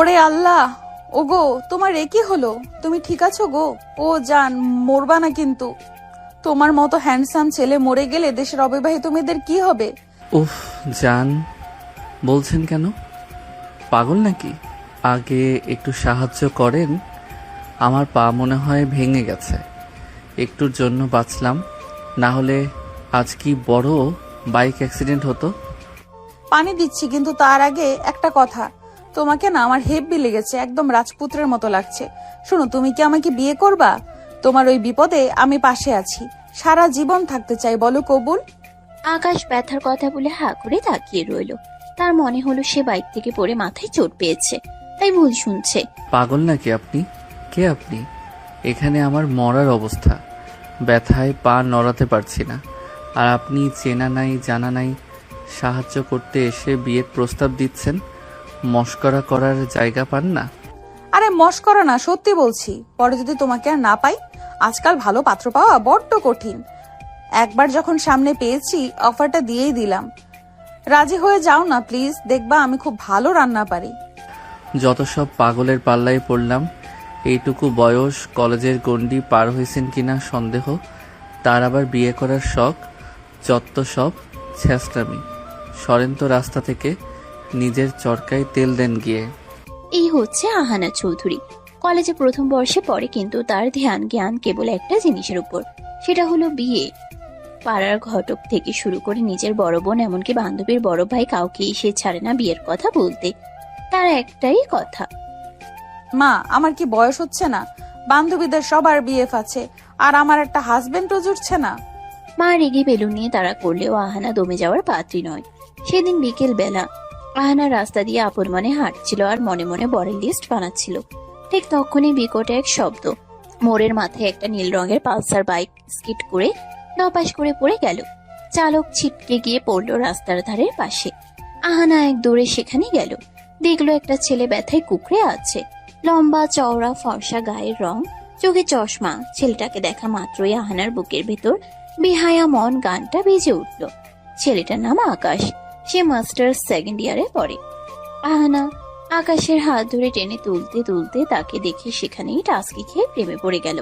ওরে আল্লাহ, ওগো তোমার এ কি হলো? তুমি ঠিক আছো গো? ও জান, মরবা না কিন্তু। তোমার মতো হ্যান্ডসাম ছেলে মরে গেলে দেশের অবিবাহিত মেয়েদের কি হবে? উফ জান, বলছেন কেন? পাগল নাকি? আগে একটু সাহায্য করেন। আমার পা মনে হয় ভেঙে গেছে, একটুর জন্য বাঁচলাম, না হলে আজ কি বড় বাইক অ্যাক্সিডেন্ট হতো। পানি দিচ্ছি, কিন্তু তার আগে একটা কথা। তোমাকে না আমার হেব্বি লেগেছে, একদম রাজপুত্রের মতো লাগছে। শোনো, তুমি কি আমাকে বিয়ে করবা? তোমার ওই বিপদে আমি পাশে আছি, সারা জীবন থাকতে চাই, বলো কবুল? আকাশ ব্যথার কথা বলে হা করে তাকিয়ে রইল। তার মনে হলো সে বাইক থেকে পড়ে মাথায় চোট পেয়েছে, তাই ভুল শুনছে। পাগল নাকি আপনি? কে আপনি? এখানে আমার মরার অবস্থা, ব্যথায় পা নড়াতে পারছি না, আর আপনি চেনা নাই জানা নাই সাহায্য করতে এসে বিয়ের প্রস্তাব দিচ্ছেন। মস্করা করার জায়গা পান না? আরে মস্করা না, সত্যি বলছি। পরে যদি তোমাকে আর না পাই, আজকাল ভালো পাত্র পাওয়া বড্ড কঠিন। একবার যখন সামনে পেয়েছি, অফারটা দিয়েই দিলাম। রাজি হয়ে যাও না প্লিজ, দেখবা আমি খুব ভালো রান্না পারি। যত সব পাগলের পাল্লায় পড়লাম। এইটুকু বয়স, কলেজের গণ্ডি পার হয়েছেন কিনা সন্দেহ, তার আবার বিয়ে করার শখ। যত সব ছেঁচড়ামি। সরেন তো রাস্তা থেকে, নিজের চরকায় তেল দেন গিয়ে। এই হচ্ছে আহানা চৌধুরী। কলেজে প্রথম বর্ষে পড়ে, কিন্তু তার ধ্যান জ্ঞান কেবল একটা জিনিসের উপর, সেটা হলো বিয়ে। পাড়ার ঘটক থেকে শুরু করে নিজের বড় বোন, এমনকি বান্ধবীর বড় ভাই, কাউকে সে ছাড়ে না বিয়ের কথা বলতে। তার একটাই কথা, মা, আমার কি বয়স হচ্ছে না? বান্ধবীদের সবার বিএফ আছে, আর আমার একটা হাজবেন্ডও জুটছে না। মা রেগে বেলুন নিয়ে তাড়া করলেও আহানা দমে যাওয়ার পাত্রী নয়। সেদিন বিকেল বেলা আহানা রাস্তা দিয়ে আপন মনে হাঁটছিল আর মনে মনে বরের লিস্ট বানাচ্ছিল। ঠিক তখনই বিকট এক শব্দ। মোড়ের মাথায় একটা নীল রঙের পালসার বাইক স্কিড করে নপাস করে পড়ে গেল। চালক ছিটকে গিয়ে পড়লো রাস্তার ধারের পাশে। আহানা এক দৌড়ে সেখানে গেল, দেখলো একটা ছেলে ব্যথায় কুকড়ে আছে। লম্বা চওড়া ফর্সা গায়ের রং, চোখে চশমা। ছেলেটাকে দেখা মাত্রই আহানার বুকের ভেতর বেহায়া মন গানটা বেজে উঠল। ছেলেটার নাম আকাশ, সে মাস্টার্স সেকেন্ড ইয়ারে পড়ে। আহানা আকাশের হাত ধরে টেনে তুলতে তুলতে তাকে দেখে সেখানেই টাস্কি খেয়ে প্রেমে পড়ে গেল।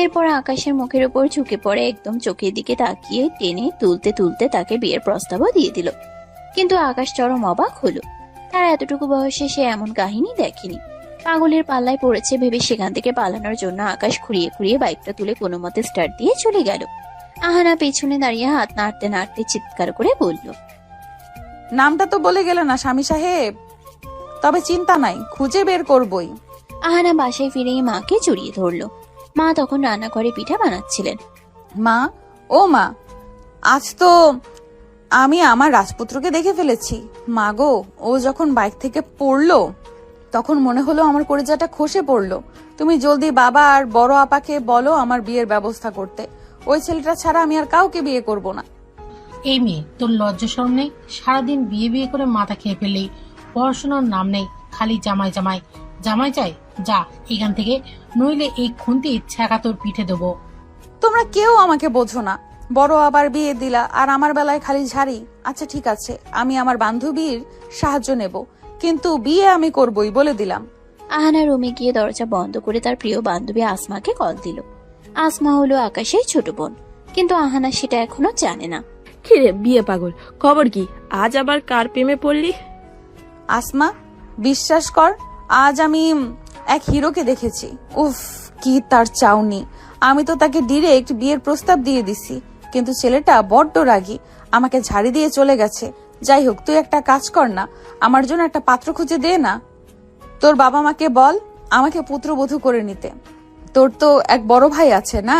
এরপর আকাশের মুখের উপর ঝুঁকে পড়ে একদম চোখের দিকে তাকিয়ে টেনে তুলতে তুলতে তাকে বিয়ের প্রস্তাবও দিয়ে দিল। কিন্তু আকাশ চরম অবাক হলো। তার এতটুকু বয়সে সে এমন কাহিনী দেখেনি। পাগলের পাল্লায় পড়েছে ভেবে সেখান থেকে পালানোর জন্য আকাশ খুঁড়িয়ে খুঁড়িয়ে বাইকটা তুলে কোনো মতে স্টার্ট দিয়ে চলে গেল। আহানা পেছনে দাঁড়িয়ে হাত নাড়তে নাড়তে চিৎকার করে বলল, নামটা তো বলে গেলে না স্বামী সাহেব। তবে চিন্তা নাই, খুঁজে বের করবই। আহানা বাসায় ফিরেই মাকে জড়িয়ে ধরলো। মা তখন রান্নাঘরে পিঠা বানাচ্ছিলেন। মা, ও মা, আজ তো আমি আমার রাজপুত্রকে দেখে ফেলেছি। মা গো, ও যখন বাইক থেকে পড়লো তখন মনে হলো আমার কলিজাটা খসে পড়লো। তুমি জলদি বাবা আর বড় আপাকে বলো আমার বিয়ের ব্যবস্থা করতে। ওই ছেলেটা ছাড়া আমি আর কাউকে বিয়ে করব না। এই মেয়ে, তোর লজ্জা শরম নেই? সারাদিন বিয়ে বিয়ে করে মাথা খেয়ে ফেললেই, পড়াশোনার নাম নেই, খালি জামাই জামাই জামাই চাই। যা এখান থেকে, নইলে এই খুন্তি ছ্যাঁকা তোর পিঠে দেবো। তোমরা কেউ আমাকে বোঝো না। বড় আবার বিয়ে দিলা আর আমার বেলায় খালি ঝাড়ি। আচ্ছা ঠিক আছে, আমি আমার বান্ধবীর সাহায্য নেব, কিন্তু বিয়ে আমি করবই বলে দিলাম। আহানা রুমে গিয়ে দরজা বন্ধ করে তার প্রিয় বান্ধবী আসমাকে কল দিল। আসমা হলো আকাশের ছোট বোন, কিন্তু আহানা সেটা এখনো জানে না। কিরে বিয়ে পাগল, খবর কি? আজ আবার কার প্রেমে পড়লি? আসমা, বিশ্বাস কর, আজ আমি এক হিরোকে দেখেছি। উফ, কি তার চাউনি! আমি তো তাকে ডিরেক্ট বিয়ের প্রস্তাব দিয়ে দিছি, কিন্তু ছেলেটা বড্ড রাগী, আমাকে ঝাড়ি দিয়ে চলে গেছে। যাই হোক, তুই একটা কাজ কর না, আমার জন্য একটা পাত্র খুঁজে দে না। তোর বাবা মাকে বল আমাকে পুত্রবধূ করে নিতে। তোর তো এক বড় ভাই আছে না,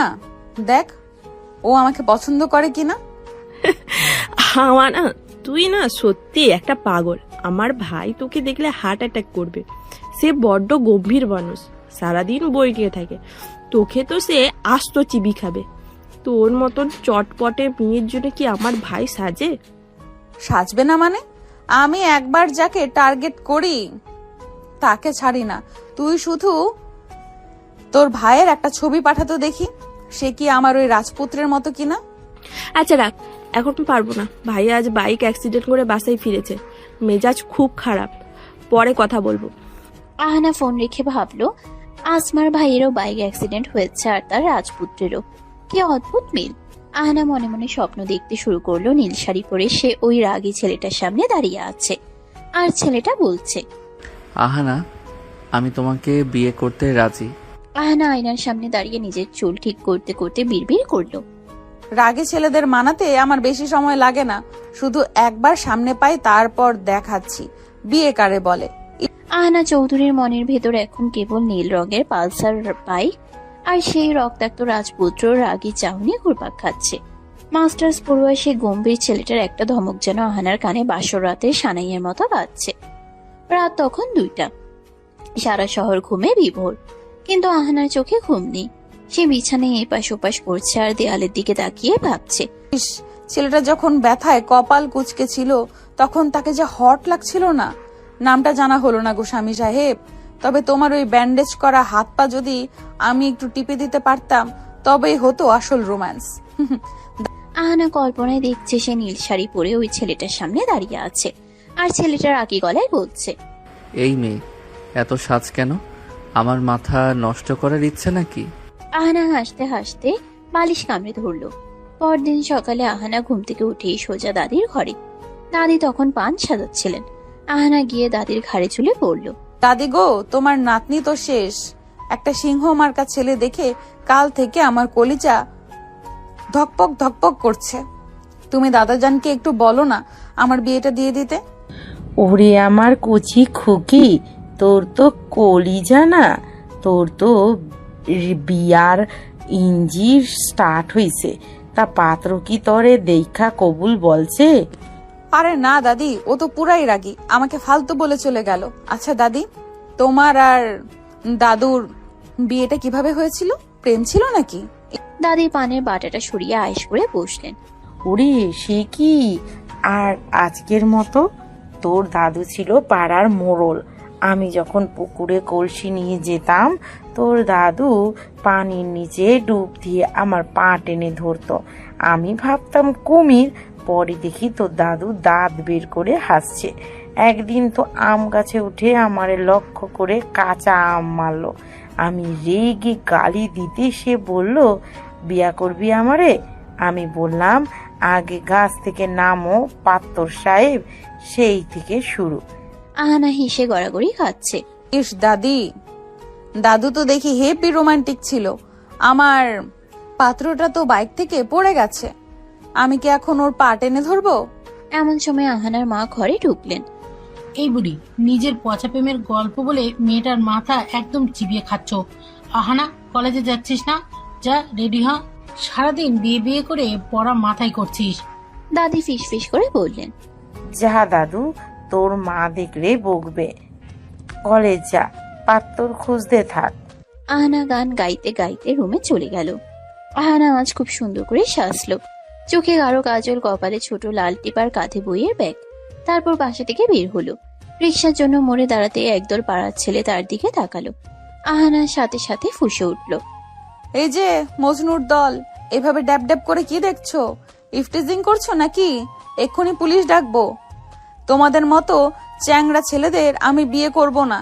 দেখ ও আমাকে পছন্দ করে কিনা। আমার না, তুই না সত্যি একটা পাগল। আমার ভাই তোকে দেখলে হার্ট অ্যাটাক করবে। সে বড্ড গম্ভীর মানুষ, সারাদিন বই নিয়ে থাকে। তোকে তো সে আস্ত চিবি খাবে। তোর মতন চটপটে মেয়ের জন্য কি আমার ভাই সাজে? সাজবে না মানে? আমি একবার যাকে টার্গেট করি তাকে ছাড়ি না। তুই শুধু তোর ভাইয়ের একটা ছবি পাঠাতো দেখি, সে কি আমার ওই রাজপুত্রের মতো কিনা। আচ্ছা রাখ, এখন পারবো না। ভাই আজ বাইক অ্যাক্সিডেন্ট করে বাসায় ফিরেছে, মেজাজ খুব খারাপ। পরে কথা বলবো। আহানা ফোন রেখে ভাবলো আসমার ভাইয়েরও বাইক অ্যাক্সিডেন্ট হয়েছে আর তার রাজপুত্রেরও। কি অদ্ভুত মিল। আহানা মনে মনে স্বপ্ন দেখতে শুরু করলো নীল শাড়ি পরে সে ওই রাগী ছেলেটার সামনে দাঁড়িয়ে আছে, আর ছেলেটা বলছে, আহানা, আমি তোমাকে বিয়ে করতে রাজি। আহানা আয়নার সামনে দাঁড়িয়ে নিজের চুল ঠিক করতে করতে বিড়বিড় করলো, রাগে ছেলেদের মানাতে আমার বেশি সময় লাগে না, শুধু একবার সামনে পাই তারপর দেখাচ্ছি বিয়ে কারে বলে। আহানা চৌধুরীর মনের ভেতর এখন কেবল নীল রঙের পালসার বাইক আর সেই রক্তাক্ত রাজপুত্র রাগী চাহনি ঘুরপাক খাচ্ছে। মাস্টার্স পড়ুয়া সে গম্ভীর ছেলেটার একটা ধমক যেন আহানার কানে বাসর রাতে সানাইয়ের মতো বাজছে। রাত তখন 2টা, সারা শহর ঘুমে বিভোর, কিন্তু আহানার চোখে ঘুম নেই। সে বিছানায় এপাশ ওপাশ করছে আর দেয়ালের দিকে তাকিয়ে ভাবছে, ইস, ছেলেটা যখন ব্যথায় কপাল কুঁচকে ছিল তখন তাকে যে হট লাগছিল না। নামটা জানা হলো না গো স্বামী সাহেব, তবে তোমার ওই ব্যান্ডেজ করা হাত পা যদি আমি একটু টিপে দিতে পারতাম তবেই হতো আসল রোম্যান্স। আহানা কল্পনায় দেখছে সে নীল শাড়ি পরে ওই ছেলেটার সামনে দাঁড়িয়ে আছে আর ছেলেটার রাগী গলায় বলছে, এই মেয়ে, এত সাজ কেন? আমার মাথা নষ্ট করার ইচ্ছে নাকি? আহানা হাসতে হাসতে বালিশ কামড়ে ধরল। পরদিন সকালে আহানা ঘুম থেকে উঠেই সোজা দাদির ঘরে। দাদি তখন পান সাজাচ্ছিলেন। আহানা গিয়ে দাদির ঘাড়ে চুলে পড়ল। দাদি গো, তোমার নাতনি তো শেষ। একটা সিংহ মার্কা ছেলে দেখে কাল থেকে আমার কলিজা ধকপক ধকপক করছে। তুমি দাদাজানকে একটু বলো না আমার বিয়েটা দিয়ে দিতে। ওরে আমার কচি খুকি, তোর তো কলিজা না, তোর তো বিয়ার ইঞ্জির স্টার্ট হইছে। তা পাত্র কি তরে দেখা কবুল বলছে? আরে না দাদি, ও তো পুরাই রাগী, আমাকে ফালতু বলে চলে গেল। আচ্ছা দাদি, তোমার আর দাদুর বিয়েটা কিভাবে হয়েছিল? প্রেম ছিল নাকি? দাদি পানের বাটাটা সরিয়ে আয়েশ করে বসলেন। ওরে সে কি আর আজকের মতো? তোর দাদু ছিল পাড়ার মোড়ল। আমি যখন পুকুরে কলসি নিয়ে যেতাম, তোর দাদু পানির নিচে ডুব দিয়ে আমার পা টেনে ধরতো। আমি ভাবতাম কুমির, পরে দেখি তোর দাদু দাঁত বের করে হাসছে। একদিন তো আম গাছে উঠে আমারে লক্ষ্য করে কাঁচা আম মারলো। আমি রেগে গালি দিতে সে বলল, বিয়া করবি আমারে? আমি বললাম, আগে গাছ থেকে নামো পাত্তর সাহেব। সেই থেকে শুরু। আহানা হেসে গড়াগড়ি খাচ্ছে। ইস দাদি, দাদু তো দেখি হেপি রোমান্টিক ছিল। আমার পাত্রটা তো বাইক থেকে পড়ে গেছে, আমি কি এখন ওর পা টেনে ধরবো? এমন সময় আহানার মা ঘরে ঢুকলেন। এই বুড়ি, নিজের পচা প্রেমের গল্প বলে মেয়েটার মাথা একদম চিবিয়ে খাচ্ছ। আহানা, কলেজে যাচ্ছিস না? যা রেডি হ। সারাদিন বিয়ে বিয়ে করে পড়া মাথায় করছিস। দাদি ফিস ফিস করে বললেন, যা দাদু, তোর মা দেখলে বকবে। কলেজ যা, পাত্তর খুঁজতে থাক। আহানা গান গাইতে গাইতে রুমে চলে গেল। আহানা আজ খুব সুন্দর করে সাজলো। চোখে গাঢ় কাজল, কপালে ছোট লাল টিপার, কাঁধে বইয়ের ব্যাগ। তারপর বাসা থেকে বের হলো। রিক্সার জন্য মোড়ে দাঁড়াতে একদল পাড়ার ছেলে তার দিকে তাকালো। আহানার সাথে সাথে ফুঁসে উঠল, এই যে মজনুর দল, এভাবে ড্যাব ড্যাব করে কি দেখছো? ইফটিজিং করছো নাকি? এক্ষুনি পুলিশ ডাকবো। তোমাদের মতো চ্যাংড়া ছেলেদের আমি বিয়ে করব না,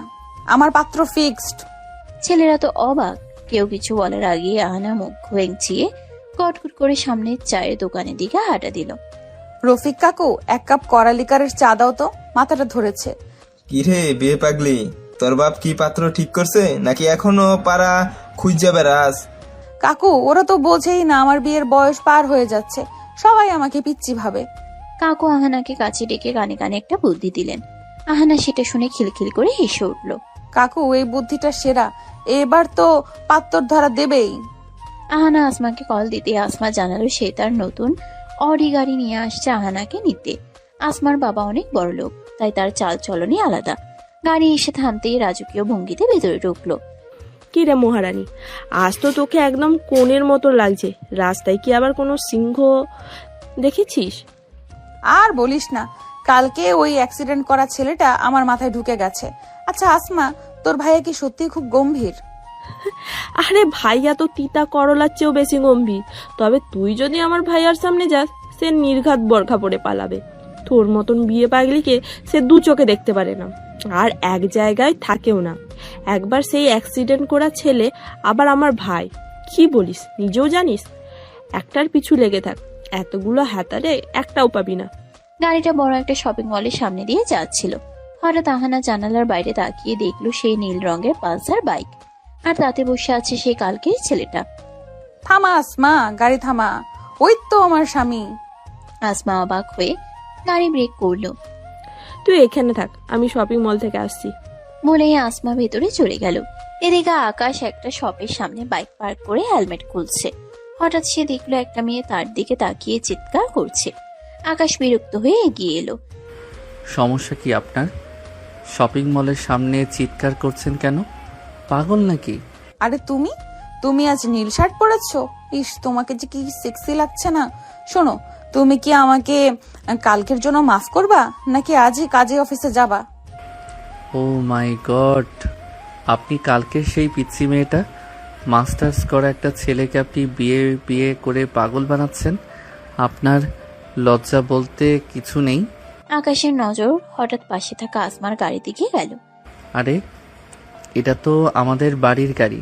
আমার পাত্র ফিক্সড। ছেলেরা তো অবাক। কেউ কিছু বলার আগে আহানা মুখ ভেঙচিয়ে কটকট করে সামনের চায়ের দোকানের দিকে হাঁটা দিল। রফিক কাকু, এক কাপ কড়া লিকারের চা দাও তো, মাথাটা ধরেছে। কিরে বিয়ে পাগলি, তোর বাপ কি পাত্র ঠিক করছে নাকি এখনো পাড়া খুঁজে বেড়াস? কাকু, ওরা তো বোঝেই না আমার বিয়ের বয়স পার হয়ে যাচ্ছে, সবাই আমাকে পিচ্চি ভাবে। কাকু আহানাকে কাছে ডেকে কানে কানে একটা বুদ্ধি দিলেন। আহানা সেটা শুনে খিলখিল করে হেসে উঠল। কাকু, এই বুদ্ধিটা সেরা, এবার তো পাত্তর ধরা দেবেই। আহানা আসমাকে কল দিতে আসমা জানালো সে তার নতুন অডি গাড়ি নিয়ে আসছে আহানাকে নিতে। আসমার বাবা অনেক বড় লোক, তাই তার চাল চলনই আলাদা। গাড়ি এসে থামতেই রাজকীয় ভঙ্গিতে ভেতরে ঢুকলো। কি রে মহারানী, আজ তো তোকে একদম কোণের মতো লাগছে। রাস্তায় কি আবার কোনো সিংহ দেখেছিস? আর বলিস না, কালকে ওই অ্যাক্সিডেন্ট করা ছেলেটা আমার মাথায় ঢুকে গেছে। আচ্ছা আসমা, তোর ভাইয়া কি সত্যি খুব গম্ভীর? আরে ভাইয়া তো তিতা করলার চেয়েও বেশি গম্ভীর। তবে তুই যদি আমার ভাইয়ার সামনে যাস, সে নির্ঘাত বরখা পরে পালাবে। তোর মতন বিয়ে পাগলিকে সে দু চোখে দেখতে পারে না। আর এক জায়গায় থাকেও না। একবার সেই অ্যাক্সিডেন্ট করা ছেলে, আবার আমার ভাই। কি বলিস, নিজেও জানিস? একটার পিছু লেগে থাক, এতগুলো হাতারে একটাও পাবি না। গাড়িটা বড় একটা শপিং মলের সামনে দিয়ে যাচ্ছিল। হঠাৎ আহানা জানালার বাইরে তাকিয়ে দেখলো সেই নীল রঙের পালসার বাইক, আর তাতে বসে আছে সেই কালকের ছেলেটা। থামা আসমা, গাড়ি থামা, ওই তো আমার স্বামী। আসমা অবাক হয়ে গাড়ি ব্রেক করলো। তুই এখানে থাক, আমি শপিং মল থেকে আসছি। বলেই আসমা ভেতরে চলে গেল। এদিকে আকাশ একটা শপের সামনে বাইক পার্ক করে হেলমেট খুলছে। হঠাৎ সে দেখলো একটা মেয়ে তার দিকে তাকিয়ে চিৎকার করছে। আকাশ বিরক্ত হয়ে এগিয়ে এলো। সমস্যা কি আপনার? শপিং মলের সামনে চিৎকার করছেন কেন? পাগল নাকি? আরে তুমি তুমি আজ নীল শার্ট পরেছো? ইস, তোমাকে যে কি সেক্সি লাগছে না। শোনো, তুমি কি আমাকে কালকের জন্য মাফ করবা, নাকি আজই কাজে অফিসে যাবা? ও মাই গড, আপনি কালকে সেই পিচ্ছি মেয়েটা, মাস্টার্স করা একটা ছেলেকে আপনি বিয়ে বিয়ে করে পাগল বানাচ্ছেন? আপনার লজ্জা বলতে কিছু নেই? আকাশের নজর হঠাৎ পাশে থাকা আসমার গাড়ি দিকে গেল। আরে, এটা তো আমাদের বাড়ির গাড়ি।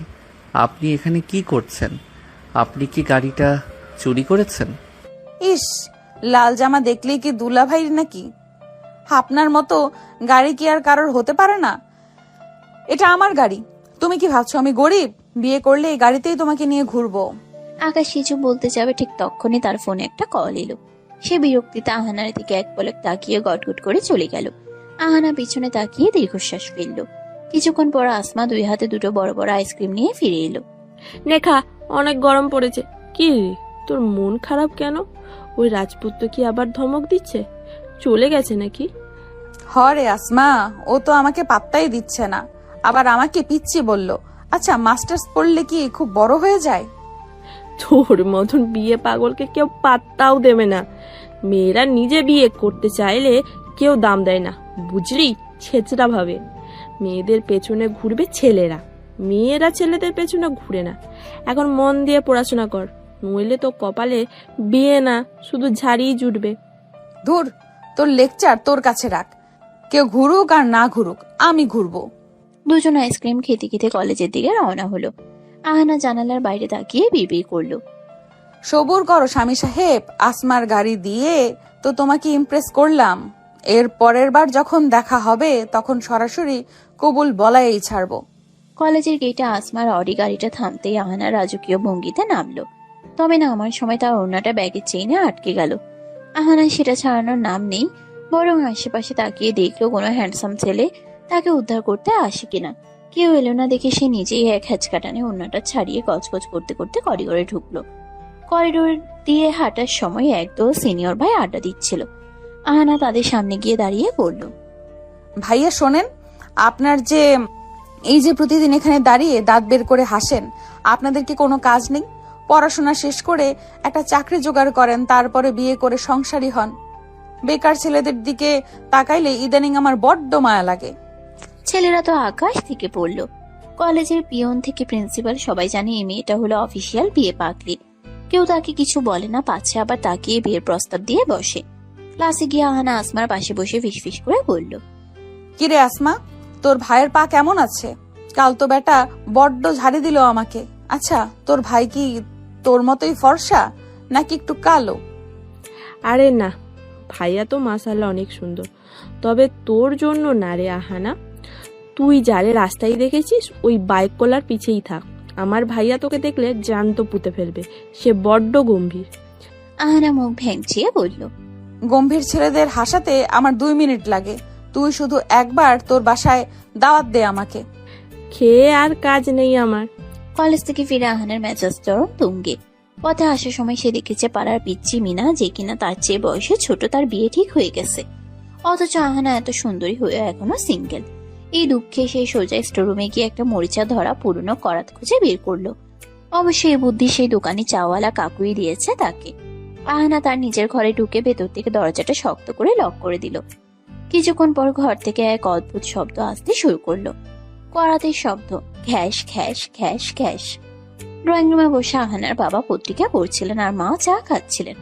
আপনি এখানে কি করছেন? আপনি কি গাড়িটা চুরি করেছেন? ইস, লাল জামা দেখলেই কি দুলা ভাইর নাকি? আপনার মতো গাড়ি কি আর কারোর হতে পারে না? এটা আমার গাড়ি। তুমি কি ভাবছো আমি গরিব? বিয়ে করলে এই গাড়িতেই তোমাকে নিয়ে ঘুরবো। আকাশ কিছু বলতে যাবে, ঠিক তখনই তার ফোনে একটা কল এলো। সে বিরক্তিতে আহানার দিকে এক পলক তাকিয়ে গটগট করে চলে গেল। আহানা পিছনে তাকিয়ে দীর্ঘশ্বাস ফেললো। কিছুক্ষণ পর আসমা দুই হাতে দুটো বড় বড় আইসক্রিম নিয়ে ফিরে এলো। নেখা, অনেক গরম পড়েছে। কি রে, তোর মন খারাপ কেন? ওই রাজপুত্র কি আবার ধমক দিচ্ছে? চলে গেছে নাকি? হরে আসমা, ও তো আমাকে পাত্তাই দিচ্ছে না, আবার আমাকে পিচ্ছি বলল। আচ্ছা, মাস্টার্স পড়লে কি খুব বড় হয়ে যায়? তোর মতন বিয়ে পাগলকে কেউ পাত্তাও দেবে না। মেয়েরা নিজে বিয়ে করতে চাইলে কেউ দাম দেয় না, বুঝলি? ছেচরা ভাবে মেয়েদের পেছনে ঘুরবে ছেলেরা, মেয়েরা ছেলেদের পেছনে ঘুরে না। এখন মন দিয়ে পড়াশোনা কর, নইলে তো কপালে বিয়ে না, শুধু ঝাড়িই জুটবে। ধুর, তোর লেকচার তোর কাছে রাখ। কেউ ঘুরুক আর না ঘুরুক, আমি ঘুরবো। দুজন আইসক্রিম খেতে খেতে কলেজের দিকে রওনা হলো। আহানা জানালার বাইরে তাকিয়ে বিড়বিড় করলো। সবুর করো স্বামী সাহেব, আসমার গাড়ি দিয়ে তো তোমাকে ইমপ্রেস করলাম। এর পরের বার যখন দেখা হবে তখন সরাসরি কবুল বলাই ছাড়বো। কলেজের গেটে আসমার অডি গাড়িটা থামতেই আহানা রাজকীয় ভঙ্গিতে নামলো। তবে নামার সময় তার ওড়নাটা ব্যাগের চেইনে আটকে গেল। আহানা সেটা ছাড়ানোর নাম নেই, বরং আশেপাশে তাকিয়ে দেখলো কোনো হ্যান্ডসাম ছেলে তাকে উদ্ধার করতে আসে কিনা। কেউ এলো না দেখে সে নিজেই এক হ্যাচকাটানে ওড়নাটা ছাড়িয়ে গজগজ করতে করতে করিডোরে ঢুকলো। করিডোর দিয়ে হাঁটার সময় একদল সিনিয়র ভাই আড্ডা দিচ্ছিল। আহানা তাদের সামনে গিয়ে দাঁড়িয়ে বলল, ভাইয়া শোনেন, আপনার যে এই যে প্রতিদিন এখানে দাঁড়িয়ে দাঁত বের করে হাসেন, আপনাদের কি কোনো কাজ নেই? পড়াশোনা শেষ করে একটা চাকরি জোগাড় করেন, তারপরে বিয়ে করে সংসারী হন। বেকার ছেলেদের দিকে তাকাইলে ইদানিং আমার বড্ড মায়া লাগে। ছেলেরা তো আকাশ থেকে পড়লো। কলেজের পিয়ন থেকে প্রিন্সিপাল সবাই জানে এই মেয়েটা হলো অফিসিয়াল বিয়ে পাগলি। কেউ তাকে কিছু বলে না, পাচ্ছে আবার তাকিয়ে বিয়ের প্রস্তাব দিয়ে বসে। ক্লাসে গিয়ে আহানা আসমার পাশে বসে ফিসফিস করে বলল, কিরে আসমা, তোর ভাইয়ের পা কেমন আছে? কাল তো বেটা বড্ড ঝাড়ি দিল আমাকে। আচ্ছা, তোর ভাই কি তোর মতোই ফর্সা নাকি একটু কালো? আরে না, ভাইয়া তো মাশাআল্লাহ অনেক সুন্দর, তবে তোর জন্য না রে আহানা। তুই যারে রাস্তায় দেখেছিস ওই বাইক কলার পিছেই থাক। আমার ভাইয়া তোকে দেখলে জ্যান্ত পুঁতে ফেলবে, সে বড্ড গম্ভীর। আহানা মুখ ভেঙচিয়ে বলল, গম্ভীর ছেলেদের হাসাতে আমার 2 মিনিট লাগে। তুই শুধু একবার তোর বাসায় দাওয়াত দে আমাকে। খেয়ে আর কাজ নেই আমার। কলেজ থেকে ফিরে আহানের মেজাজ চরম তুঙ্গে। পথে আসার সময় সে দেখেছে পাড়ার পিচ্চি মিনা, যে কিনা তার চেয়ে বয়সে ছোট, তার বিয়ে ঠিক হয়ে গেছে। অথচ আহানা এত সুন্দরী হয়ে এখনো সিঙ্গেল। এই দুঃখে সে সোজা স্টোররুমে গিয়ে একটা মরিচা ধরা পুরনো করাত খুঁজে বের করলো। অবশ্যই এই বুদ্ধি সেই দোকানি চাওয়ালা কাকুই দিয়েছে তাকে। আহানা তার নিজের ঘরে ঢুকে ভেতর থেকে দরজাটা শক্ত করে লক করে দিল। কিছুক্ষণ পর ঘর থেকে এক অদ্ভুত শব্দ আসতে শুরু করলো। করাতের শব্দ, ঘ্যাস ঘ্যাস ঘ্যাস ঘ্যাস। ড্রয়িং রুমে বসে আহানার বাবা পত্রিকা পড়ছিলেন আর মা চা খাচ্ছিলেন।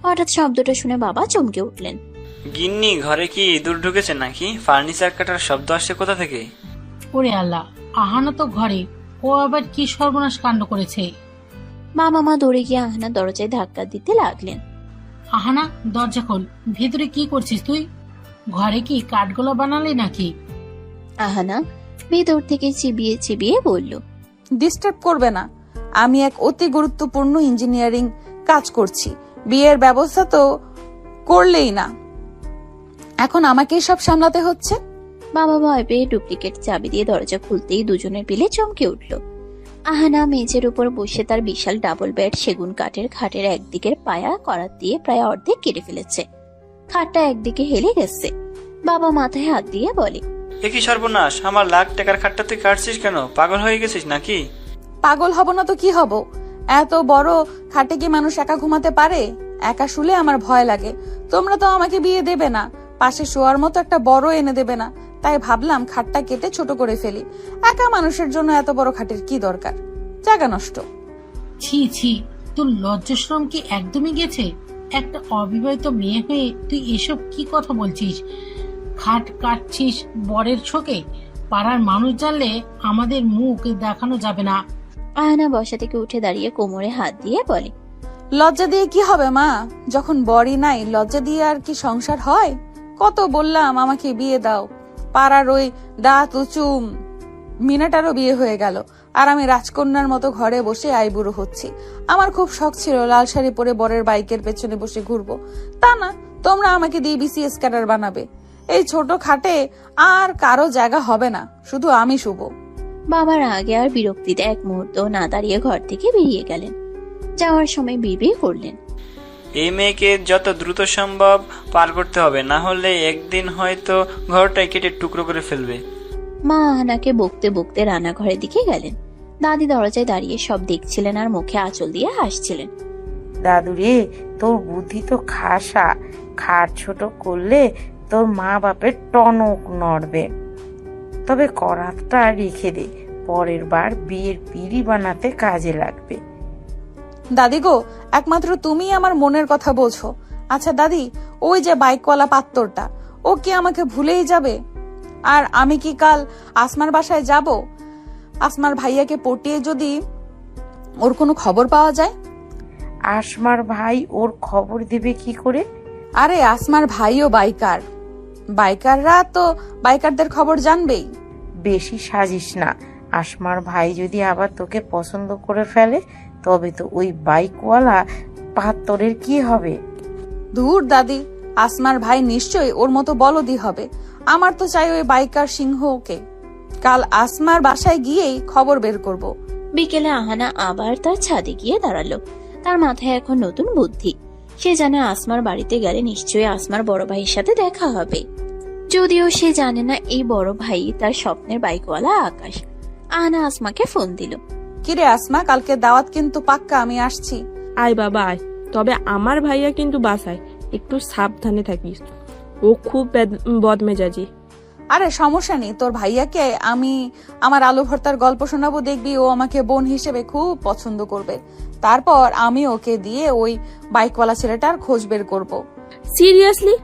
হঠাৎ শব্দটা শুনে বাবা চমকে উঠলেন। গিন্নি, ঘরে কি ইঁদুর ঢুকেছে নাকি? ফার্নিচার কাটার শব্দ আসছে কোথা থেকে? ওরে আল্লাহ, আহানা তো ঘরে, ও আবার কি সর্বনাশ কাণ্ড করেছে। মা মামা দৌড়ে গিয়ে আহানা দরজায় ধাক্কা দিতে লাগলেন। আহানা, দরজা খোল, ভেতরে কি করছিস তুই? ঘরে কি কাঠগোলা বানালি নাকি? আহানা ভেতর থেকে চিবিয়ে চিবিয়ে বলল। ডিস্টার্ব করবে না, আমি এক অতি গুরুত্বপূর্ণ ইঞ্জিনিয়ারিং কাজ করছি। বিয়ের ব্যবস্থা তো করলেই না, এখন আমাকেই সব সামলাতে হচ্ছে। বাবা ভয় পেয়ে ডুপ্লিকেট চাবি দিয়ে দরজা খুলতেই দুজনের পিলে চমকে উঠল। আহানা মেঝের উপর বসে তার বিশাল ডাবল বেড সেগুন কাঠের খাটের একদিকের পায়া করাত দিয়ে প্রায় অর্ধেক কেটে ফেলেছে। খাটটা একদিকে হেলে গেছে। বাবা মাথায় হাত দিয়ে বলে, এ কি সর্বনাশ! আমার লাখ টাকার খাটটা তুই কাটছিস কেন? পাগল হয়ে গেছিস নাকি? পাগল হব না তো কি হব? এত বড় খাটে কি মানুষ একা ঘুমাতে পারে? একা শুলে আমার ভয় লাগে। তোমরা তো আমাকে বিয়ে দেবে না, পাশে শোয়ার মতো একটা বড় এনে দেবে না, তাই ভাবলাম খাটটা কেটে ছোট করে ফেলি। একা মানুষের জন্য এত বড় খাটের কি দরকার? জায়গা নষ্ট। ছি ছি, তোর লজ্জাশরম কি একদমই গেছে? একটা অবিবাহিত মেয়ে হয়ে তুই এসব কি কথা বলছিস? খাট কাটছিস বরের ছোকে? পাড়ার মানুষ জানলে আমাদের মুখ দেখানো যাবে না। আহানা বসা থেকে উঠে দাঁড়িয়ে কোমরে হাত দিয়ে বলে, লজ্জা দিয়ে কি হবে মা? যখন বরই নাই, লজ্জা দিয়ে আর কি সংসার হয়? কত বললাম আমাকে বিয়ে দাও, পাড়ার ওই দাঁত উঁচু মিনাটারও বিয়ে হয়ে গেল, আর আমি রাজকন্যার মতো ঘরে বসে আইবুড়ো হচ্ছি। আমার খুব শখ ছিল লাল শাড়ি পরে বরের বাইকের পেছনে বসে ঘুরবো, তা না, তোমরা আমাকে দিয়ে বিসিএস ক্যাডার বানাবে। এই ছোট খাটে আর কারো জায়গা হবে না, শুধু আমি শুভ। বাবার আগে আর বিরক্তিতে এক মুহূর্ত না দাঁড়িয়ে ঘর থেকে বেরিয়ে গেলেন। যাওয়ার সময় বিড়বিড় করলেন, এই মেয়েকে যত দ্রুত সম্ভব পার করতে হবে, না হলে একদিন হয়তো ঘরটাই কেটে টুকরো করে ফেলবে। মা আহানাকে বকতে বকতে রান্নাঘরের দিকে গেলেন। দাদি দরজায় দাঁড়িয়ে সব দেখছিলেন আর মুখে আঁচল দিয়ে হাসছিলেন। দাদু রে, তোর বুদ্ধি তো খাসা। খাট ছোট করলে তোর মা বাপের টনক নড়বে। তবে করাতটা রেখে দে, পরের বার বিয়ের পিড়ি বানাতে কাজে লাগবে। দাদি গো, একমাত্র তুমি আমার মনের কথা বোঝো। আচ্ছা দাদি, ওই যে বাইকওয়ালা পাত্তরটা, ও কি আমাকে ভুলেই যাবে? আর আমি কি কাল আসমার বাসায় যাব? আসমার ভাইয়াকে পটিয়ে যদি ওর কোনো খবর পাওয়া যায়? আসমার ভাই ওর খবর দেবে কি করে? আরে আসমার ভাইও বাইকার, বাইকাররা তো বাইকারদের খবর জানবেই। বেশি সাজিস না, আসমার ভাই যদি আবার তোকে পছন্দ করে ফেলে, তবে তো ওই বাইকওয়ালা পাত্তরের কি হবে? ধুর দাদি, আসমার ভাই নিশ্চয়ই ওর মতো বলদি হবে। আমার তো চাই ওই বাইকার সিংহকে। কাল আসমার বাসায় গিয়েই খবর বের করব। বিকেলে আহানা আবার তার ছাদে গিয়ে দাঁড়ালো। তার মাথায় এখন নতুন বুদ্ধি। সে জানে আসমার বাড়িতে গেলে নিশ্চয়ই আসমার বড় ভাইয়ের সাথে দেখা হবে, যদিও সে জানে না এই বড় ভাই তার স্বপ্নের বাইকওয়ালা আকাশ। আহানা আসমাকে ফোন দিল। কিরে আসমা, কালকে দাওয়াত কিন্তু পাক্কা, আমি আসছি। আয় বাবা আয়, তবে আমার ভাইয়া কিন্তু বাসায়, একটু সাবধানে থাকিস, ও খুব বদমেজাজি। আরে সমস্যা নেই, তোর ভাইয়াকে আমি আমার আলু ভর্তার গল্প শোনাবো, দেখবি ও আমাকে বোন হিসেবে খুব পছন্দ করবে। তারপর আমি ওকে দিয়ে ওই বাইকওয়ালা ছেলেটার খোঁজ বের করব। সিরিয়াসলি?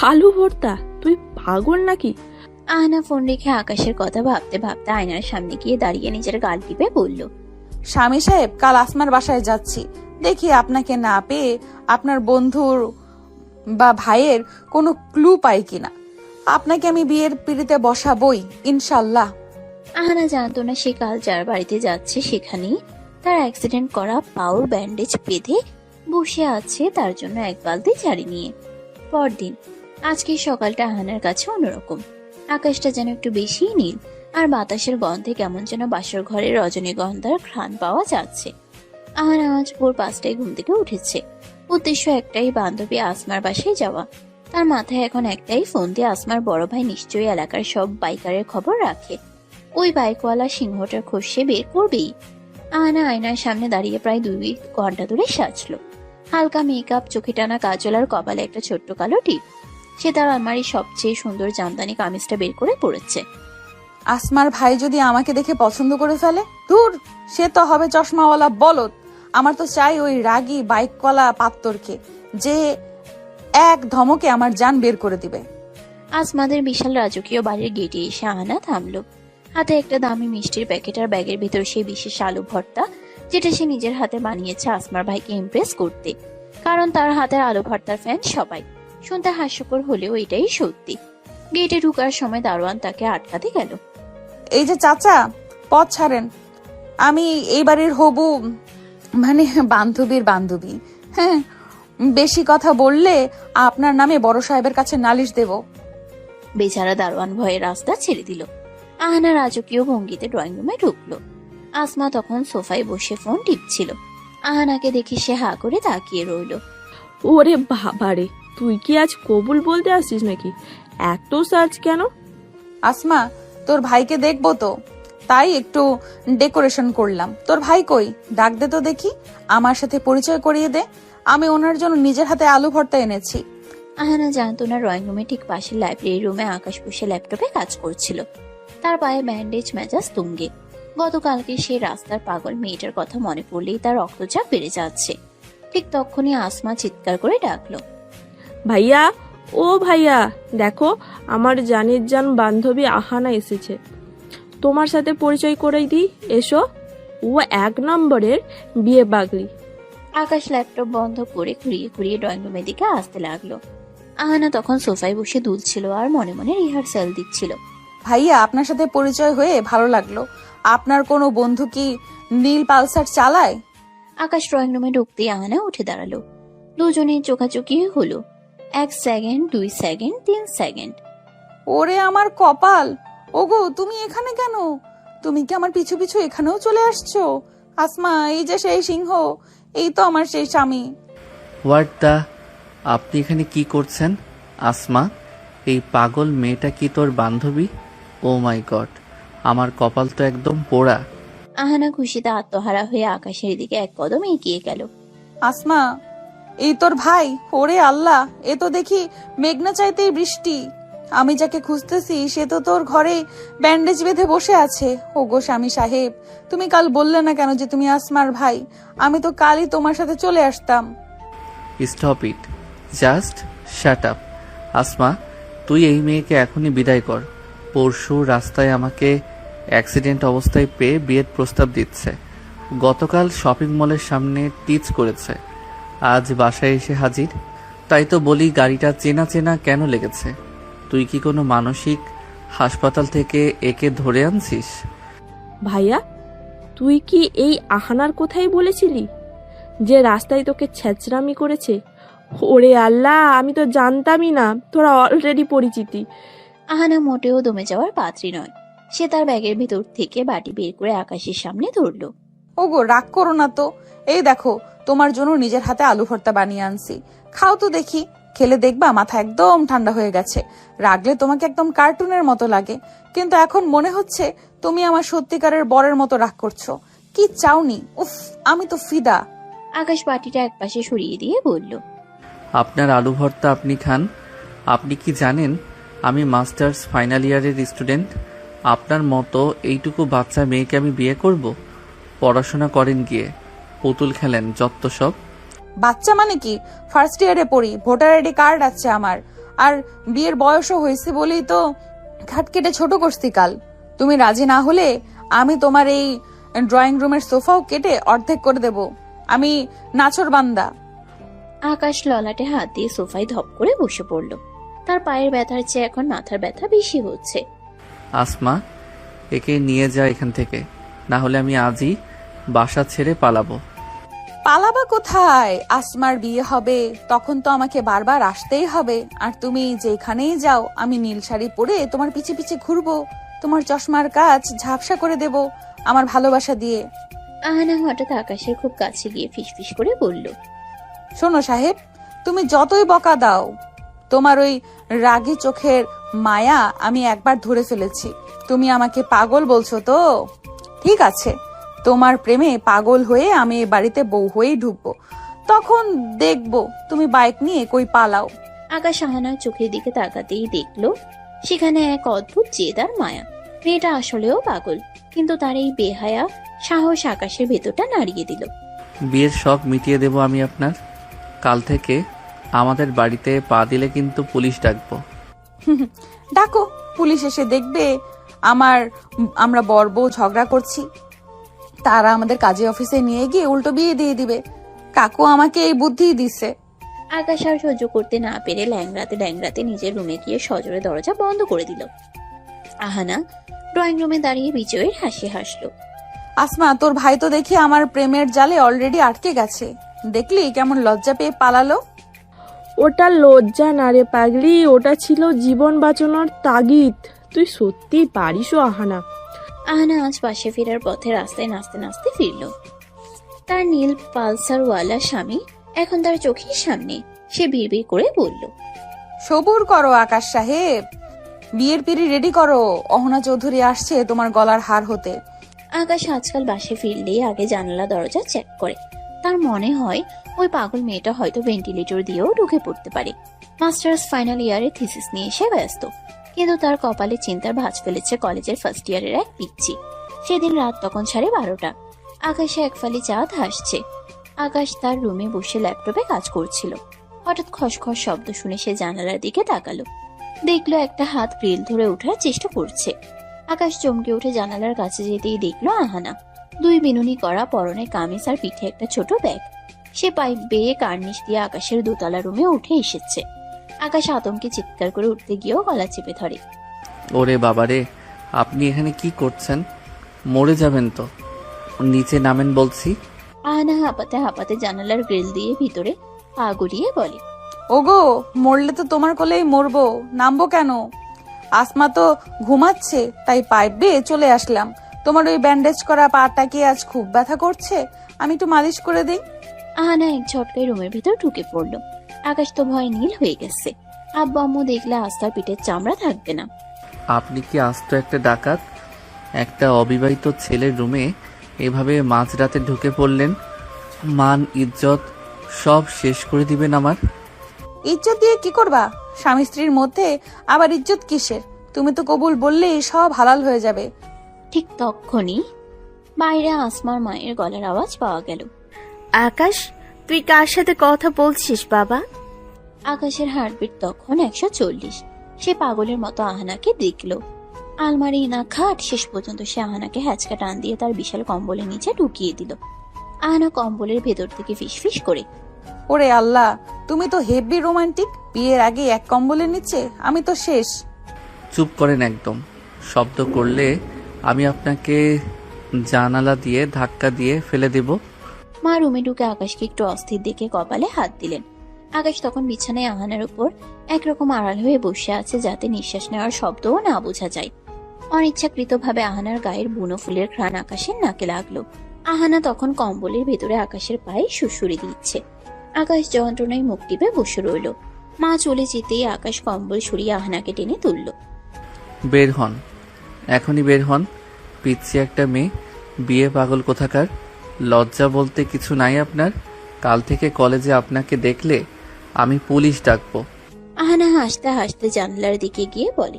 আলু ভর্তা? তুই পাগল নাকি? আহানা ফোন রেখে আকাশের কথা ভাবতে ভাবতে আয়নার সামনে গিয়ে দাঁড়িয়ে নিজের গাল টিপে বলল, স্বামী সাহেব, কাল আসমার বাসায় যাচ্ছি, দেখি আপনাকে না পেয়ে আপনার বন্ধুর বা ভাইয়ের কোনো ক্লু পাই কিনা। আপনাকে আমি বিয়ের পিড়িতে বসাবই ইনশাল্লাহ। আহানা জানতো না সে কাল যার বাড়িতে যাচ্ছে সেখানেই তার অ্যাক্সিডেন্ট করা পাওর ব্যান্ডেজ বেঁধে বসে আছে, তার জন্য এক বালতি ঝাড়ি নিয়ে। পরদিন আজকের সকালটা আহানার কাছে অন্যরকম। আকাশটা যেন একটু বেশি নীল, আর বাতাসের গন্ধে কেমন যেন বাসর ঘরে রজনীগন্ধার ঘ্রাণ পাওয়া যাচ্ছে। আহানা আজ ভোর 5টায় ঘুম থেকে উঠেছে। উদ্দেশ্য একটাই, বান্ধবী আসমার বাসায় যাওয়া। তার মাথায় এখন একটাই, ফোন দিয়ে আসমার বড় ভাই নিশ্চয়ই এলাকার সব বাইকারের খবর রাখে। ওই বাইকওয়ালা সিংহটার খোঁজ সে বের করবেই। আহানা আয়নার সামনে দাঁড়িয়ে প্রায় 2 ঘন্টা ধরে সাজলো। হালকা মেকআপ, চোখে টানা কাজল আর কপালে একটা ছোট্ট কালো টিপ। সে তার আলমারির সবচেয়ে সুন্দর জামদানি কামিজটা বের করে পড়েছে। আসমার ভাই যদি আমাকে দেখে পছন্দ করে ফেলে, ধুর, সে তো হবে চশমাওয়ালা বলদ। আমার তো চাই ওই রাগী বাইকওয়ালা পাত্তরকে, যে এক ধমকে আমার জান বের করে দিবে। আসমাদের বিশাল রাজকীয় বাড়ির গেটে এসে আহানা থামলো। হাতে একটা দামি মিষ্টির প্যাকেট আর ব্যাগের ভিতর সেই বিশেষ আলু ভর্তা, যেটা সে নিজের হাতে বানিয়েছে আসমার ভাইকে ইমপ্রেস করতে। কারণ তার হাতের আলু ভর্তার ফ্যান সবাই। শুনতে হাস্যকর হলেও এটাই সত্যি। গেটে ঢুকার সময় দারোয়ান তাকে আটকাতে গেল। এই যে চাচা, পথ ছাড়েন। আমি এই বাড়ির হবু, মানে বান্ধবীর বান্ধবী। হ্যাঁ, বেশি কথা বললে আপনার নামে বড় সাহেবের কাছে নালিশ দেব। বেচারা দারোয়ান ভয়ে রাস্তা ছেড়ে দিল। আহানা রাজকীয় ভঙ্গিতে ড্রয়িং রুমে ঢুকলো। আসমা তখন সোফায় বসে ফোন টিপছিল। আহানাকে দেখে সে হা করে তাকিয়ে রইল। ওরে বাবারে, তুই কি আজ কবুল বলতে আসছিস নাকি? এত সার্চ কেন? আসমা, তোর ভাইকে দেখবো তো, তাই একটু ডেকোরেশন করলাম। তোর ভাই কই? ডাক দে তো দেখি, আমার সাথে পরিচয় করিয়ে দে। আমি ওনার জন্য নিজের হাতে আলু ভর্তা এনেছি। আহানা জানতো না ড্রয়িং রুমে ঠিক পাশের লাইব্রেরি রুমে আকাশ বসে ল্যাপটপে কাজ করছিল। তার পায়ে ব্যান্ডেজ, মেজাজ তুঙ্গে। গতকালকে সে রাস্তার পাগল মেয়েটার কথা মনে পড়লেই তার রক্তচাপ বেড়ে যাচ্ছে। ঠিক তখনই আসমা চিৎকার করে ডাকলো, ভাইয়া, ও ভাইয়া, দেখো আমার জানের জান বান্ধবী আহানা এসেছে, তোমার সাথে পরিচয় করে দিই, এসো। ও 1 নম্বরের বিয়ে পাগলি। আকাশ ল্যাপটপ বন্ধ করে ঘুরিয়ে ঘুরিয়ে ড্রয়িং রুমের দিকে আসতে লাগলো। আহানা তখন সোফায় বসে দুলছিল আর মনে মনে রিহার্সাল দিচ্ছিল। ভাইয়া, আপনার সাথে পরিচয় হয়ে ভালো লাগলো। আপনার কোনো বন্ধু কি নীল পালসার চালায়? আকাশ ড্রয়িং রুমে ঢুকতেই আহানা উঠে দাঁড়ালো। দুজনের চোখাচোখি হলো। 1 সেকেন্ড, 2 সেকেন্ড, 3 সেকেন্ড। ওরে আমার কপাল! ওগো, তুমি এখানে কেন? তুমি কি আমার পিছু পিছু এখানেও চলে আসছো? আসমা, এই যে সেই সিংহ, এই তো আমার সেই স্বামী। হোয়াট দা, আপনি এখানে কি করছেন? আসমা, এই পাগল মেয়েটা কি তোর বান্ধবী? ও মাই গড, আমার কপাল তো একদম পোড়া। আহানা খুশিতে আত্মহারা হয়ে আকাশের দিকে 1 কদম এগিয়ে গেল। আসমা, এই তোর ভাই? ওরে আল্লাহ, এ তো দেখি মেঘনা চাইতেই বৃষ্টি। আমি যাকে খুঁজতেছি সে তো তোর ঘরে ব্যান্ডেজ বেঁধে বসে আছে। ওগো স্বামী সাহেব, তুমি কাল বললে না কেন যে তুমি আসমার ভাই? আমি তো কালই তোমার সাথে চলে আসতাম। Stop it, just shut up. Asma, তুই এই মেয়েকে এখনই বিদায় কর। পরশু রাস্তায় আমাকে অ্যাক্সিডেন্ট অবস্থায় পেয়ে বিয়ের প্রস্তাব দিচ্ছে। গতকাল শপিং মলের সামনে টিচ করেছে, আজ বাসায় এসে হাজির। তাই তো বলি, গাড়িটা চেনা চেনা কেন লেগেছে? তুই কি কোনো মানসিক হাসপাতাল থেকে একে ধরে আনছিস? ভাইয়া, তুই কি এই আহানার কথাই বলেছিলি যে রাস্তায় তোকে ছেঁচড়ামি করেছে? ওরে আল্লাহ, আমি তো জানতামই না তোরা অলরেডি পরিচিতি। আহানা মোটেও দমে যাওয়ার পাত্রী নয়। সে তার ব্যাগের ভিতর থেকে বাটি বের করে আকাশের সামনে ধরলো। ওগো, রাগ করো না তো। এই দেখো, তোমার জন্য নিজের হাতে আলু ভর্তা বানিয়ে আনছি, খাও তো দেখি। খেলে দেখবা মাথা একদম ঠান্ডা হয়ে গেছে। রাগলে তোমাকে একদম কার্টুনের মতো লাগে, কিন্তু এখন মনে হচ্ছে তুমি আমার সত্যিকারের বরের মতো রাগ করছো। কি চাওনি? উফ, আমি তো ফিদা। আকাশ বাটিটা একপাশে সরিয়ে দিয়ে বলল, আপনার আলু ভর্তা আপনি খান। আপনি কি জানেন আমি মাস্টার্স ফাইনাল ইয়ারের স্টুডেন্ট? আপনার মতো এইটুকু বাচ্চা মেয়েকে আমি বিয়ে করব? পড়াশোনা করেন গিয়ে, পুতুল খেলেন, যত সব। বাচ্চা মানে কি? ফার্স্ট ইয়ারে পড়ি, ভোটার আইডি কার্ড আছে আমার, আর বিয়ের বয়সও হয়েছে বলেই তো ঘাট কেটে ছোট করছি কাল। তুমি রাজি না হলে আমি তোমার এই ড্রয়িং রুমের সোফাও কেটে অর্ধেক করে দেব। আমি নাছর বান্দা। আকাশ ললাটে হাত দিয়ে সোফায় ধপ করে বসে পড়ল। তার পায়ের ব্যথার চেয়ে এখন মাথার ব্যথা বেশি হচ্ছে। আসমা, একে নিয়ে যা এখান থেকে, না হলে আমি আজই বাসা ছেড়ে পালাবো। পালাবা কোথায়? আসমার বিয়ে হবে, তখন তো আমাকে বারবার আসতেই হবে। আর তুমি যেখানেই যাও আমি নীল শাড়ি পরে তোমার পিছে পিছে ঘুরবো, তোমার চশমার কাজ ঝাপসা করে দেব আমার ভালোবাসা দিয়ে। আহানা হঠাৎ আকাশের খুব কাছে গিয়ে ফিসফিস করে বলল, শোনো সাহেব, তুমি যতই বকা দাও, তোমার ওই রাগী চোখের মায়া আমি একবার ধরে ফেলেছি। তুমি আমাকে পাগল বলছো তো? ঠিক আছে, তোমার প্রেমে পাগল হয়ে আমি এ বাড়িতে বউ হয়েই ঢুকবো, তখন দেখবো তুমি বাইক নিয়ে কই পালাও। আকাশ আহানার চোখের দিকে তাকাতেই দেখলো সেখানে এক অদ্ভুত জেদ আর মায়া। মেয়েটা আসলেও পাগল, কিন্তু তার এই বেহায়া সাহস আকাশের ভেতরটা নাড়িয়ে দিল। বিয়ের শখ মিটিয়ে দেব আমি আপনার। কাল থেকে আমাদের বাড়িতে পা দিলে কিন্তু পুলিশ ডাকবো। ডাকো, পুলিশ এসে দেখবে আমরা বর বউ ঝগড়া করছি, তারা আমাদের কাজী অফিসে নিয়ে গিয়ে উল্টো বিয়ে দিয়ে দিবে। কাকু আমাকে এই বুদ্ধিই দিছে। আকাশ আর সহ্য করতে না পেরে ল্যাংড়াতে নিজের রুমে গিয়ে সজোরে দরজা বন্ধ করে দিল। আহানা ড্রয়িং রুমে দাঁড়িয়ে বিজয়ের হাসি হাসলো। আসমা, তোর ভাই তো দেখি আমার প্রেমের জালে অলরেডি আটকে গেছে। দেখলি কেমন লজ্জা পেয়ে পালালো? ওটা লজ্জা না রে পাগলি, ওটা ছিল জীবন বাঁচানোর তাগিদ। তুই সত্যি পারিসও আহানা। আহানা আজ পাশে ফেরার পথে রাস্তায় নাচতে নাচতে ফিরল। তার নীল পালসারওয়ালা স্বামী এখন তার চোখের সামনে। সে বিড়বিড় করে বলল, সবুর করো আকাশ সাহেব, বিয়ের পিড়ি রেডি করো, অহনা চৌধুরী আসছে তোমার গলার হার হতে। আকাশ আজকাল বাসে ফিরলেই আগে জানালা দরজা চেক করে। তার মনে হয় ওই পাগল মেয়েটা হয়তো ভেন্টিলেটর দিয়েও ঢুকে পড়তে পারে। মাস্টার্স ফাইনাল ইয়ারে থিসিস নিয়ে এসে ব্যস্ত, কিন্তু তার কপালে চিন্তার ভাঁজ ফেলেছে কলেজের ফার্স্ট ইয়ারের এক পিচ্চি। সেদিন রাত তখন 12:30। আকাশে একফালি চাঁদ হাসছে। আকাশ তার রুমে বসে ল্যাপটপে কাজ করছিল। হঠাৎ খসখস শব্দ শুনে সে জানালার দিকে তাকালো। দেখলো একটা হাত গ্রিল ধরে ওঠার চেষ্টা করছে। আকাশ চমকে উঠে জানালার কাছে যেতেই দেখলো আহানা, দুই বিনুনি করা, পরনে কামিজ আর পিঠে একটা ছোট ব্যাগ। সে পাইপ বেয়ে কার্নিশ দিয়ে আকাশের দোতলা রুমে উঠে এসেছে। আকাশ আতঙ্কে চিৎকার করে উঠতে গিয়েও গলা চেপে ধরে। ওরে বাবারে, আপনি এখানে কি করছেন? মরে যাবেন তো, নিচে নামেন বলছি। আহানা হাঁপাতে হাঁপাতে জানালার গ্রিল দিয়ে ভিতরে পা গড়িয়ে বলে, ওগো, মরলে তো তোমার কোলেই মরবো, নামবো কেন? আসমা তো ঘুমাচ্ছে, তাই পাইপ বেয়ে চলে আসলাম। তোমার ওই ব্যান্ডেজ করা পাটা কি আজ খুব ব্যথা করছে? আমি একটু মালিশ করে দিই। আহানা এক ঝটকায় রুমের ভিতর ঢুকে পড়লো। আকাশ তো ভয় নীল হয়ে গেছে। আব্বু আম্মু দেখলে আস্তার পিঠের চামড়া থাকবে না। আপনি কি আস্ত একটা ডাকাত? একটা অবিবাহিত ছেলের রুমে এভাবে মাঝরাতে ঢুকে পড়লেন? মান ইজ্জত সব শেষ করে দিবেন আমার। ইজ্জত দিয়ে কি করবা? স্বামী স্ত্রীর মধ্যে আবার ইজ্জত কিসের? তুমি তো কবুল বললেই সব হালাল হয়ে যাবে। ঠিক তখনই বাইরে আসমার মায়ের গলার আওয়াজ পাওয়া গেল। আকাশ, তুই কার সাথে কথা বলছিস বাবা? আকাশের হার্টবিট তখন 140। সে পাগলের মতো আহানাকে দেখলো। আলমারি না খাট, শেষ পর্যন্ত সে আহানাকে হ্যাচকা টান দিয়ে তার বিশাল কম্বলের নিচে ঢুকিয়ে দিল। আহানা কম্বলের ভেতর থেকে ফিসফিস করে, ওরে আল্লাহ, তুমি তো হেভি রোমান্টিক। বিয়ের আগে এক কম্বলের নিচে, আমি তো শেষ। চুপ করেন একদম। শব্দ করলে আমি আপনাকে জানালা দিয়ে ধাক্কা দিয়ে ফেলে দেব। মা রুমে ঢুকে আকাশকে একটু অস্থির দেখে কপালে হাত দিলেন। আকাশ তখন বিছানায় আহানার উপর একরকম আড়াল হয়ে বসে আছে, যাতে নিঃশ্বাস নেওয়ার শব্দও না বোঝা যায়। অনিচ্ছাকৃতভাবে আহানার গায়ের বুনো ফুলের ঘ্রাণ আকাশের নাকে লাগলো। আহানা তখন কম্বলের ভেতরে আকাশের পায়ে সুড়সুড়ি দিচ্ছে। আকাশ যন্ত্রণায় মুখ টিপে বসে রইল। মা চলে যেতেই আকাশ কম্বল সরিয়ে আহানাকে টেনে তুলল। বের হন, এখনই বের হন। পিচ্ছি একটা মেয়ে, বিয়ে পাগল কোথাকার। লজ্জা বলতে কিছু নাই আপনার? কাল থেকে কলেজে আপনাকে দেখলে আমি পুলিশ ডাকবো। আহানা হাসতে হাসতে জানলার দিকে গিয়ে বলে,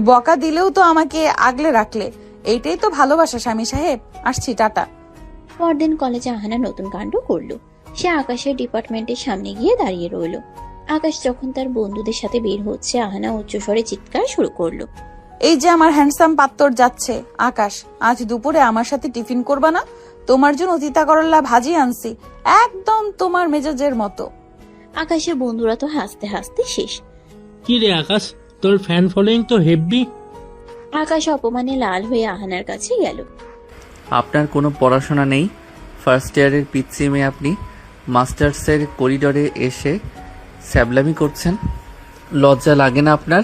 বকা দিলেও তো আমাকে আগলে রাখলে, এইটাই তো ভালোবাসা স্বামী সাহেব। আসছি, টাটা। পরদিন কলেজে আহানা নতুন কাণ্ড করলো। সে আকাশের ডিপার্টমেন্টের সামনে গিয়ে দাঁড়িয়ে রইল। আকাশ যখন তার বন্ধুদের সাথে বের হচ্ছে, আহানা উচ্চস্বরে চিৎকার শুরু করলো, এই যে আমার হ্যান্ডসাম পাত্তর যাচ্ছে। আকাশ, আজ দুপুরে আমার সাথে টিফিন করবা না? তোমার জন্য তিতা করল্লা ভাজি আনছি, একদম তোমার মেজাজের মতো। আকাশের বন্ধুরা তো হাসতে হাসতে শেষ। কি রে আকাশ, তোর ফ্যান ফলোয়িং তো হেভি। আকাশ অপমানে লাল হয়ে আহানার কাছে গেল। আপনার কোনো পড়াশোনা নেই? ফার্স্ট ইয়ারের পিচ্ছি মেয়ে আপনি মাস্টার্সের করিডোরে এসে স্যাবলামি করছেন। লজ্জা লাগে না আপনার?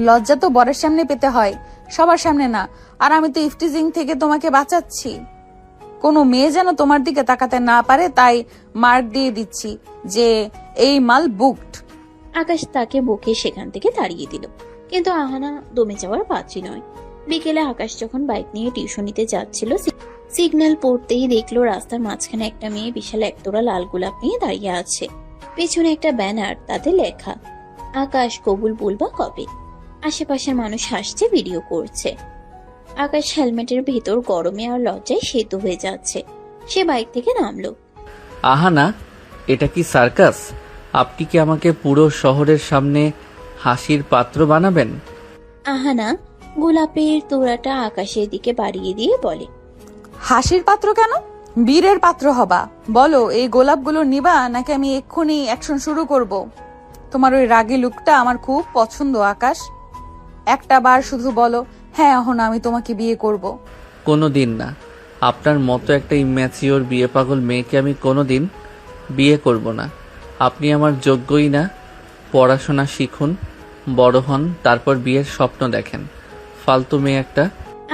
লজ্জা তো বরের সামনে পেতে হয়, সবার সামনে না। আর আমি তো ইফটিজিং থেকে তোমাকে বাঁচাচ্ছি। কোনো মেয়ে যেন তোমার দিকে তাকাতে না পারে, তাই মার্ক দিয়ে দিচ্ছি যে এই মাল বুকড। আকাশ তাকে বকে সেখান থেকে তাড়িয়ে দিল, কিন্তু আহানা দমে যাওয়ার পাত্রী নয়। বিকেলে আকাশ যখন বাইক নিয়ে টিউশনিতে যাচ্ছিল, সিগন্যাল পড়তেই দেখলো রাস্তার মাঝখানে একটা মেয়ে বিশাল একতোড়া লাল গোলাপ নিয়ে দাঁড়িয়ে আছে। পেছনে একটা ব্যানার, তাতে লেখা, আকাশ কবুল বলবা কবে। আশেপাশের মানুষ হাসছে, ভিডিও করছে। আকাশ হেলমেটের ভেতর গরমে আর লজ্জায় সেদ্ধ হয়ে যাচ্ছে। সে বাইক থেকে নামলো। আহানা, এটা কি সার্কাস? আপনি কি আমাকে পুরো শহরের সামনে হাসির পাত্র বানাবেন? আহানা গোলাপের তোড়াটা আকাশের দিকে বাড়িয়ে দিয়ে বলে, হাসির পাত্র কেন, বীরের পাত্র হবা। বলো, এই গোলাপগুলো নিবা নাকি আমি এক্ষুনি অ্যাকশন শুরু করব? তোমার ওই রাগী লুকটা আমার খুব পছন্দ আকাশ। একটা বার শুধু বলো, হ্যাঁ অহনা আমি তোমাকে বিয়ে করব। কোনো দিন না। আপনার মতো একটা ইম্যাচিওর বিয়ে পাগল মেয়েকে আমি কোনো দিন বিয়ে করব না। আপনি আমার যোগ্যই না। পড়াশোনা শিখুন, বড় হন, তারপর বিয়ের স্বপ্ন দেখেন। ফালতু মেয়ে একটা।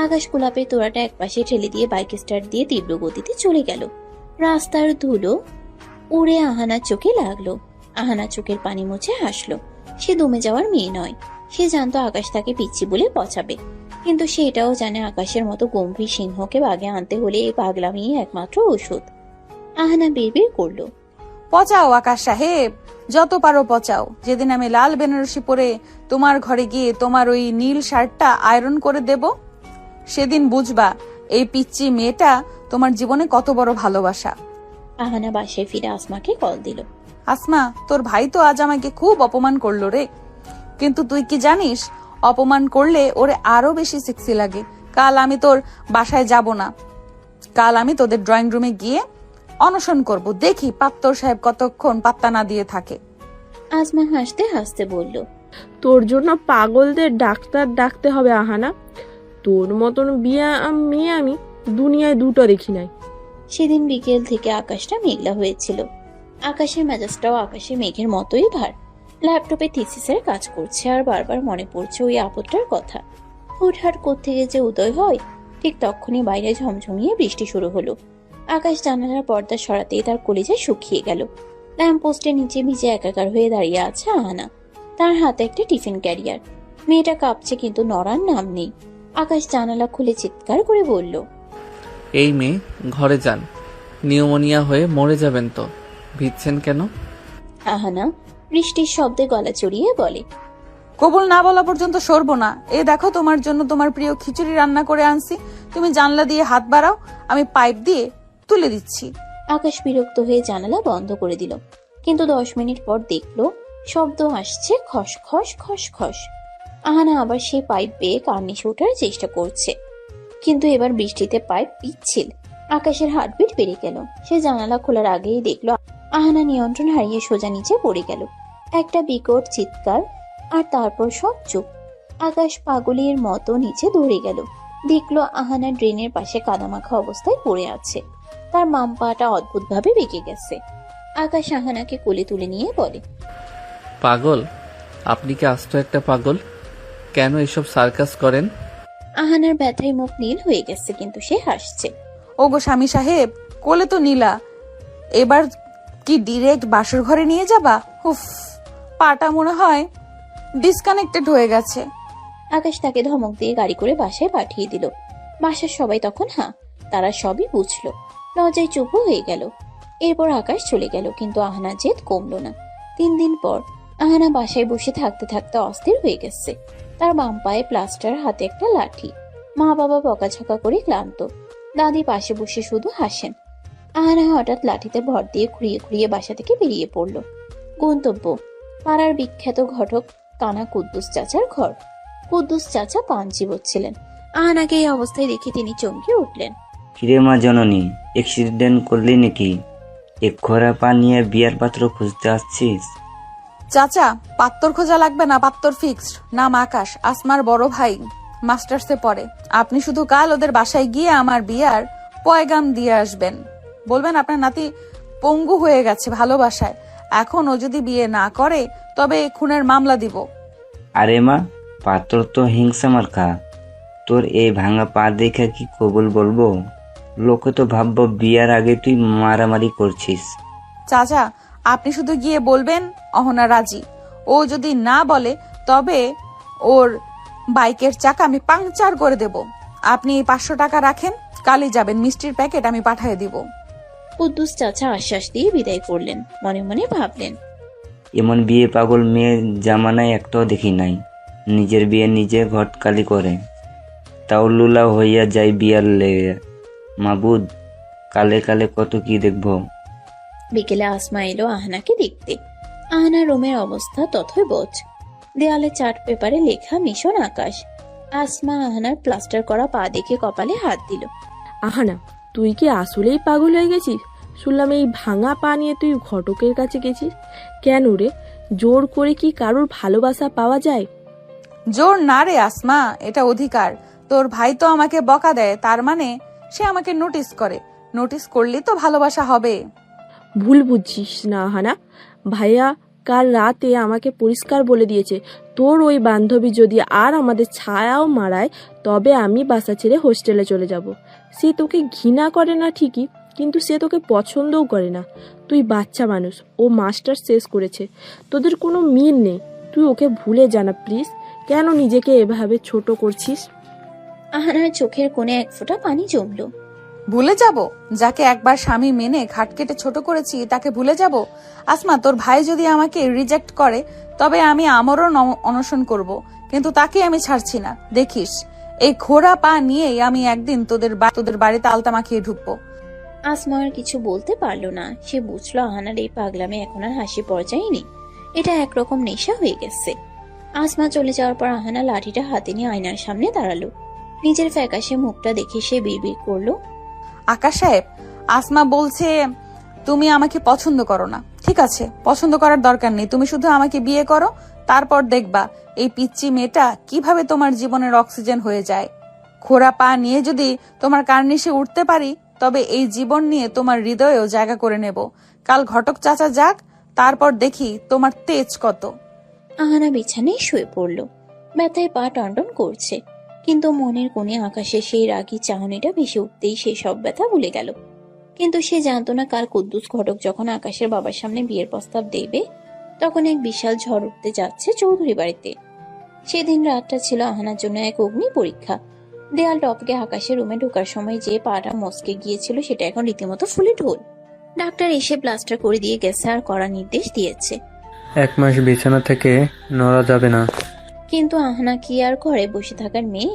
আকাশ গোলাপের তোড়াটা একপাশে ঠেলে দিয়ে বাইক স্টার্ট দিয়ে তীব্র গতিতে চলে গেল। রাস্তার ধুলো উড়ে আহানার চোখে লাগলো। আহানা চোখের পানি মুছে হাসলো। সে দমে যাওয়ার মেয়ে নয়। সে জানতো আকাশ তাকে পিচ্ছি বলে পচাবে, কিন্তু সে এটাও জানে আকাশের মতো গম্ভীর সিংহকে বাগে আনতে হলে এই পাগলামি একমাত্র ওষুধ। আহানা বিড়বিড় করলো, পচাও আকাশ সাহেব, যত পারো পচাও। যেদিন আমি লাল বেনারসি পরে তোমার ঘরে গিয়ে তোমার ওই নীল শার্টটা আয়রন করে দেব, সেদিন বুঝবা এই পিচ্চি মেয়েটা তোমার জীবনে কত বড় ভালোবাসা। আহানা বাসায় ফিরে আসমাকে কল দিল। আসমা, তোর ভাই তো আজ আমাকে খুব অপমান করলো রে, কিন্তু তুই কি জানিস অপমান করলে ওরে আরো বেশি সেক্সি লাগে। কাল আমি তোর বাসায় যাব না, কাল আমি তোদের ড্রয়িং রুমে গিয়ে অনশন করব, দেখি পাত্তর সাহেব কতক্ষণ পাত্তা না দিয়ে থাকে। আসমা হাসতে হাসতে বলল, তোর জন্য পাগলদের ডাক্তার ডাকতে হবে আহানা। তোর মতন মেয়ে আমি দুনিয়ায় দুটো দেখি নাই। সেদিন বিকেল থেকে আকাশটা মেঘলা হয়েছিল। আকাশের মেজাজটাও আকাশে মেঘের মতোই ভার। ল্যাপটপে থিসিসের কাজ করছে আর বারবার মনে পড়ছে ওই আপদটার কথা। হুটহাট কোত্থেকে যে উদয় হয়, ঠিক তখনই বাইরে ঝমঝমিয়ে বৃষ্টি শুরু হলো। আকাশ জানালার পর্দা সরাতেই তার কলিজা শুকিয়ে গেল। ল্যাম্পপোস্টের নিচে ভিজে একাকার হয়ে দাঁড়িয়ে আছে আহানা। তার হাতে একটা টিফিন ক্যারিয়ার। মেয়েটা কাঁপছে কিন্তু নড়ার নাম নেই। আকাশ জানালা খুলে চিৎকার করে বলল, এই মেয়ে, ঘরে যান। নিউমোনিয়া হয়ে মরে যাবেন তো। ভিজছেন কেন? আহানা বৃষ্টির শব্দে গলা চড়িয়ে বলে, কবুল না বলা পর্যন্ত সরবো না। এ দেখো, তোমার জন্য তোমার প্রিয় খিচুড়ি রান্না করে আনছি। তুমি জানলা দিয়ে হাত বাড়াও, আমি পাইপ দিয়ে তুলে দিচ্ছি। আকাশ বিরক্ত হয়ে জানালা বন্ধ করে দিল, কিন্তু 10 মিনিট পর দেখলো শব্দ আসছে খস খস খস খস। আহানা আবার সেই পাইপ বেয়ে কার্নিশে ওঠার চেষ্টা করছে, কিন্তু এবার বৃষ্টিতে পাইপ পিচ্ছিল। আকাশের হার্টবিট বেড়ে গেল। সে জানালা খোলার আগেই দেখলো আহানা নিয়ন্ত্রণ হারিয়ে সোজা নিচে পড়ে গেল। একটা বিকট চিৎকার, আর তারপর সব চুপ। আকাশ পাগলের মতো নিচে দৌড়ে গেল। দেখলো আহানা ড্রেনের পাশে কাদামাখা অবস্থায় পড়ে আছে। তার বাম পাটা অদ্ভুতভাবে বেঁকে গেছে। আকাশ আহানাকে কোলে তুলে নিয়ে বলে, পাগল? আপনি কি আস্ত একটা পাগল? কেন এসব সার্কাস করেন? আহানার ব্যথায় মুখ নীল হয়ে গেছে, কিন্তু সে হাসছে। ওগো স্বামী সাহেব, কোলে তো নিলা, এবার কি ডিরেক্ট বাসর ঘরে নিয়ে যাবা? উফ, পাটা মনে হয় ডিসকানেক্টেড হয়ে গেছে। আকাশ তাকে ধমক দিয়ে গাড়ি করে বাসায় পাঠিয়ে দিল। বাসার সবাই তখন তারা সবই বুঝলো। লজ্জায় চুপও হয়ে গেল। এরপর আকাশ চলে গেল, কিন্তু আহানার জেদ কমলো না। 3 দিন পর আহানা বাসায় বসে থাকতে থাকতে অস্থির হয়ে গেছে। তার বাম পায়ে প্লাস্টার, হাতে একটা লাঠি। মা বাবা বকাঝকা করে ক্লান্ত। দাদি পাশে বসে শুধু হাসেন। আহানা হঠাৎ লাঠিতে ভর দিয়ে খুঁড়িয়ে খুঁড়িয়ে বাসা থেকে বেরিয়ে পড়ল। গন্তব্য পাড়ার বিখ্যাত ঘটক কানা কুদ্দুস চাচার ঘর। কুদ্দুস চাচা পান চিবোচ্ছিলেন। আহানাকে এই অবস্থায় দেখে তিনি চমকে উঠলেন। কিরে মা জননী, অ্যাক্সিডেন্ট করলি নাকি? এক খরা পান নিয়ে বিয়ার পাত্র খুঁজতে আসছিস? চাচা, পাত্তর খোঁজা লাগবে না, পাত্তর ফিক্সড। নাম আকাশ, আসমার বড় ভাই, মাস্টার্সে পড়ে। আপনি শুধু কাল ওদের বাসায় গিয়ে আমার বিয়ার পয়গাম দিয়ে আসবেন। বলবেন আপনার নাতি পঙ্গু হয়ে গেছে ভালোবাসায়, এখন ও যদি বিয়ে না করে তবে খুনের মামলা দিব। আরে মা, পাত্র তো হিংসা মার্কা। তোর এই ভাঙা পা দেখে কি কবুল বলবো? লোকে তো ভাববো বিয়ার আগে তুই মারামারি করছিস। চাচা, আপনি শুধু গিয়ে বলবেন অহনা রাজি। ও যদি না বলে তবে ওর বাইকের চাকা আমি পাংচার করে দেব। আপনি 500 টাকা রাখেন, কালই যাবেন, মিষ্টির প্যাকেট আমি পাঠিয়ে দিব। কুদ্দুস চাচা আশ্বাস দিয়ে বিদায় করলেন। মনে মনে ভাবলেন, এমন বিয়ে পাগল মেয়ে জামানায় একটাও দেখি নাই। নিজের বিয়ে নিজে ঘটকালি করে, তাও লুলা হইয়া যায় বিয়ার লেগে। মাবুদ, কালে কালে কত কি দেখবো। বিকেলে আসমা এলো আহানাকে দেখতে। আহানার রুমের অবস্থা তথই বোঝ। দেয়ালে চার্ট পেপারে লেখা মিশন আকাশ। আসমা আহানার প্লাস্টার করা পা দেখে কপালে হাত দিল। আহানা, তুই কি আসলেই পাগল হয়ে গেছিস? শুনলাম এই ভাঙা পা নিয়ে তুই ঘটকের কাছে গেছিস। কেন রে? জোর করে কি কারোর ভালোবাসা পাওয়া যায়? জোর না রে আসমা, এটা অধিকার। তোর ভাই তো আমাকে বকা দেয়, তার মানে সে আমাকে নোটিস করে। নোটিস করলে তো ভালোবাসা হবে। ভুল বুঝছিস না আহানা। ভাইয়া কাল রাতে আমাকে পরিষ্কার বলে দিয়েছে, তোর ওই বান্ধবী যদি আর আমাদের ছায়াও মারায় তবে আমি বাসা ছেড়ে হোস্টেলে চলে যাব। সে তোকে ঘৃণা করে না ঠিকই, কিন্তু সে তোকে পছন্দও করে না। তুই বাচ্চা মানুষ, ও মাস্টার শেষ করেছে, তোদের কোনো মিল নেই। তুই ওকে ভুলে জানা প্লিজ। কেন নিজেকে এভাবে ছোট করছিস? আহানার চোখের কোণে এক ফোঁটা পানি জমলো। ভুলে যাব? যাকে একবার স্বামী মেনে ঘাট কেটে ছোট করেছি তাকে ভুলে যাব? আসমা, তোর ভাই যদি আমাকে রিজেক্ট করে তবে আমি আমরণ অনশন করব, কিন্তু তাকে আমি ছাড়ছি না। দেখিস, এই ঘোড়া পা নিয়েই আমি একদিন তোদের বাড়িতে আলতা মাখিয়ে ঢুকবো। আসমা আর কিছু বলতে পারলো না। সে বুঝলো আহানার এই পাগলামে এখন আর হাসি পর্যায়ে নেই, এটা একরকম নেশা হয়ে গেছে। আসমা চলে যাওয়ার পর আহানা লাঠিটা হাতে নিয়ে আয়নার সামনে দাঁড়ালো। নিজের ফ্যাকাশে মুখটা দেখে সে বিড়বিড় করলো, আকাশ সাহেব, আসমা বলছে তুমি আমাকে পছন্দ করো না। ঠিক আছে, পছন্দ করার দরকার নেই, তুমি শুধু আমাকে বিয়ে করো, তারপর দেখবা এই পিচ্চি মেয়েটা কিভাবে তোমার জীবনের অক্সিজেন হয়ে যায়। খোড়া পা নিয়ে যদি তোমার কার্নিশে উঠতে পারি তবে এই জীবন নিয়ে তোমার হৃদয়েও জায়গা করে নেব। কাল ঘটক চাচা যাক, তারপর দেখি তোমার তেজ কত। আহানা বিছানায় শুয়ে পড়ল। ব্যথায় পা টনটন করছে, কিন্তু মনের কোণে আকাশের সেই রাগী চাহনিটা ভেসে উঠতেই সে সব ব্যথা ভুলে গেল। কিন্তু সে জানতো না কাল কুদ্দুস ঘটক যখন আকাশের বাবার সামনে বিয়ের প্রস্তাব দেবে তখন এক বিশাল ঝড় উঠতে যাচ্ছে চৌধুরী বাড়িতে। সেদিন রাতটা ছিল আহানার জন্য এক অগ্নি পরীক্ষা। দেয়াল টপকে আকাশের রুমে ঢোকার সময় যে পাটা মস্কে গিয়েছিল সেটা এখন রীতিমতো ফুলে ঢোল। ডাক্তার এসে প্লাস্টার করে দিয়ে গেছে আর কড়া নির্দেশ দিয়েছে, 1 মাস বিছানা থেকে নড়া যাবে না। কিন্তু আহানা কি আর ঘরে বসে থাকার মেয়ে?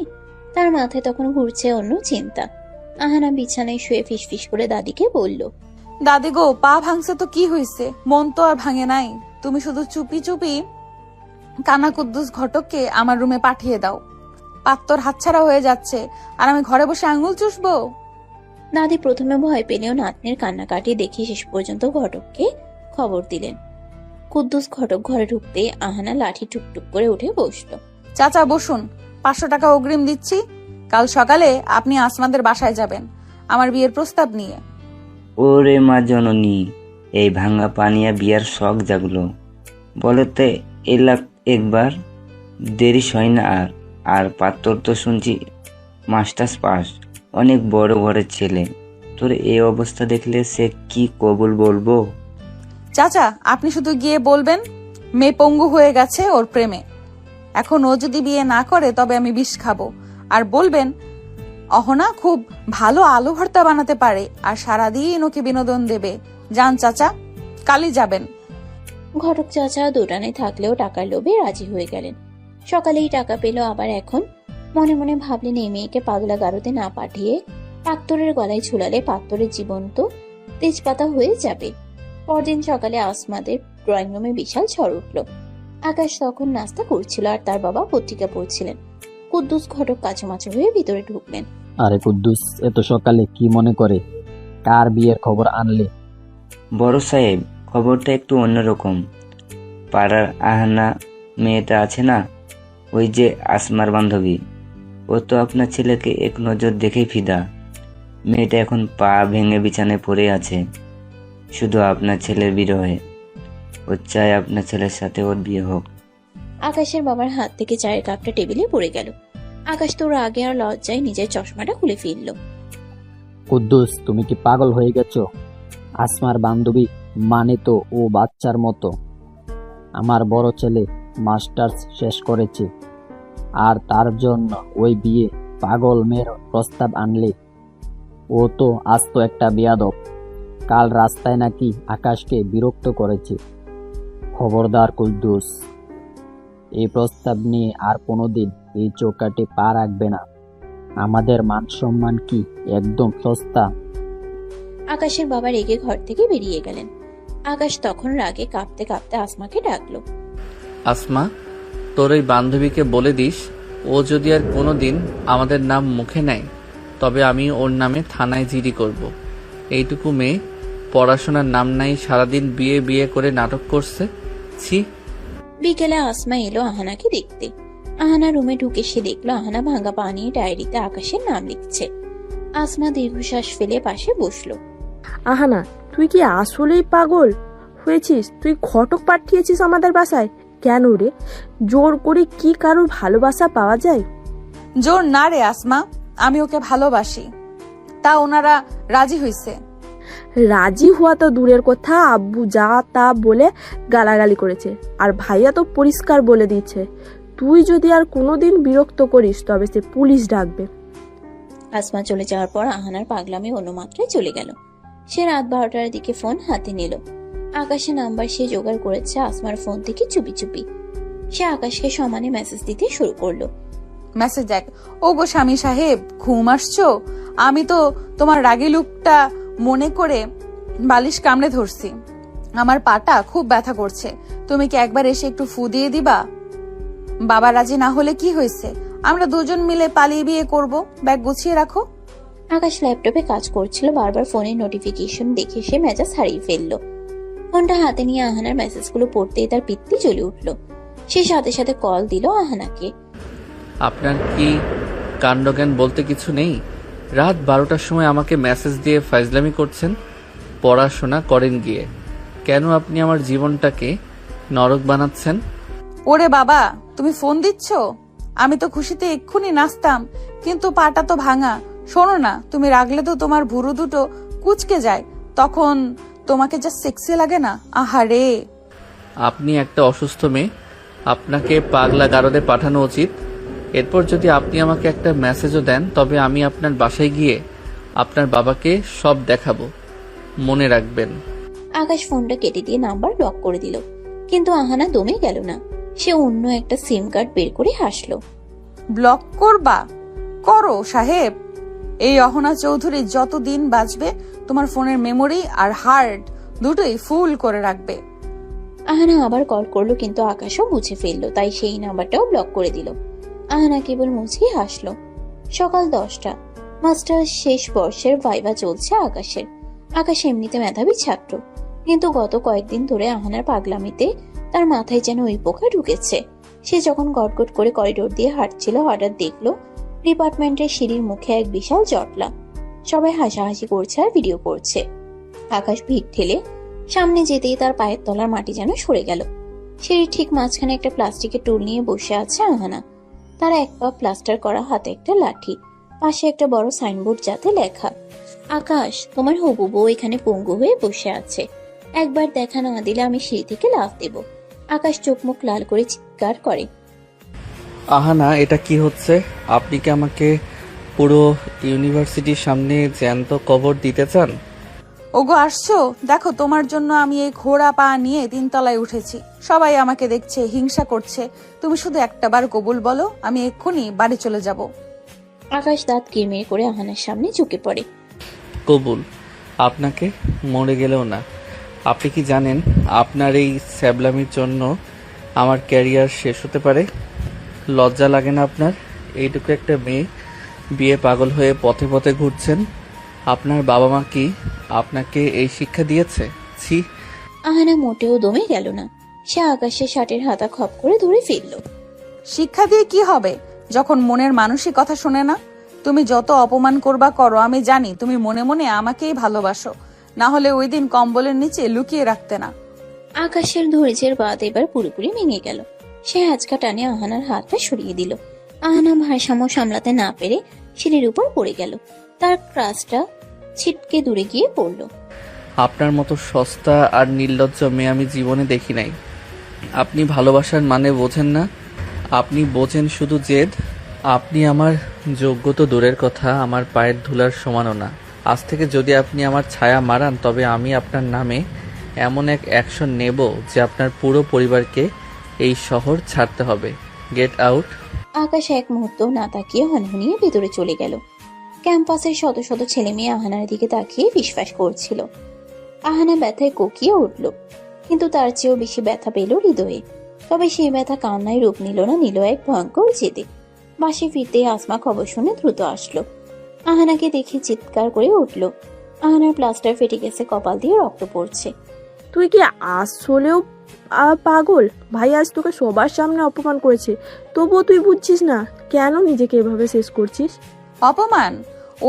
তার মাথায় তখন ঘুরছে অন্য চিন্তা। আহানা বিছানায় শুয়ে ফিসফিস করে দাদিকে বলল, দাদি গো, পা ভাঙছে তো কি হয়েছে, মন তো আর ভাঙে নাই। তুমি শুধু চুপি চুপি কানা কুদ্দুস ঘটককে আমার রুমে পাঠিয়ে দাও। পাত্তর হাতছাড়া হয়ে যাচ্ছে আর আমি ঘরে বসে আঙুল চুষবো। দাদি প্রথমে ভয় পেলেও নাতনির কান্নাকাটি দেখে শেষ পর্যন্ত ঘটককে খবর দিলেন। কুদ্দুস ঘটক ঘরে ঢুকতে আহানা লাঠি টুকটুক করে উঠে বসলো। চাচা বসুন, 500 টাকা অগ্রিম দিচ্ছি। কাল সকালে আপনি আসমাদের বাসায় যাবেন আমার বিয়ের প্রস্তাব নিয়ে। ওরে মা জননী, এই ভাঙা পানিয়া বিয়ার শখ জাগলো। বলতে এলাক একবার, দেরি হয় না আর। আর পাত্তর তো শুনছি মাস্টার্স পাস, অনেক বড় ঘরের ছেলে। তোর এই অবস্থা দেখলে সে কি কবুল বলবো? চাচা, আপনি শুধু গিয়ে বলবেন মেয়ে পঙ্গু হয়ে গেছে ওর প্রেমে, এখন ও যদি বিয়ে না করে তবে আমি বিষ খাবো। আর বলবেন অহনা খুব ভালো আলু ভর্তা বানাতে পারে আর সারাদিন ওকে বিনোদন দেবে। যান চাচা, কালই যাবেন। ঘটক চাচা দোটানে থাকলেও টাকার লোভে রাজি হয়ে গেলেন। সকালেই টাকা পেল আবার এখন। মনে মনে ভাবলেন এই মেয়েকে পাগলা গারোতে না পাঠিয়ে পাত্তরের গলায় ঝুলালে পাত্তরের জীবন তো তেজপাতা হয়ে যাবে। পরদিন সকালে আসমাদের ড্রয়িং রুমে বিশাল ঝড় উঠল। আকাশ তখন নাস্তা করছিল আর তার বাবা পত্রিকা পড়ছিলেন। কুদ্দুস ঘটক কাছামাছি হয়ে ভিতরে ঢুকলেন। আরে কুদ্দুস, এত সকালে কি মনে করে? কার বিয়ের খবর আনলে? বড় সাহেব, খবরটা একটু অন্যরকম। পাড়ার আহানা মেয়েটা আছে না, ওই যে আসমার বান্ধবী, ও তো আপনার ছেলেকে এক নজর দেখেই ফিদা। মেয়েটা এখন পা ভেঙে বিছানায় পড়ে আছে শুধু আপনার ছেলের বিরহে। ও চায় আপনার ছেলের সাথে ওর বিয়ে হোক। আকাশের বাবার হাত থেকে চায়ের কাপটা টেবিলে পড়ে গেল। আকাশ তো রাগে আর লজ্জায় নিজের চশমাটা খুলে ফেলল। কুদ্দুস, তুমি কি পাগল হয়ে গেছো? আসমার বান্ধবী মানে তো ও বাচ্চার মতো। আমার বড় ছেলে মাস্টার্স শেষ করেছে আর তার জন্য ওই বিয়ে পাগল মেয়ের প্রস্তাব আনলে? ও তো আস্ত একটা বেয়াদব। কাল রাস্তায় নাকি আকাশকে বিরক্ত করেছে। খবরদার কুদ্দুস, এই প্রস্তাব নিয়ে আর কোনোদিন এই চৌকাটে পা রাখবে না। আমাদের মান সম্মান কি একদম সস্তা? আকাশের বাবা রেগে ঘর থেকে বেরিয়ে গেলেন। আকাশ তখন রাগে কাঁপতে কাঁপতে আসমাকে ডাকলো। আসমা, তোর ওই বান্ধবীকে বলে দিস, ও যদি আর কোনো দিন আমাদের নাম মুখে নেয় তবে আমি ওর নামে থানায় জিডি করব। এইটুকু মেয়ে, পড়াশোনার নাম নাই, সারাদিন বিয়ে বিয়ে করে নাটক করছে। ছি। বিকেলে আসমা এলো আহানাকে দেখতে। আহানা রুমে ঢুকে সে দেখলো আহানা ভাঙা পা নিয়ে ডায়েরিতে আকাশের নাম লিখছে। আসমা দীর্ঘশ্বাস ফেলে পাশে বসলো। আহানা, তুই কি আসলেই পাগল হয়েছিস? তুই ঘটক পাঠিয়েছিস আমাদের বাসায় কেন রে? জোর করে কি কারোর ভালোবাসা পাওয়া যায়? জোর না রে আসমা, আমি ওকে ভালোবাসি, তা ওনারা রাজি হয়েছে। রাজি হওয়া তো দূরের কথা, আব্বু যা তা বলে গালাগালি করেছে, আর ভাইয়া তো পরিষ্কার বলে দিচ্ছে তুই যদি আর কোনোদিন বিরক্ত করিস তবে সে পুলিশ ডাকবে। আসমা চলে যাওয়ার পর আহানার পাগলামি অন্য মাত্রায় চলে গেল। সে রাত 12টার দিকে ফোন হাতে নিল। আকাশের নাম্বার সে জোগাড় করেছে আসমার ফোন থেকে চুপি চুপি। সে আকাশকে সমানে মেসেজ দিতে শুরু করলো। মেসেজ দেখ। ও গো স্বামী সাহেব, ঘুম আসছো? আমি তো তোমার রাগী লুকটা মনে করে বালিশ কামড়ে ধরছি। আমার পাটা খুব ব্যথা করছে, তুমি কি একবার এসে একটু ফু দিয়ে দিবা? বাবা রাজি না হলে কি হয়েছে, আমরা দুজন মিলে পালিয়ে বিয়ে করব। ব্যাগ গুছিয়ে রাখো। আকাশ ল্যাপটপে কাজ করছিল, বারবার ফোনের নোটিফিকেশন দেখে সে মেজাজ হারিয়ে ফেললো। ফোনটা হাতে নিয়ে আহানার মেসেজগুলো পড়তেই তার পিত্তি জ্বলে উঠলো। সে সাথে সাথে কল দিল আহানাকে। আপনার কি কাণ্ডজ্ঞান বলতে কিছু নেই? রাত 12টার সময় আমাকে মেসেজ দিয়ে ফাইজলামি করছেন। পড়াশোনা করেন গিয়ে, কেন আপনি আমার জীবনটাকে নরক বানাচ্ছেন? ওরে বাবা, তুমি ফোন দিচ্ছ? আমি তো খুশিতে এক্ষুনি নাচতাম, কিন্তু পাটা তো ভাঙা। শোনো না, তুমি রাগলে তো তোমার ভুরু দুটো কুচকে যায়, তখন তোমাকে যা সেক্সি লাগে না, আহারে। আপনি একটা অসুস্থ মেয়ে, আপনাকে পাগলা গারদে পাঠানো উচিত। এরপর যদি আপনি আমাকে একটা মেসেজও দেন তবে আমি আপনার বাসায় গিয়ে আপনার বাবাকে সব দেখাবো, মনে রাখবেন। আকাশ ফোনটা কেটে দিয়ে নাম্বার ব্লক করে দিল, কিন্তু আহানা দমে গেল না। সে অন্য একটা সিম কার্ড বের করে হাসলো। ব্লক করবা? করো সাহেব। এই অহনা চৌধুরী যতদিন বাঁচবে তোমার ফোনের মেমোরি আর হার্ড দুটোই ফুল করে রাখবে। আহানা আবার কল করলো, কিন্তু আকাশও বুঝে ফেললো, তাই সেই নাম্বারটাও ব্লক করে দিল। আহানা কেবল মুচকি হাসলো। সকাল 10টা, মাস্টার শেষ বর্ষের ভাইবা চলছে আকাশের। আকাশ এমনিতে মেধাবী ছাত্র, কিন্তু গত কয়েকদিন ধরে আহানার পাগলামিতে তার মাথায় যেন ওই পোকা ঢুকেছে। সে যখন গটগট করে করিডোর দিয়ে হাঁটছিল, হঠাৎ দেখলো ডিপার্টমেন্টের সিঁড়ির মুখে এক বিশাল জটলা। সবাই হাসাহাসি করছে আর ভিডিও করছে। আকাশ ভিড় ঠেলে সামনে যেতেই তার পায়ের তলার মাটি যেন সরে গেল। সিঁড়ির ঠিক মাঝখানে একটা প্লাস্টিকের টুল নিয়ে বসে আছে আহানা। তার এক পা প্লাস্টার করা, হাতে একটা লাঠি, পাশে একটা বড় সাইনবোর্ড যাতে লেখা, আকাশ তোমার হবু বউ এখানে পঙ্গু হয়ে বসে আছে, একবার দেখা না দিলে আমি সিঁড়ি থেকে লাফ দেব। আকাশ চোখ মুখ লাল করে চিৎকার করে। আহানা, এটা কি হচ্ছে? আপনি কি আমাকে পুরো ইউনিভার্সিটির সামনে জ্যান্ত কবর দিতে চান? ওগো আসছো? দেখো, তোমার জন্য আমি এই ঘোড়া পা নিয়ে 3 তলায় উঠেছি। সবাই আমাকে দেখছে, হিংসা করছে। তুমি শুধু একটা বার কবুল বলো, আমি এক্ষুনি বাড়ি চলে যাব। আকাশ দাঁত কিরমির করে আহানার সামনে ঝুঁকে পড়ে। কবুল? আপনাকে মরে গেলেও না। আপনি কি জানেন আপনার এই স্যাবলামির জন্য আমার ক্যারিয়ার শেষ হতে পারে? লজ্জা লাগে না আপনার? এইটুকু একটা মেয়ে বিয়ে পাগল হয়ে পথে পথে ঘুরছেন। আপনার বাবা মা কি আপনাকে এই শিক্ষা দিয়েছে? ছি। আহানা মোটেও দমে গেল না। সে আকাশের শার্টের হাতা খপ করে ধরে ফেলল। শিক্ষা দিয়ে কি হবে যখন মনের মানুষই কথা শোনে না? তুমি যত অপমান করবা করো, আমি জানি তুমি মনে মনে আমাকেই ভালোবাসো, না হলে ওই দিন কম্বলের নিচে লুকিয়ে রাখতে না। আকাশের ধৈর্যের বাদ এবার পুরোপুরি ভেঙে গেল। সে আঁচকা টানে আহানার হাতটা সরিয়ে দিল। আহানা ভারসাম্য সামলাতে না পেরে সিঁড়ির উপর পড়ে গেল। তার ক্রাসটা ছিটকে দূরে গিয়ে পড়ল। আপনার মতো সস্তা আর নির্লজ্জ মেয়ে আমি জীবনে দেখি নাই। আপনি ভালোবাসার মানে বোঝেন না, আপনি বোঝেন শুধু জেদ। আপনি আমার যোগ্য তো দূরের কথা, আমার পায়ের ধুলার সমানও না। আজ থেকে যদি আপনি আমার ছায়া মারান তবে আমি আপনার নামে এমন এক অ্যাকশন নেব যে আপনার পুরো পরিবারকে এই শহর ছাড়তে হবে। Get out. আকাশ এক মুহূর্ত না তাকিয়ে হনহনিয়ে ভেতরে চলে গেল। ক্যাম্পাসের শত শত ছেলে মেয়ে আহানার দিকে তাকিয়ে ফিসফাস করছিল। আহানা ব্যথায় কোকিয়ে উঠল, কিন্তু তার চেয়েও বেশি ব্যথা পেল হৃদয়ে। তবে সেই ব্যথা কান্নায় রূপ নিল এক ভয়ঙ্কর জেদে। বাসে ফিরতে আসমা খবর শুনে দ্রুত আসলো। আহানাকে দেখে চিৎকার করে উঠল। আহানার প্লাস্টার ফেটে গেছে, কপাল দিয়ে রক্ত পড়ছে। তুই কি আসলেও পাগল? ভাই আজ তোকে সবার সামনে অপমান করেছে, তবুও তুই বুঝছিস না কেন নিজেকে এভাবে শেষ করছিস? অপমান?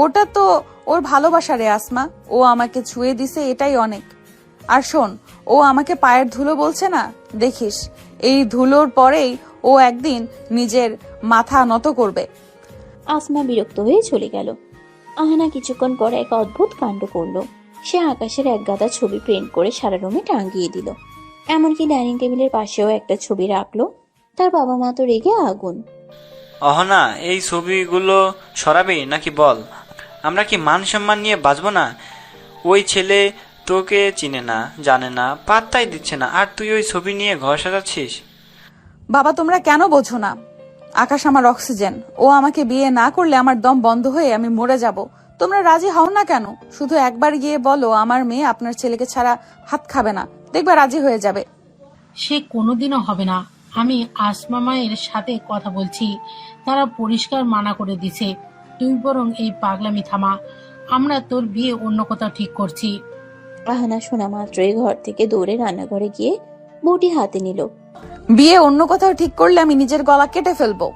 ওটা তো ওর ভালোবাসা রে আসমা। ও আমাকে ছুঁয়ে দিছে, এটাই অনেক। আর শোন, ও আমাকে পায়ের ধুলো বলছে না, দেখিস এই ধুলোর পরেই ও একদিন নিজের মাথা নত করবে। আসমা বিরক্ত হয়ে চলে গেল। আহানা কিছুক্ষণ পরে এক অদ্ভুত কাণ্ড করলো। সে আকাশের এক গাদা ছবি প্রিন্ট করে সারা রুমে টাঙিয়ে দিল। এমনকি ডাইনিং টেবিলের পাশেও একটা ছবি রাখলো। তার বাবা মা তো রেগে আগুন। অহনা, এই ছবিগুলো সরাবি নাকি বল? আমরা কি মান সম্মান নিয়ে বাঁচবো না? ওই ছেলে তোকে চিনে না, জানে না, পাত্তাই দিচ্ছে না, আর তুই ওই ছবি নিয়ে ঘর সাজাচ্ছিস। বাবা, তোমরা কেন বোঝো না? আকাশ আমার অক্সিজেন। ও আমাকে বিয়ে না করলে আমার দম বন্ধ হয়ে আমি মরে যাব। তোমরা রাজি হও না কেন? শুধু একবার গিয়ে বলো আমার মেয়ে আপনার ছেলেকে ছাড়া ভাত খাবে না, দেখবা রাজি হয়ে যাবে। সে কোনোদিনও হবে না। আমি আসমা মায়ের সাথে কথা বলছি, তারা পরিষ্কার মানা করে দিছে। তুই বরং এই পাগলামি থামা, আমরা তোর বিয়ে অন্য কোথাও ঠিক করছি। আহানা শোনা মাত্রই ঘর থেকে দৌড়ে রান্নাঘরে গিয়ে বউটি হাতে নিল। বিয়ে অন্য কোথাও ঠিক করলে আমি নিজের গলা কেটে ফেলবো,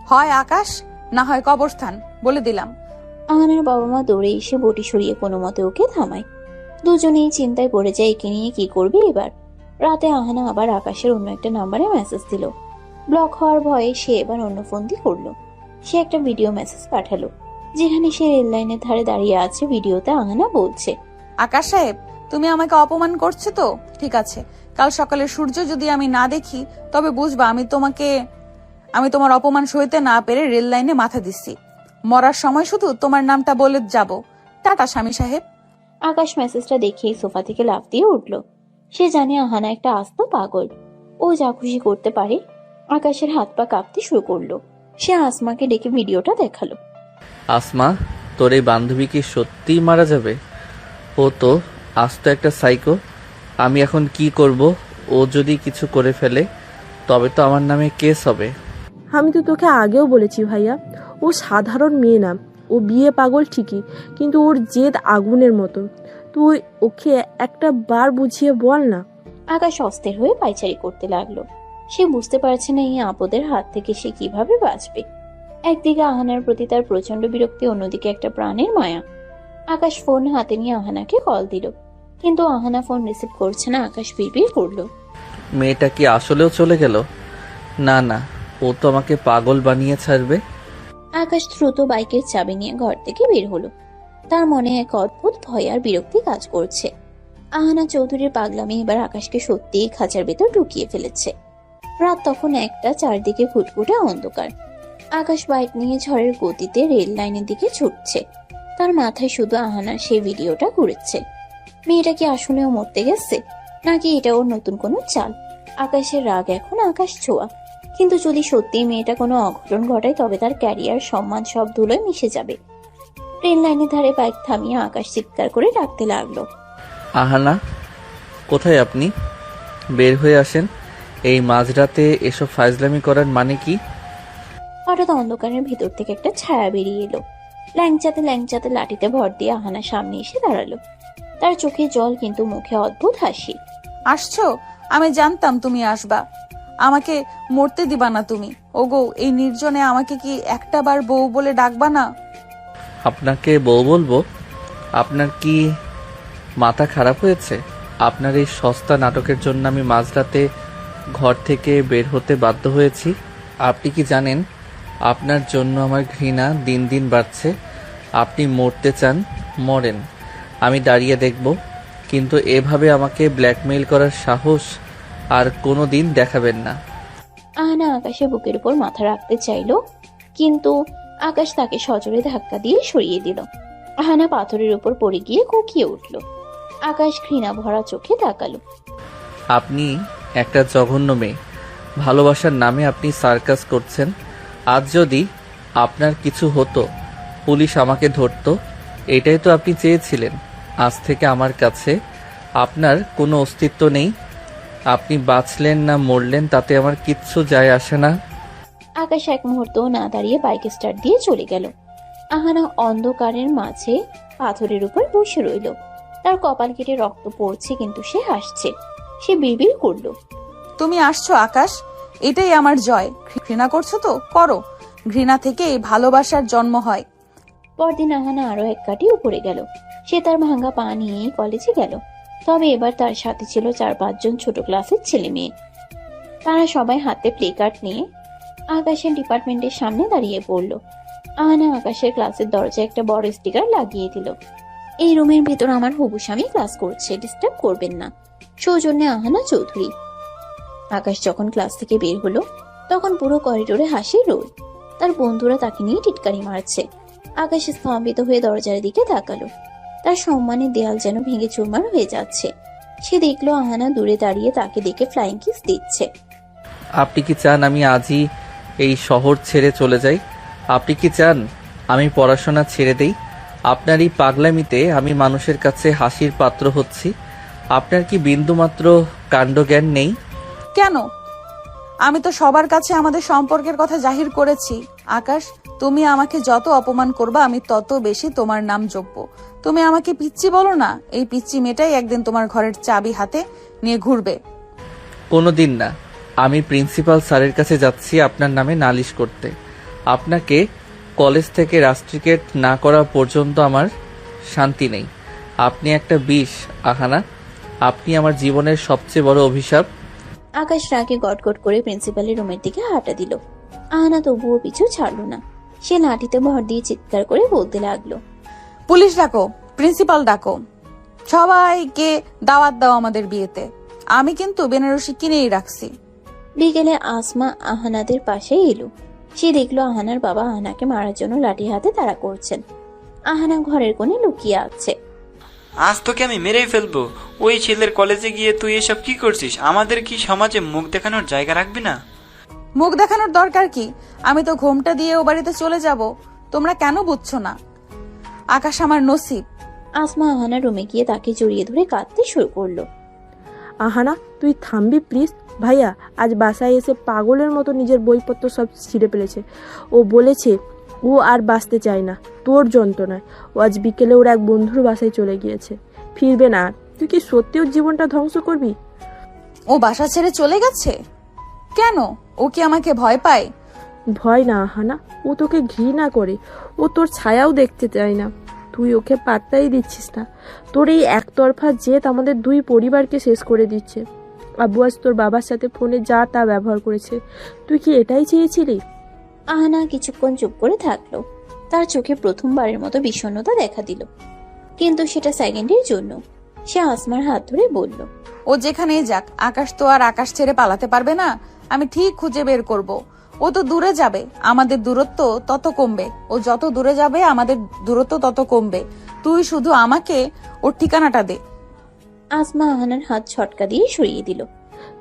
হয় আকাশ না হয় কবরস্থান, বলে দিলাম। আহানার বাবা মা দৌড়ে এসে বটি সরিয়ে কোনো মতে ওকে থামায়। দুজনেই চিন্তায় পড়ে যায় একে নিয়ে কি করবে এবার। রাতে আহানা আবার আকাশের অন্য একটা নাম্বারে মেসেজ দিল। ব্লক হওয়ার ভয়ে সে এবার অন্য ফোন দিয়ে করলো। সে একটা ভিডিও মেসেজ পাঠালো, যেখানে সে রেল লাইনের ধারে দাঁড়িয়ে আছে। ভিডিওতে আহানা বলছে, আকাশ সাহেব, তুমি আমাকে অপমান করছো তো? ঠিক আছে, কাল সকালে সূর্য যদি আমি না দেখি তবে বুঝবা আমি তোমার অপমান সইতে না পেরে রেল লাইনে মাথা দিচ্ছি। মরার সময় শুধু তোমার নামটা বলে যাব। টাটা স্বামী সাহেব। আকাশ মেসেজটা দেখেই সোফা থেকে লাফ দিয়ে উঠল। সে জানে আহানা একটা আস্ত পাগল, ও যা খুশি করতে পারে। আকাশের হাত পা কাঁপতে শুরু করলো। সে আসমাকে ডেকে ভিডিওটা দেখালো। আসমা, তোর এই বান্ধবী কি সত্যিই মারা যাবে? ও তো আস্ত একটা সাইকো। আমি এখন কি করব? ও যদি কিছু করে ফেলে তবে তো আমার নামে কেস হবে। আমি তো তোকে আগেও বলেছি ভাইয়া, ও সাধারণ মেয়ে না। ও বিয়ে পাগল ঠিকই, কিন্তু ওর জেদ আগুনের মতো। তুই ওকে একটা বার বুঝিয়ে বল না। আকাশ অস্থির হয়ে পায়চারি করতে লাগলো। সে বুঝতে পারছে না এই আপদের হাত থেকে সে কিভাবে বাঁচবে। একদিকে আহানার প্রতি তার প্রচন্ড বিরক্তি, অন্যদিকে একটা প্রাণের মায়া। আকাশ ফোন হাতে নিয়ে আহানাকে কল দিল, কিন্তু আহানা ফোন রিসিভ করছে না। আকাশ বিড়বিড় করলো, মেয়েটা কি আসলেও চলে গেল? না না, ও তো আমাকে পাগল বানিয়ে ছাড়বে। আকাশ দ্রুত বাইকের চাবি নিয়ে ঘর থেকে বের হলো। তার মনে এক অদ্ভুত ভয় আর বিরক্তি কাজ করছে। আহানা চৌধুরীর পাগলামি এবার আকাশকে সত্যিই খাঁচার ভেতর ঢুকিয়ে ফেলেছে। রাত তখন একটা, চারদিকে ঘুটঘুটে অন্ধকার। আকাশ বাইক নিয়ে ঝড়ের গতিতে রেল লাইনের দিকে ছুটছে। তার মাথায় শুধু আহানার সেই ভিডিওটা ঘুরেছে। মেয়েটা কি আসলেও মরতে গেছে, নাকি এটা ওর নতুন কোনো চাল? আকাশের রাগ এখন আকাশ ছোঁয়া, কিন্তু যদি সত্যি মেয়েটা কোনো অঘটন ঘটায় তবে তার ক্যারিয়ার, সম্মান সব ধুলোয় মিশে যাবে। রেল লাইনের ধারে বাইক থামিয়ে আকাশ চিৎকার করে ডাকতে লাগলো, আহানা, কোথায় আপনি? বের হয়ে আসেন। এই মাঝরাতে এসব ফাজলামি করার মানে কি? হঠাৎ অন্ধকারের ভিতর থেকে একটা ছায়া বেরিয়ে এলো। ল্যাংচাতে ল্যাংচাতে লাঠিতে ভর দিয়ে আহানা সামনে এসে দাঁড়ালো। তার চোখে জল, কিন্তু মুখে অদ্ভুত হাসি। আসছো? আমি জানতাম তুমি আসবা। আমাকে মরতে দিবা না তুমি। ওগো, এই নির্জনে আমাকে কি একটা বার বউ বলে ডাকবা না? আপনাকে বউ বলবো? আপনার কি মাথা খারাপ হয়েছে? আপনার এই সস্তা নাটকের জন্য আমি মাঝরাতে ঘর থেকে বের হতে বাধ্য হয়েছি। আপনি কি জানেন আপনার জন্য আমার ঘৃণা দিন দিন বাড়ছে? আপনি মরতে চান, মরেন, আমি দাঁড়িয়ে দেখব। কিন্তু এভাবে আমাকে ব্ল্যাকমেইল করার সাহস আর কোনো দিন দেখাবেন না। আহানা আকাশের বুকের উপর মাথা রাখতে চাইলো, কিন্তু আকাশ তাকে সজোরে ধাক্কা দিয়ে সরিয়ে দিল। আহানা পাথরের উপর পড়ে গিয়ে কুকিয়ে উঠল। আকাশ ঘৃণা ভরা চোখে তাকালো। আপনি একটা জঘন্য মেয়ে। ভালোবাসার নামে আপনি সার্কাস করছেন। আজ যদি আপনার কিছু হতো, পুলিশ আমাকে ধরতো, এটাই তো আপনি চেয়েছিলেন। আজ থেকে আমার কাছে আপনার কোনো অস্তিত্ব নেই। আপনি বাঁচলেন না মরলেন তাতে আমার কিচ্ছু যায় আসে না। আকাশ এক মুহূর্ত না দাঁড়িয়ে বাইক স্টার্ট দিয়ে চলে গেল। আহানা অন্ধকারের মাঝে পাথরের উপর বসে রইল। তার কপাল কেটে রক্ত পড়ছে, কিন্তু সে হাসছে। সে বিড়বিড় করল, তুমি আসছো আকাশ, এটাই আমার জয়। ঘৃণা করছো তো করো, ঘৃণা থেকেই ভালোবাসার জন্ম হয়। পরদিন আহানা আরো এক কাটি উপরে গেল। সে তার ভাঙ্গা পা নিয়ে কলেজে গেল। তবে এবার তার সাথে ছিল 4-5 জন ছোট ক্লাসের ছেলে মেয়ে। তারা সবাই হাতে প্লে কার্ড নিয়ে আকাশের ডিপার্টমেন্টের সামনে দাঁড়িয়ে পড়ল। আহানা আকাশের ক্লাসের দরজায় একটা বড় স্টিকার লাগিয়ে দিল, এই রুমের ভেতর আমার হবু স্বামী ক্লাস করছে, ডিস্টার্ব করবেন না, সৌজন্যে আহানা চৌধুরী। আকাশ যখন ক্লাস থেকে বের হলো তখন পুরো করিডোরে হাসির রোল। তার বন্ধুরা তাকে নিয়ে টিটকারি মারছে। আকাশ স্তম্ভিত হয়ে দরজার দিকে তাকালো। তার সম্মানের দেয়াল যেন ভেঙে চুরমার হয়ে যাচ্ছে। সে দেখলো আহানা দূরে দাঁড়িয়ে তাকে দেখে ফ্লাইং কিস দিচ্ছে। আপনি কি চান আমি আজই এই শহর ছেড়ে চলে যাই? আপনি কি চান আমি পড়াশোনা ছেড়ে দেই? আপনার এই পাগলামিতে আমি মানুষের কাছে হাসির পাত্র হচ্ছি। আপনার কি বিন্দুমাত্র কাণ্ডজ্ঞান নেই? কেন? আমি তো সবার কাছে আমাদের সম্পর্কের কথা জাহির করেছি। আকাশ, তুমি আমাকে যত অপমান করবা আমি তত বেশি তোমার নাম জপব। তুমি আমাকে পিচ্চি বলো না, এই পিচ্চি মেয়েটাই একদিন তোমার ঘরের চাবি হাতে নিয়ে ঘুরবে। কোনোদিন না। আমি প্রিন্সিপাল স্যারের কাছে যাচ্ছি আপনার নামে নালিশ করতে। আপনাকে কলেজ থেকে রাস্ট্রিকেট না করা পর্যন্ত আমার শান্তি নেই। আপনি একটা বিষ আহানা, আপনি আমার জীবনের সবচেয়ে বড় অভিশাপ। আকাশ রাগে গটগট করে প্রিন্সিপালের রুমের দিকে হাঁটা দিল। আহানা তবুও পিছু ছাড়লো না। সে লাঠিতে ভর দিয়ে চিৎকার করে বলতে লাগলো, পুলিশ ডাকো, প্রিন্সিপাল ডাকো, সবাইকে দাওয়াত দাও আমাদের বিয়েতে। আমি কিন্তু বেনারসি কিনেই রাখছি। বিকেলে আসমা আহানাদের পাশে এলো। সে দেখলো আহানার বাবা আহানাকে মারার জন্য লাঠি হাতে তাড়া করছেন। আহানা ঘরের কোণে লুকিয়ে আছে। আজ তোকে আমি মেরেই ফেলবো। ওই ছেলের কলেজে গিয়ে তুই এসব কি করছিস? আমাদের কি সমাজে মুখ দেখানোর জায়গা রাখবি না? মুখ দেখানোর দরকার কি? আমি তো ঘোমটা দিয়ে ও বাড়িতে চলে যাব। তোমরা কেন বুঝছো না? আকাশ আমার নসিব। আসমা আহানার রুমে গিয়ে তাকে জড়িয়ে ধরে কাঁদতে শুরু করলো। আহানা, তুই থামবি প্লিজ। ভাইয়া আজ বাসায় এসে পাগলের মতো নিজের বইপত্র সব ছিঁড়ে ফেলেছে। ও বলেছে ও আর বাঁচতে চায় না তোর যন্ত্রণায়। ও আজ বিকেলে ওর এক বন্ধুর বাসায় চলে গিয়েছে, ফিরবে না আর। তুই কি সত্যি ওর জীবনটা ধ্বংস করবি? ও বাসা ছেড়ে চলে গেছে কেন? ও কি আমাকে ভয় পায়? ভয় না আহানা, ও তোকে ঘৃণা করে। ও তোর ছায়াও দেখতে চায় না। তুই ওকে পাত্তাই দিচ্ছিস না। তোর এই একতরফা জেদ আমাদের দুই পরিবারকে শেষ করে দিচ্ছে। আব্বু আজ তোর বাবার সাথে ফোনে যা তা ব্যবহার করেছে। তুই কি এটাই চেয়েছিলি? আহানা কিছুক্ষণ চুপ করে থাকলো। তার চোখে প্রথমবারের মতো বিষণ্ণতা দেখা দিল, কিন্তু সেটা সেকেন্ডের জন্য। সে আসমার হাত ধরে বলল, ও যেখানেই যাক, আকাশ তো আর আকাশ ছেড়ে পালাতে পারবে না। আমি ঠিক খুঁজে বের করব। ও তো দূরে যাবে, আমাদের দূরত্ব তত কমবে। ও যত দূরে যাবে আমাদের দূরত্ব তত কমবে। তুই শুধু আমাকে ওর ঠিকানাটা দে। আসমা আহানার হাত ছটকা দিয়ে সরিয়ে দিল।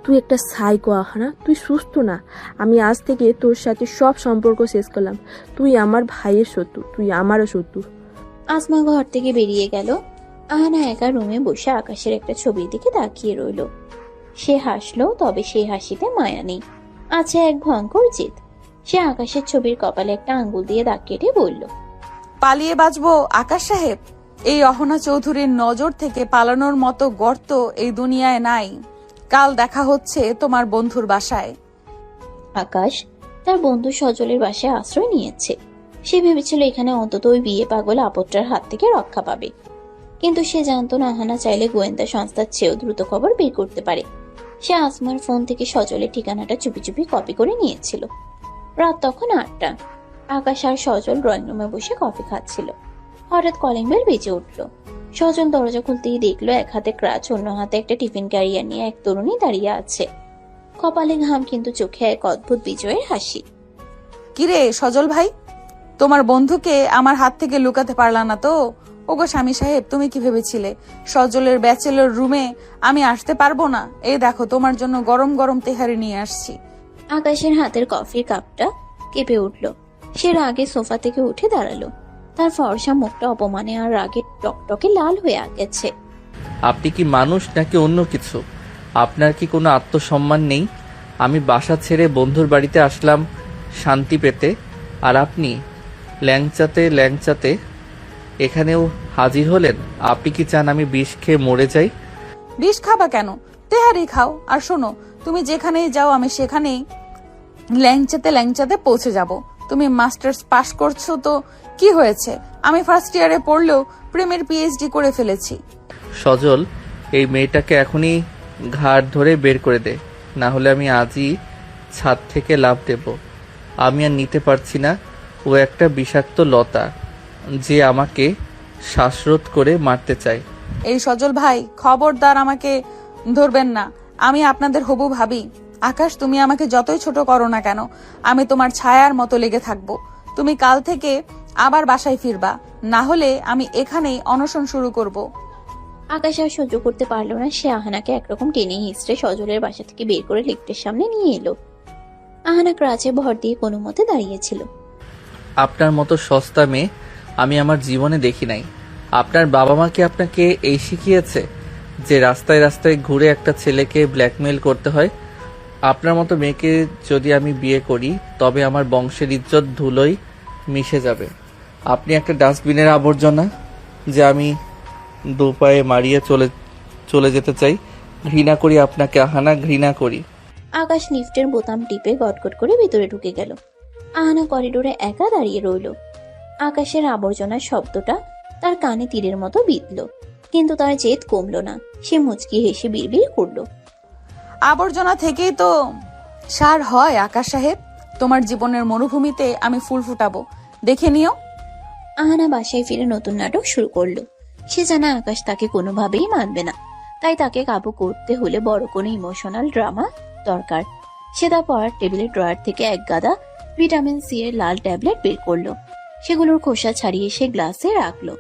তুই একটা সাইকো আহানা, তুই সুস্থ না। আমি আজ থেকে তোর সাথে সব সম্পর্ক শেষ করলাম। তুই আমার ভাইয়ের শত্রু, তুই আমারও শত্রু। আসমা ঘর থেকে বেরিয়ে গেল। আহানা একা রুমে বসে আকাশের একটা ছবির দিকে তাকিয়ে রইল। সে হাসলো, তবে সেই হাসিতে মায়া নেই, আছে এক ভয়ঙ্কর জেদ। সে আকাশের ছবির কপালে একটা আঙ্গুল দিয়ে দাগ কেটে বলল, পালিয়ে বাঁচবো আকাশ সাহেব? এই অহনা চৌধুরীর নজর থেকে পালানোর মতো গর্ত এই দুনিয়ায় নাই। কাল দেখা হচ্ছে তোমার বন্ধুর বাসায়। আকাশ তার বন্ধু সজলের বাসায় আশ্রয় নিয়েছে। সে ভেবেছিল এখানে অন্তত ওই বিয়ে পাগল আপদটার হাত থেকে রক্ষা পাবে, কিন্তু সে জানতো না আহানা চাইলে গোয়েন্দা সংস্থার চেয়েও দ্রুত খবর বের করতে পারে। সে আসমার ফোন থেকে সজলের ঠিকানাটা চুপি চুপি কপি করে নিয়েছিল। রাত তখন 8টা। আকাশ আর সজল ড্রয়িং রুমে বসে কফি খাচ্ছিল। হঠাৎ কলিং বেল বেজে উঠল। সজল দরজা খুলতেই দেখলো এক হাতে ক্রাচ, অন্য হাতে একটা টিফিন ক্যারিয়ার নিয়ে এক তরুণী দাঁড়িয়ে আছে। কপালে ঘাম, কিন্তু চোখে এক অদ্ভুত বিজয়ের হাসি। কিরে সজল ভাই, তোমার বন্ধুকে আমার হাত থেকে লুকাতে পারলা না তো? ওগো স্বামী সাহেব, তুমি কি ভেবেছিলে সজলের ব্যাচেলর রুমে আমি আসতে পারবো না? এই দেখো তোমার জন্য গরম গরম তেহারি নিয়ে আসছি। আকাশের হাতের কফির কাপটা কেঁপে উঠল। সে রাগে সোফা থেকে উঠে দাঁড়ালো। তার ফর্সা মুখটা অপমানে আর রাগে টকটকে লাল হয়ে গেছে। আপনি কি মানুষ নাকি অন্য কিছু? আপনার কি কোনো আত্মসম্মান নেই? আমি বাসা ছেড়ে বন্ধুর বাড়িতে আসলাম শান্তি পেতে, আর আপনি ল্যাংচাতে এখানেও হাজির হলেন। আপনি কি চান আমি বিষ খেয়ে মরে যাই? বিষ খাবা কেন? তেহারি খাও। আর শোনো, তুমি যেখানেই যাও আমি সেখানেই ল্যাংচাতে পৌঁছে যাব। তুমি মাস্টার্স পাশ করছো তো কি হয়েছে? আমি ফার্স্ট ইয়ারে পড়লেও প্রেমের পিএইচডি করে ফেলেছি। সজল, এই মেয়েটাকে এখনই ঘাড় ধরে বের করে দে, না হলে আমি আজই ছাদ থেকে লাফ দেব। আমি আর নিতে পারছি না। ও একটা বিষাক্ত লতা যে আমাকে শ্বাসরোধ করে মারতে চায়। এই সজল ভাই, খবরদার আমাকে ধরবেন না। আমি আপনাদের হবু ভাবি। আকাশ, তুমি আমাকে যতই ছোট করো না কেন, আমি তোমার ছায়ার মতো লেগে থাকবো। তুমি কাল থেকে আবার বাসায় ফিরবা, না হলে আমি এখানেই অনশন শুরু করব। আকাশ আর সহ্য করতে পারলো না। সে আহানাকে একরকম টেনে হিস্ট্রে সজলের বাসা থেকে বের করে লিফটের সামনে নিয়ে এলো। আহানা ক্রাচে ভর দিয়ে কোনো মতে দাঁড়িয়েছিল। আপনার মতো সস্তা মেয়ে আমি আমার জীবনে দেখি নাই। আপনার বাবা মা কি আপনাকে এই শিখিয়েছে যে রাস্তায় রাস্তায় ঘুরে একটা ছেলেকে ব্ল্যাকমেইল করতে হয়? আপনার মতো মেয়েকে যদি আমি বিয়ে করি তবে আমার বংশের ইজ্জত ধুলোয় মিশে যাবে। আপনি একটা ডাস্টবিনের আবর্জনা যে আমি দুপায়ে মারিয়ে চলে যেতে চাই। ঘৃণা করি আপনাকে আহানা, ঘৃণা করি। আকাশ লিফটের বোতাম টিপে গটগট করে ভিতরে ঢুকে গেল। আহানা করিডোরে একা দাঁড়িয়ে রইল। আকাশের আবর্জনার শব্দটা তার কানে তীরের মতো বিঁধল, কিন্তু তার জেদ কমলো না। সে মুচকি হেসে বিড়বিড় করলো, আবর্জনা থেকেই তো সার হয় আকাশ সাহেব। তোমার জীবনের মরুভূমিতে আমি ফুল ফুটাবো, দেখে নিও। আহানা বাসায় ফিরে নতুন নাটক শুরু করলো। সে জানে আকাশ তাকে কোনোভাবেই মানবে না, তাই তাকে কাবু করতে হলে বড় কোনো ইমোশনাল ড্রামা দরকার। সে তার পড়ার টেবিলের ড্রয়ার থেকে এক গাদা ভিটামিন সি এর লাল ট্যাবলেট বের করলো। সেগুলোর খোসা ছাড়িয়ে সে গ্লাসে রাখলো।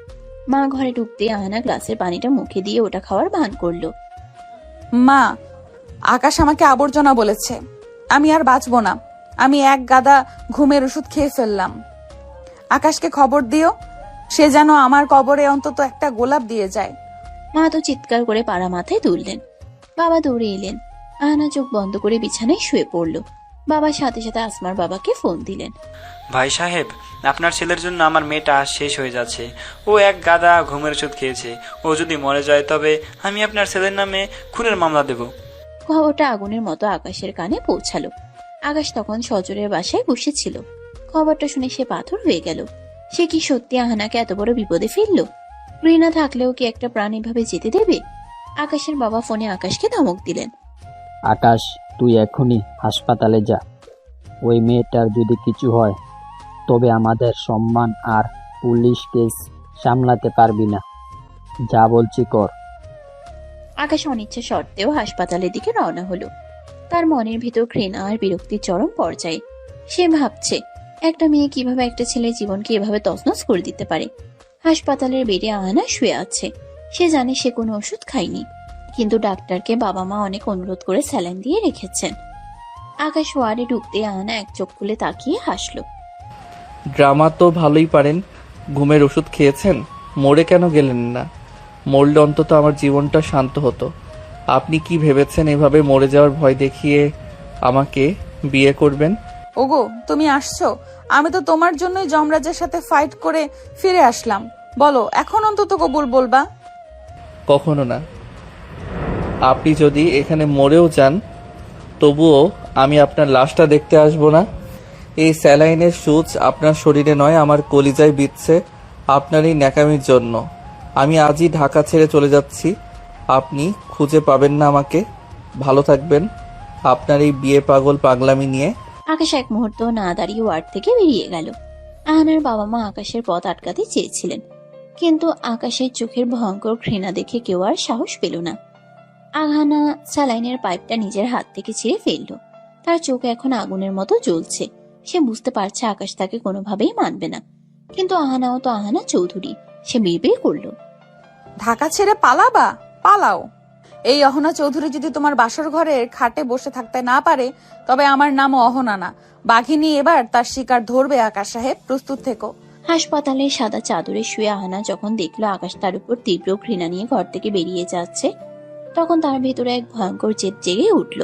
মা ঘরে ঢুকতে আহানা গ্লাসের পানিটা মুখে দিয়ে ওটা খাওয়ার ভান করলো। মা, আকাশ আমাকে আবর্জনা বলেছে। আমি আর বাঁচবো না। আমি এক গাদা ঘুমের ওষুধ খেয়ে ফেললাম। আকাশকে খবর দিও, সে যেন আমার কবরে অন্তত একটা গোলাপ দিয়ে যায়। মা তো চিৎকার করে পাড়া মাথায় তুললেন। বাবা দৌড়ে এলেন। আহানা চোখ বন্ধ করে বিছানায় শুয়ে পড়ল। বাবার সাথে সাথে আসমার বাবাকে ফোন দিলেন। ভাই সাহেব, আপনার ছেলের জন্য আমার মেয়েটা শেষ হয়ে যাচ্ছে। ও এক গাদা ঘুমের ওষুধ খেয়েছে। ও যদি মরে যায় তবে আমি আপনার ছেলের নামে খুনের মামলা দেব। খবরটা আগুনের মতো আকাশের কানে পৌঁছালো। আকাশ তখন সজলের বাসায় বসেছিল। খবরটা শুনে সে পাথর হয়ে গেল। সে কি সত্যি আহানাকে এত বড় বিপদে ফেললো? ঘৃণা থাকলেও কি একটা প্রাণ এভাবে যেতে দেবে? আকাশের বাবা ফোনে আকাশকে ধমক দিলেন। আকাশ, তুই এখনই হাসপাতালে যা। ওই মেয়েটার যদি কিছু হয় তবে আমাদের সম্মান আর পুলিশ কেস সামলাতে পারবি না। যা বলছি কর। আকাশ অনিচ্ছা সত্ত্বেও হাসপাতালের দিকে রওনা হলো। তার মনের ভিতর ঘৃণা আর বিরক্তির চরম পর্যায়ে। সে ভাবছে, একটা মেয়ে কিভাবে একটা ছেলের জীবনকে এভাবে তছনছ করে দিতে পারে। হাসপাতালের বেডে আহানা শুয়ে আছে। সে জানে সে কোনো ওষুধ খায়নি, কিন্তু ডাক্তারকে বাবা মা অনেক অনুরোধ করে স্যালাইন দিয়ে রেখেছেন। আকাশ ওয়ার্ডে ঢুকতে আহানা এক চোখ খুলে তাকিয়ে হাসলো। ড্রামা তো ভালোই পারেন। ঘুমের ওষুধ খেয়েছেন, মরে কেন গেলেন না? মরলে অন্তত আমার জীবনটা শান্ত হতো। আপনি কি ভেবেছেন এভাবে মরে যাওয়ার ভয় দেখিয়ে আমাকে বিয়ে করবেন? ওগো, তুমি আসছো? আমি তো তোমার জন্যই যমরাজের সাথে ফাইট করে ফিরে আসলাম। বলো, এখন অন্তত কবুল বলবা? কখনো না। আপনি যদি এখানে মরেও যান তবুও আমি আপনার লাশটা দেখতে আসবো না। এই স্যালাইনের সূচ আপনার শরীরে নয়, আমার কলিজায় বিচ্ছে আপনার এই ন্যাকামির জন্য। আমি আজই ঢাকা ছেড়ে চলে যাচ্ছি। আপনি খুঁজে পাবেন না আমাকে। ভালো থাকবেন আপনার এই বিয়ে পাগল পাগলামি নিয়ে। আকাশ এক মুহূর্ত না দাঁড়িয়ে ওয়ার্ড থেকে বেরিয়ে গেল। আহানার বাবা মা আকাশের পথ আটকাতে চেয়েছিলেন, কিন্তু আকাশের চোখের ভয়ঙ্কর ঘৃণা দেখে কেউ আর সাহস পেল না। আহানা স্যালাইনের পাইপটা নিজের হাত থেকে ছিঁড়ে ফেললো। তার চোখ এখন আগুনের মতো জ্বলছে। সে বুঝতে পারছে আকাশ তাকে কোনোভাবেই মানবে না, কিন্তু আহানাও তো আহানা চৌধুরী। সে বিড়বিড় করলো, ঢাকা ছেড়ে পালাবা? পালাও। এই অহনা চৌধুরী যদি তোমার বাসর ঘরের খাটে বসে থাকতে না পারে তবে আমার নামও অহনা না। বাঘিনী এবার তার শিকার ধরবে। আকাশ সাহেব, প্রস্তুত থেকো। হাসপাতালে সাদা চাদরে শুয়ে আহানা যখন দেখলো আকাশ তার উপর তীব্র ঘৃণা নিয়ে ঘর থেকে বেরিয়ে যাচ্ছে, তখন তার ভেতরে এক ভয়ঙ্কর জেদ জেগে উঠল।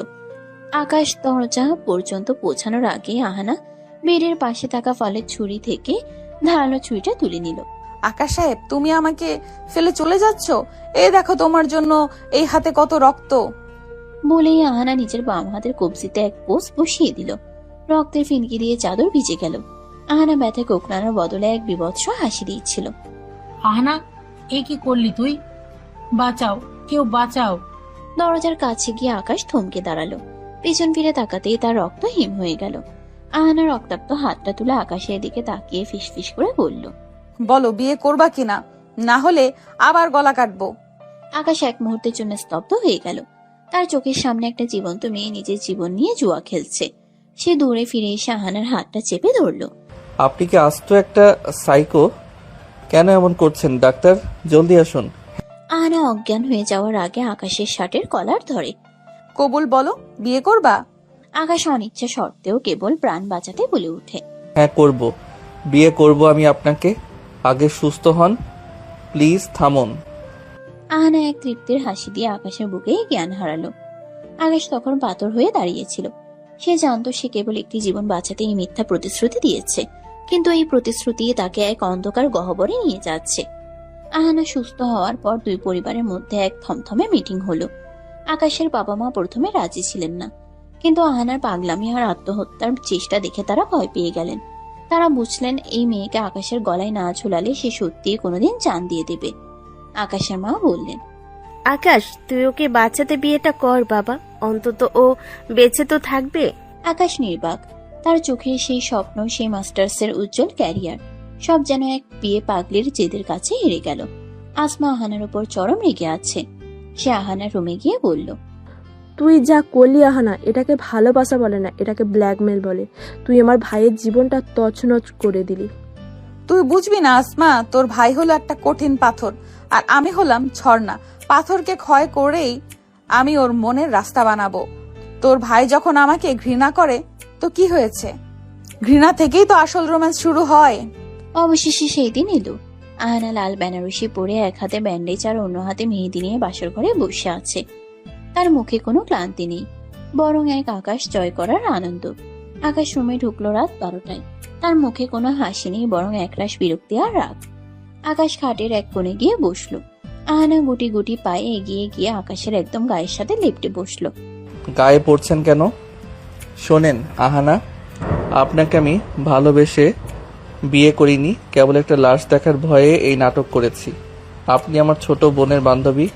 আকাশ দরজা পর্যন্ত পৌঁছানোর আগে আহানা বেডের পাশে থাকা ফলের ছুরি থেকে ধারালো ছুরিটা তুলে নিল। আকাশ সাহেব, তুমি আমাকে ফেলে চলে যাচ্ছ? এই দেখো তোমার জন্য এই হাতে কত রক্ত। বলেই আহানা নিজের বাম হাতের কবজিতে এক পোষ বসিয়ে দিল। রক্তের ফিনকি দিয়ে চাদর ভিজে গেল। আহানা ব্যথা কোকড়ানোর বদলে এক বিভৎস হাসি দিচ্ছিল। আহানা, এ কি করলি তুই? বাঁচাও, কেউ বাঁচাও। দরজার কাছে গিয়ে আকাশ থমকে দাঁড়ালো। পেছন ফিরে তাকাতেই তার রক্ত হিম হয়ে গেল। আহানা রক্তাক্ত হাতটা তুলে আকাশের দিকে তাকিয়ে ফিসফিস করে বলল, বলো বিয়ে করবা কিনা, না হলে আবার গলা কাটবো। আকাশ এক মুহূর্তের জন্য স্তব্ধ হয়ে গেল। তার চোখের সামনে একটা জীবন্ত মেয়ে নিজের জীবন নিয়ে জুয়া খেলছে। সে দৌড়ে ফিরে এসে আহানার হাতটা চেপে ধরল। আপনি কি আস্ত একটা সাইকো? কেন এমন করছেন ডাক্তার? জলদি আসুন। আহানা অজ্ঞান হয়ে যাওয়ার আগে আকাশের শার্টের কলার ধরে। কবুল বলো, বিয়ে করবা? আকাশ অনিচ্ছা সত্ত্বেও কেবল প্রাণ বাঁচাতে বলে উঠে, হ্যাঁ করব, বিয়ে করব আমি আপনাকে। আগে সুস্থ হন, প্লিজ থামুন। আহানা এক তৃপ্তির হাসি দিয়ে আকাশের বুকে জ্ঞান হারালো। আকাশ তখন পাথর হয়ে দাঁড়িয়েছিল। সে জানতো সে কেবল একটি জীবন বাঁচাতে এই মিথ্যা প্রতিশ্রুতি দিয়েছে, কিন্তু এই প্রতিশ্রুতি তাকে এক অন্ধকার গহ্বরে নিয়ে যাচ্ছে। আহানা সুস্থ হওয়ার পর দুই পরিবারের মধ্যে এক থমথমে মিটিং হলো। আকাশের বাবা মা প্রথমে রাজি ছিলেন না, কিন্তু আহানার পাগলামি আর আত্মহত্যার চেষ্টা দেখে তারা ভয় পেয়ে গেলেন। তারা বুঝলেন এই মেয়েকে আকাশের গলায় না ঝুলালে সে সত্যিই কোনোদিন জান দিয়ে দেবে। আকাশের মা বললেন, আকাশ, তুই ওকে বাঁচাতে বিয়েটা কর বাবা, অন্তত ও বেঁচে তো থাকবে। আকাশ নির্বাক। তার চোখে সেই স্বপ্ন, সেই মাস্টার্সের উজ্জ্বল ক্যারিয়ার, সব যেন এক বিয়ে পাগলির জেদের কাছে হেরে গেল। আসমা আহানার উপর চরম রেগে আছে। সে আহানার রুমে গিয়ে বলল, তুই যা করলি আহানা, এটাকে ভালোবাসা বলে না, এটাকে ব্ল্যাকমেল বলে। তুই আমার ভাইয়ের জীবনটা তছনছ করে দিলি। তুই বুঝবি না আসমা, তোর ভাই হলো একটা কঠিন পাথর আর আমি হলাম ঝর্ণা। পাথরকে ক্ষয় করেই আমি ওর মনের রাস্তা বানাবো। তোর ভাই যখন আমাকে ঘৃণা করে তো কি হয়েছে? ঘৃণা থেকেই তো আসল রোম্যান্স শুরু হয়। অবশেষে সেই দিন এলো। আহানা লাল বেনারসি পরে এক হাতে ব্যান্ডেজ আর অন্য হাতে মেহেদি নিয়ে বাসর ঘরে বসে আছে। তার মুখে কোনো ক্লান্তি নেই, বরং এক আকাশ জয় করার আনন্দ। আকাশ রুমে ঢুকলো রাত 12টায়। তার মুখে কোনো হাসি নেই, বরং একরাশ বিরক্তি আর রাগ। আকাশ খাটের এক কোণে গিয়ে বসলো। আহানা গুটি গুটি পায়ে এগিয়ে গিয়ে আকাশের একদম গায়ের সাথে লেপটে বসলো। গায়ে পড়ছেন কেন? শোনেন আহানা, আপনাকে আমি ভালোবেসে বিয়ে করিনি, কেবল একটা লাশ দেখার ভয়ে এই নাটক করেছি। আপনি আমার ছোট বোনের বান্ধবী।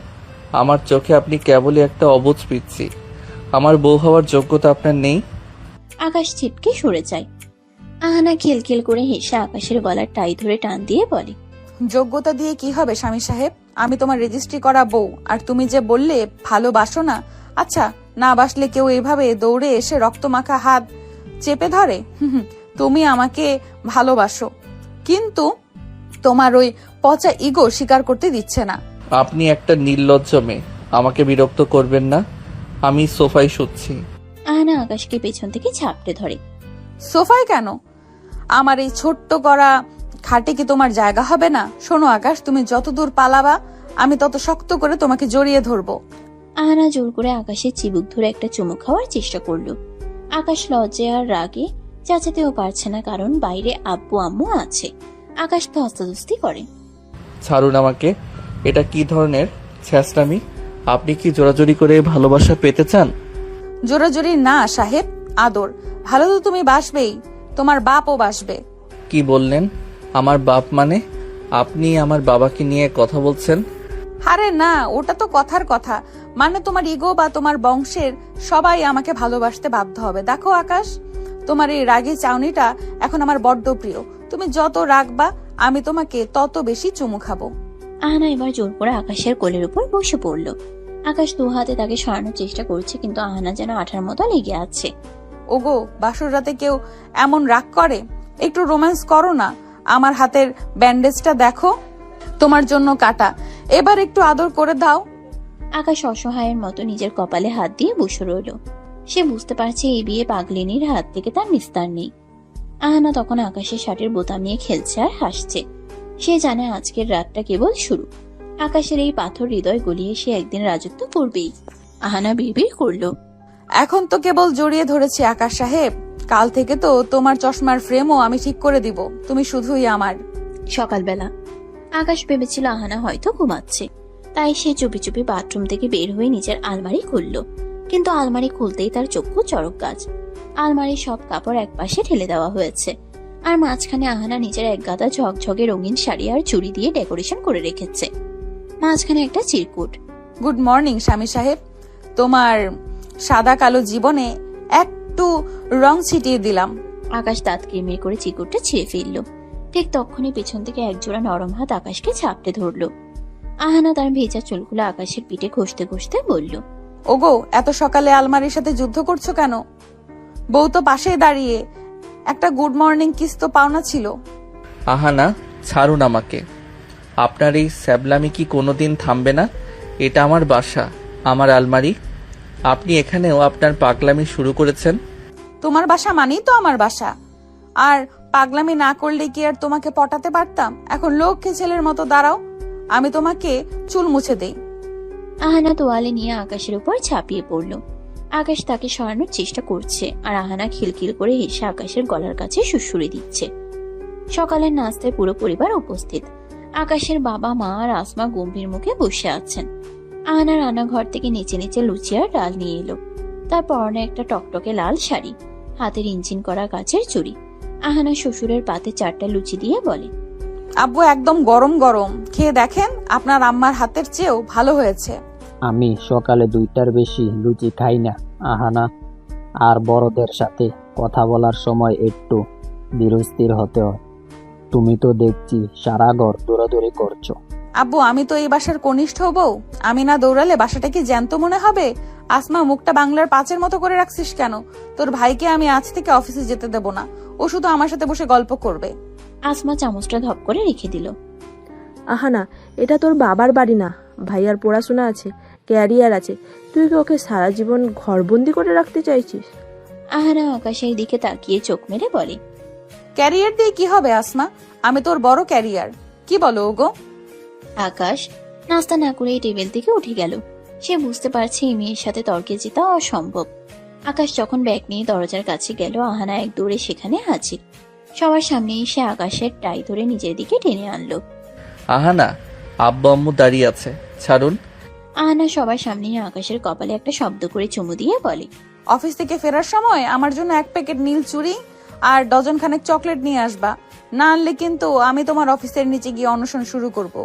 আমার চোখে আপনি কেবলই একটা অবুঝ পিচ্ছি। আমার বউ হওয়ার যোগ্যতা আপনার নেই। আকাশ ছিটকে সরে যায়। আহানা খিলখিল করে হেসে আকাশের গলার টাই ধরে টান দিয়ে বলে, যোগ্যতা দিয়ে কি হবে স্বামী সাহেব? আমি তোমার রেজিস্ট্রি করা বউ, আর তুমি যে বললে ভালোবাসো না। আচ্ছা, না বাসলে কেউ এভাবে দৌড়ে এসে রক্তমাখা হাত চেপে ধরে? তুমি আমাকে ভালোবাসো, কিন্তু তোমার ওই পচা ইগো স্বীকার করতে দিচ্ছে না। আপনি একটা নির্লজ্জ মেয়ে, আমাকে বিরক্ত করবেন না। আমি সোফায় শুচ্ছি। আহানা আকাশকে পেছন থেকে ঝাপটে ধরে। সোফায় কেন? আমার এই ছোট্ট করা খাটে কি তোমার জায়গা হবে না? শোনো আকাশ, তুমি যত দূর পালাবা আমি তত শক্ত করে তোমাকে জড়িয়ে ধরবো। আহানা জোর করে আকাশের চিবুক ধরে একটা চুমু খাওয়ার চেষ্টা করলো। আকাশ লজ্জায় আর রাগে চাচাতেও পারছে না, কারণ বাইরে আব্বু আম্মু আছে। আকাশ তো হস্তাধস্তি করে। ছাড়ুন আমাকে, এটা কি ধরনের ছ্যাঁচড়ামি? আপনি কি জোরাজোরি করে ভালোবাসা পেতে চান? জোরাজোরি না সাহেব, আদর। ভালো তো তুমি বাসবেই, তোমার বাপও বাসবে। কি বললেন? আমার বাপ মানে? আপনি আমার বাবাকে নিয়ে কথা বলছেন? আরে না, ওটা তো কথার কথা। মানে তোমার ইগো বা তোমার বংশের সবাই আমাকে ভালোবাসতে বাধ্য হবে। দেখো আকাশ, তোমার এই রাগী চাউনিটা এখন আমার বড্ড প্রিয়। তুমি যত রাগবা আমি তোমাকে তত বেশি চুমু খাবো। আহানা এবার জোর করে আকাশের কোলের উপর বসে পড়লো। আকাশ দু হাতে তাকে সরানোর চেষ্টা করছে, কিন্তু আহানা যেন আঠার মতো লেগে আছে। ওগো, বাসর রাতে কেউ এমন রাগ করে? একটু রোম্যান্স করো না। আমার হাতের ব্যান্ডেজটা দেখো, তোমার জন্য কাটা। এবার একটু আদর করে দাও। আকাশ অসহায়ের মতো নিজের কপালে হাত দিয়ে বসে রইল। সে বুঝতে পারছে এই বিয়ে পাগলিনীর হাত থেকে তার নিস্তার নেই। আহানা তখন আকাশের শার্টের বোতাম নিয়ে খেলছে আর হাসছে। সে জানে আজকের রাতটা কেবল শুরু। আকাশের এই পাথর হৃদয় গলিয়ে সে একদিন রাজত্ব করবেই। আহানা বিড়বিড় করলো, এখন তো কেবল জড়িয়ে ধরেছি আকাশ সাহেব, কাল থেকে তো তোমার চশমার ফ্রেমও আমি ঠিক করে দিব, তুমি শুধুই আমার। সকালবেলা আকাশ ভেবেছিল আহানা হয়তো ঘুমাচ্ছে, তাই সে চুপি চুপি বাথরুম থেকে বের হয়ে নিজের আলমারি খুলল। কিন্তু আলমারি খুলতেই তার চক্ষু চড়ক গাছ। আলমারির সব কাপড় একপাশে ঠেলে দেওয়া হয়েছে, আর মাঝখানে আহানা নিজের এক গাদা ঝকঝকে রঙিন শাড়ি আর চুড়ি দিয়ে ডেকোরেশন করে রেখেছে। মাঝখানে একটা চিরকুট। গুড মর্নিং স্বামী সাহেব, তোমার সাদা কালো জীবনে একটু রং ছিটিয়ে দিলাম। আকাশ দাঁত কিরমির করে চিরকুটটা ছিঁড়ে ফেলল। ঠিক তখনই পেছন থেকে একজোড়া নরম হাত আকাশকে চাপটে ধরল। আহানা তার ভেজা চুলগুলো আকাশের পিঠে ঘষতে ঘষতে বলল, ওগো, এত সকালে আলমারির সাথে যুদ্ধ করছো কেন? বউ তো পাশেই দাঁড়িয়ে, একটা গুড মর্নিং কিস তো পাওনা ছিল। আহানা, ছাড়ুন আমাকে। আপনার এই স্যাবলামি কি কোনোদিন থামবে না? এটা আমার বাসা, আমার আলমারি। আপনি এখানেও আপনার পাগলামি শুরু করেছেন। তোমার বাসা মানেই তো আমার বাসা, আর পাগলামি না করলে কি আর তোমাকে পটাতে পারতাম? এখন লক্ষ্মী ছেলের মতো দাঁড়াও, আমি তোমাকে চুল মুছে দেই। আহানা তোয়ালে নিয়ে আকাশের উপর ঝাঁপিয়ে পড়ল। আকাশ তাকে সরানোর চেষ্টা করছে, আর আহানা খিলখিল করে হেসে আকাশের গলার কাছে সুড়সুড়ি দিচ্ছে। সকালের নাস্তায় পুরো পরিবার উপস্থিত। আকাশের বাবা, মা আর আসমা গম্ভীর মুখে বসে আছেন। আহানা রান্নাঘর থেকে নিচে নিচে লুচি আর ডাল নিয়ে এলো। তার পরনে একটা টকটকে লাল শাড়ি, হাতের ইঞ্জিন করা গাছের চুড়ি। আহানা শ্বশুরের পাতে 4টা লুচি দিয়ে বলে, আব্বু একদম গরম গরম, খেয়ে দেখেন, আপনার আম্মার হাতের চেয়েও ভালো হয়েছে। আমি সকালে 2টার বেশি লুচি খাই না আহানা, আর বড়দের সাথে কথা বলার সময় একটু ধীরস্থির হতে হয়। তুমি তো দেখছি সারা ঘর দৌড়াদৌড়ি করছো। আব্বু, আমি তো এই বাসার কনিষ্ঠ বউ, আমি না দৌড়ালে বাসাটা কি জ্যান্ত মনে হবে? আসমা, মুখটা বাংলার 5-এর মতো করে রাখছিস কেন? তোর ভাইকে আমি আজ থেকে অফিসে যেতে দেব না, ও শুধু আমার সাথে বসে গল্প করবে। আসমা চামচটা ধপ করে রেখে দিল। আহানা, এটা তোর বাবার বাড়ি না, ভাইয়ার পড়াশোনা আছে, ক্যারিয়ার আছে, তুই কি ওকে সারা জীবন ঘরবন্দি করে রাখতে চাইছিস? আহানা আকাশের দিকে তাকিয়ে চোখ মেরে বলে, ক্যারিয়ার দিয়ে কি হবে আসমা? আমি তোর বড় ক্যারিয়ার, কি বলো ওগো? আকাশ নাস্তা না করে টেবিল থেকে উঠে গেল। সে বুঝতে পারছে এই মেয়ের সাথে তর্কে জেতা অসম্ভব। আকাশ যখন ব্যাগ নিয়ে দরজার কাছে গেল, আহানা এক দৌড়ে সেখানে হাজির। সবার সামনে এসে আকাশের টাই ধরে নিজের দিকে টেনে আনলো। আহানা, আব্বু আম্মু দাঁড়িয়ে আছে, ছাড়ুন। আহানা সবার সামনে আকাশের কপালে একটা শব্দ করে চুমু দিয়ে বলে, অফিস থেকে ফেরার সময় আমার জন্য 1 প্যাকেট নীল চুড়ি আর ডজন খানেক চকলেট নিয়ে আসবা, না আনলে কিন্তু আমি তোমার অফিসের নিচে গিয়ে অনশন শুরু করব।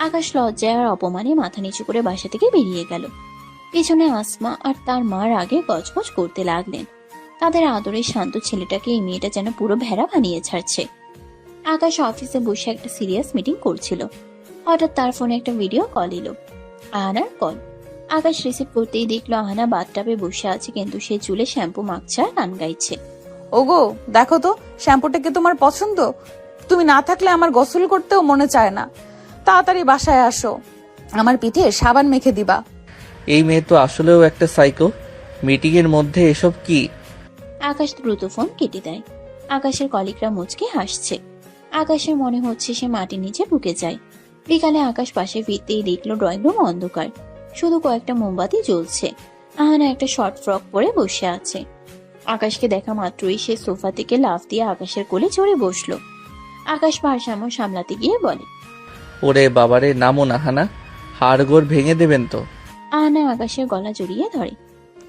আকাশ লজ্জায় আর অপমানে মাথা নিচু করে বাসা থেকে বেরিয়ে গেল। পেছনে আসমা আর তার মার আগে গজগজ করতে লাগলেন। তাদের আদরের শান্ত ছেলেটাকে এই মেয়েটা যেন পুরো ভেড়া বানিয়ে ছাড়ছে। আকাশ অফিসে বসে একটা সিরিয়াস মিটিং করছিল। হঠাৎ তার ফোনে একটা ভিডিও কল এলো, আহানার কল। আকাশ রিসিভ করতেই দেখলো আহানা বাথটাবে বসে আছে, কিন্তু সে চুলে শ্যাম্পু মাখছে আর গান গাইছে। ওগো, দেখো তো শ্যাম্পুটা কি তোমার পছন্দ? তুমি না থাকলে আমার গোসল করতেও মনে চায় না। তাড়াতাড়ি বাসায় আসো, আমার পিঠে সাবান মেখে দিবা। এই মেয়ে তো আসলেও একটা সাইকো। মিটিং এর মধ্যে এসব কি? আকাশ দ্রুত ফোন কেটে দেয়। আকাশের কলিগরা মুচকে হাসছে। আকাশের মনে হচ্ছে সে মাটির নিচে ঢুকে যায়। বিকালে আকাশ পাশে ফিরতেই দেখলো ড্রয়িং রুম অন্ধকার, শুধু কয়েকটা মোমবাতি জ্বলছে। আহানা একটা শর্ট ফ্রক পরে বসে আছে। আকাশকে দেখা মাত্রই সে সোফা থেকে লাফ দিয়ে আকাশের কোলে চড়ে বসলো। আকাশ ভারসাম্য সামলাতে গিয়ে বলে, ওরে বাবারে, নামুন আহানা, হাড়গোড় ভেঙে দেবেন তো। আহানা আকাশের গলা জড়িয়ে ধরে।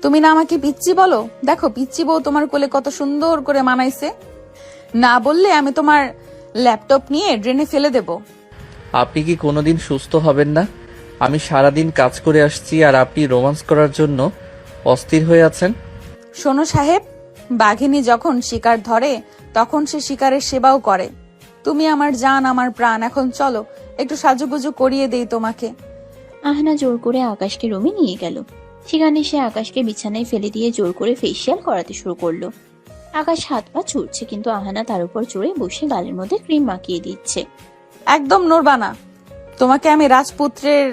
তুমি না আমাকে পিচ্চি বলো? দেখো পিচ্চি বউ তোমার কোলে কত সুন্দর করে মানাইছে। না বললে আমি তোমার ল্যাপটপ নিয়ে ড্রেনে ফেলে দেব। আপনি কি কোনোদিন সুস্থ হবেন না? আমি সারাদিন কাজ করে আসছি আর আপনি রোমান্স করার জন্য অস্থির হয়ে আছেন। শোনো সাহেব, বাঘিনী যখন শিকার ধরে তখন সে শিকারের সেবাও করে। তুমি আমার জান, আমার প্রাণ, এখন চলো একটু সাজুগুজু করিয়ে দেই তোমাকে। আহানা জোর করে আকাশকে রুমে নিয়ে গেল। সেখানে সে আকাশকে বিছানায় ফেলে দিয়ে জোর করে ফেসিয়াল করাতে শুরু করলো। আকাশ হাত পা ছুটছে, কিন্তু আহানা তার উপর চড়ে বসে গালের মধ্যে ক্রিম মাখিয়ে দিচ্ছে। একদম নড়বা না, তোমাকে আমি রাজপুত্রের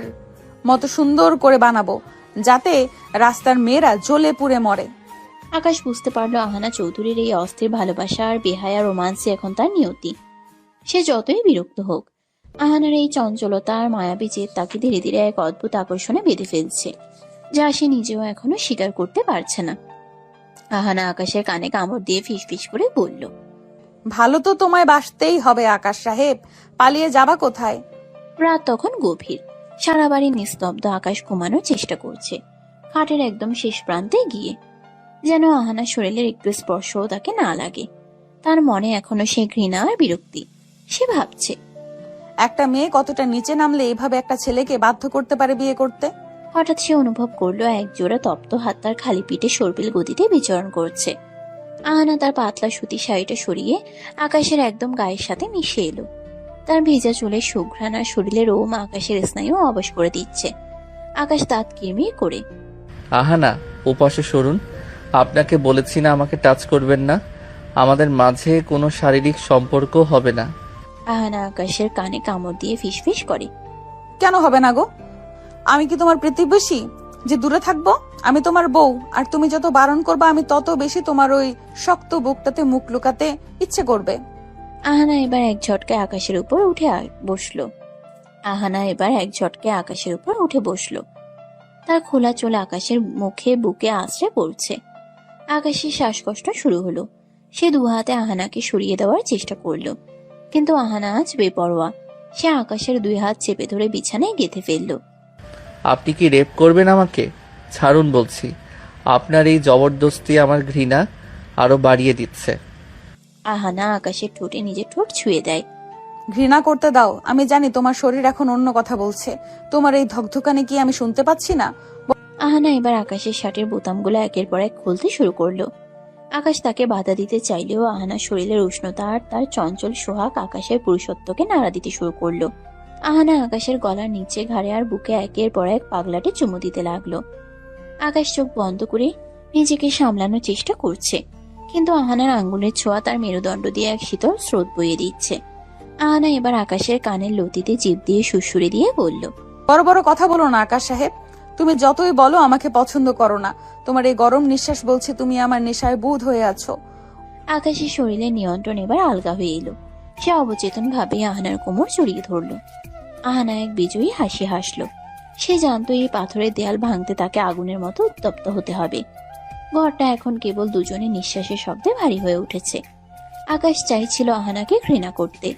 মতো সুন্দর করে বানাবো, যাতে রাস্তার মেয়েরা জ্বলে পুড়ে মরে। আকাশ বুঝতে পারলো আহানা চৌধুরীর এই অস্থির ভালোবাসা আর বেহায়া রোমান্সে এখন তার নিয়তি। সে যতই বিরক্ত হোক, আহানার এই চঞ্চলতা আর মায়াবী জেদ তাকে ধীরে ধীরে এক অদ্ভুত আকর্ষণে বেঁধে ফেলছে, যা সে নিজেও এখনো স্বীকার করতে পারছে না। আহানা আকাশের কানে কামড় দিয়ে ফিসফিস করে বলল, ভালো তো তোমায় বাসতেই হবে আকাশ সাহেব, পালিয়ে যাবা কোথায়? রাত তখন গভীর, সারা বাড়ি নিস্তব্ধ। আকাশ ঘুমানোর চেষ্টা করছে খাটের একদম শেষ প্রান্তে গিয়ে, যেন আহানার শরীরের একটু স্পর্শও তাকে না লাগে। তার মনে এখনো সে ঘৃণা আর বিরক্তি। সে ভাবছে, একটা মেয়ে কতটা নিচে নামলে এইভাবে একটা ছেলেকে বাধ্য করতে পারে বিয়ে করতে। হঠাৎ সে অনুভব করলো এক জোড়া তপ্ত হাত তার খালি পিঠে সর্পিল গতিতে বিচরণ করছে। আহানা তার পাতলা সুতি শাড়িটা সরিয়ে আকাশের একদম গায়ের সাথে মিশে এলো। তার ভেজা চুলের সুঘ্রাণ আর শরীরের রোম আকাশের স্নায়ু অবশ করে দিচ্ছে। আকাশ দাঁত কিরমির করে, আহানা, ওপাশে সরুন। আপনাকে বলেছি না আমাকে টাচ করবেন না, আমাদের মাঝে কোনো শারীরিক সম্পর্ক হবে না। আহানা আকাশের কানে কামড় দিয়ে ফিসফিস করে, কেন হবে না গো? আমি কি তোমার প্রতিবেশী যে দূরে থাকবো? আমি তোমার বউ, আর তুমি যত বারণ করবে আমি তত বেশি তোমার ওই শক্ত বুকটাতে মুখ লুকাতে ইচ্ছে করবে। আহানা এবার এক ঝটকায় আকাশের উপর উঠে বসলো। তার খোলা চুল আকাশের মুখে বুকে আশ্রে পড়ছে। আকাশের শ্বাসকষ্ট শুরু হলো। সে দু হাতে আহানাকে সরিয়ে দেওয়ার চেষ্টা করলো, কিন্তু আহানা আজ বেপরোয়া। সে আকাশের দুই হাত চেপে ধরে বিছানায় গেঁথে ফেললো। আপনি কি রেপ করবেন আমাকে? ছাড়ুন বলছি। আপনার এই জবরদস্তি আমার ঘৃণা আরো বাড়িয়ে দিচ্ছে। আহানা আকাশের ঠোঁটে নিজের ঠোঁট ছুঁয়ে দেয়। ঘৃণা করতে দাও, আমি জানি তোমার শরীর এখন অন্য কথা বলছে। তোমার এই ধকধকানে কি আমি শুনতে পাচ্ছি না? আহানা এবার আকাশের শার্টের বোতামগুলো একের পর এক খুলতে শুরু করলো। আকাশ তাকে বাধা দিতে চাইলেও আহানার শরীরের উষ্ণতা আর তার চঞ্চল সোহাগ আকাশের পুরুষত্বকে নাড়া দিতে শুরু করলো। আহানা আকাশের গলার নিচে, ঘাড়ে আর বুকে একের পর এক পাগলাটে চুমু দিতে লাগলো। আকাশ চোখ বন্ধ করে নিজেকে সামলানোর চেষ্টা করছে, কিন্তু আহানার আঙ্গুলের ছোঁয়া তার মেরুদণ্ড দিয়ে এক শীতল স্রোত বইয়ে দিচ্ছে। আহানা এবার আকাশের কানের লতিতে জিভ দিয়ে সুড়সুড়ে দিয়ে বলল, বড় বড় কথা বলো না আকাশ সাহেব। তুমি যতই বলো আমাকে পছন্দ করো না, তোমার এই গরম নিঃশ্বাস বলছে তুমি আমার নেশায় বুঁদ হয়ে আছো। আকাশের শরীরের নিয়ন্ত্রণ এবার আলগা হয়ে এলো। সে অবচেতন ভাবে আহানার কোমর জড়িয়ে ধরলো। আহানা এক বিজয়ী হাসি হাসলো। সে জানতো এই পাথরের দেয়াল ভাঙতে তাকে আগুনের মতো উত্তপ্ত হতে হবে। ঘরটা এখন কেবল দুজনের নিঃশ্বাসের শব্দে ভারী হয়ে উঠেছে। আকাশ চাইছিল আহানাকে ঘৃণা করতে,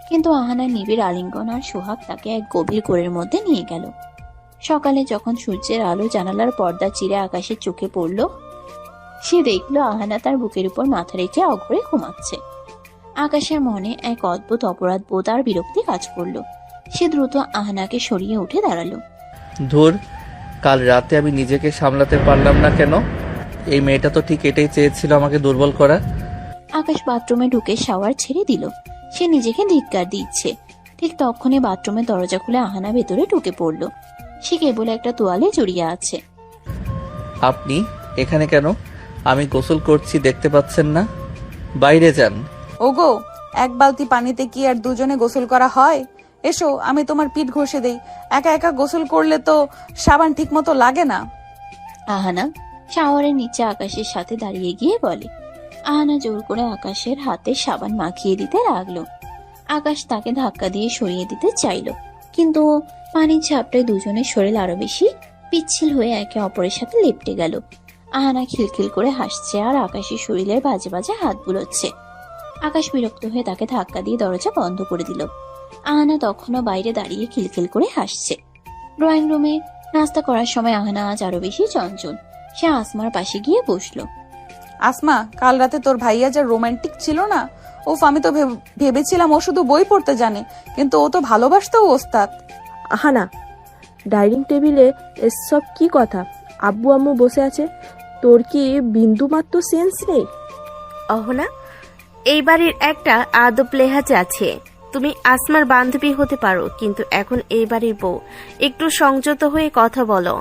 কিন্তু আহানার নিবিড় আলিঙ্গন আর সোহাগ তাকে এক গভীর ঘোরের মধ্যে নিয়ে গেল। সকালে যখন সূর্যের আলো জানালার পর্দা চিরে আকাশের চোখে পড়ল, সে দেখলো আহানা তার বুকের উপর মাথা রেখে অঘরে ঘুমাচ্ছে। আকাশের মনে এক অদ্ভুত অপরাধ বোধ আর বিরক্তি কাজ করলো। সে দ্রুত আহানাকে সরিয়ে উঠে দাঁড়ালো। ধুর, কাল রাতে আমি নিজেকে সামলাতে পারলাম না কেন? এই মেয়েটা তো ঠিক এটাই চেয়েছিল, আমাকে দুর্বল করা। আকাশ বাথরুমে ঢুকে শাওয়ার ছেড়ে দিল। সে নিজেকে ধিক্কার দিচ্ছে। ঠিক তখনই বাথরুমের দরজা খুলে আহানা ভেতরে ঢুকে পড়ল। সে কেবল একটা তোয়ালে জড়িয়ে আছে। আপনি এখানে কেন? আমি গোসল করছি, দেখতে পাচ্ছেন না? বাইরে যান। ওগো, এক বালতি পানিতে কি আর দুজনে গোসল করা হয়? এসো, আমি তোমার পিঠ ঘষে দেই। একা একা গোসল করলে তো সাবান ঠিক মতো লাগে না। আহানা শাওয়ারের নিচে আকাশের সাথে দাঁড়িয়ে গিয়ে বলে। আহানা জোর করে আকাশের হাতে সাবান মাখিয়ে দিতে লাগলো। আকাশ তাকে ধাক্কা দিয়ে সরিয়ে দিতে চাইল, কিন্তু পানির ঝাপটায় দুজনের শরীর আরো বেশি পিচ্ছিল হয়ে একে অপরের সাথে লেপটে গেল। আহানা খিলখিল করে হাসছে আর আকাশের শরীরের বাজে বাজে হাত বুলোচ্ছে। আকাশ বিরক্ত হয়ে তাকে ধাক্কা দিয়ে দরজা বন্ধ করে দিল। আহানা তখনও বাইরে দাঁড়িয়ে খিলখিল করে হাসছে। ড্রয়িং রুমে নাস্তা করার সময় আহানা আজ আরো বেশি চঞ্চল। সে আসমার পাশে গিয়ে বসলো। আসমা, কাল রাতে তোর ভাইয়া যা রোমান্টিক ছিল না, ওফ, আমি তো ভেবেছিলাম ও শুধু বই পড়তে জানে, কিন্তু ও তো ভালোবাসতেও ওস্তাদ। আহানা, ডাইনিং টেবিলে এসব কি কথা? আব্বু আম্মু বসে আছে, তোর কি বিন্দু মাত্র সেন্স নেই? অহনা, এই বাড়ির একটা আদব লেহাজ আছে। তুমি আসমার বান্ধবী হতে পারো, কিন্তু এখন এই বাড়ির বউ। একটু সংযত হয়ে কথা বলো।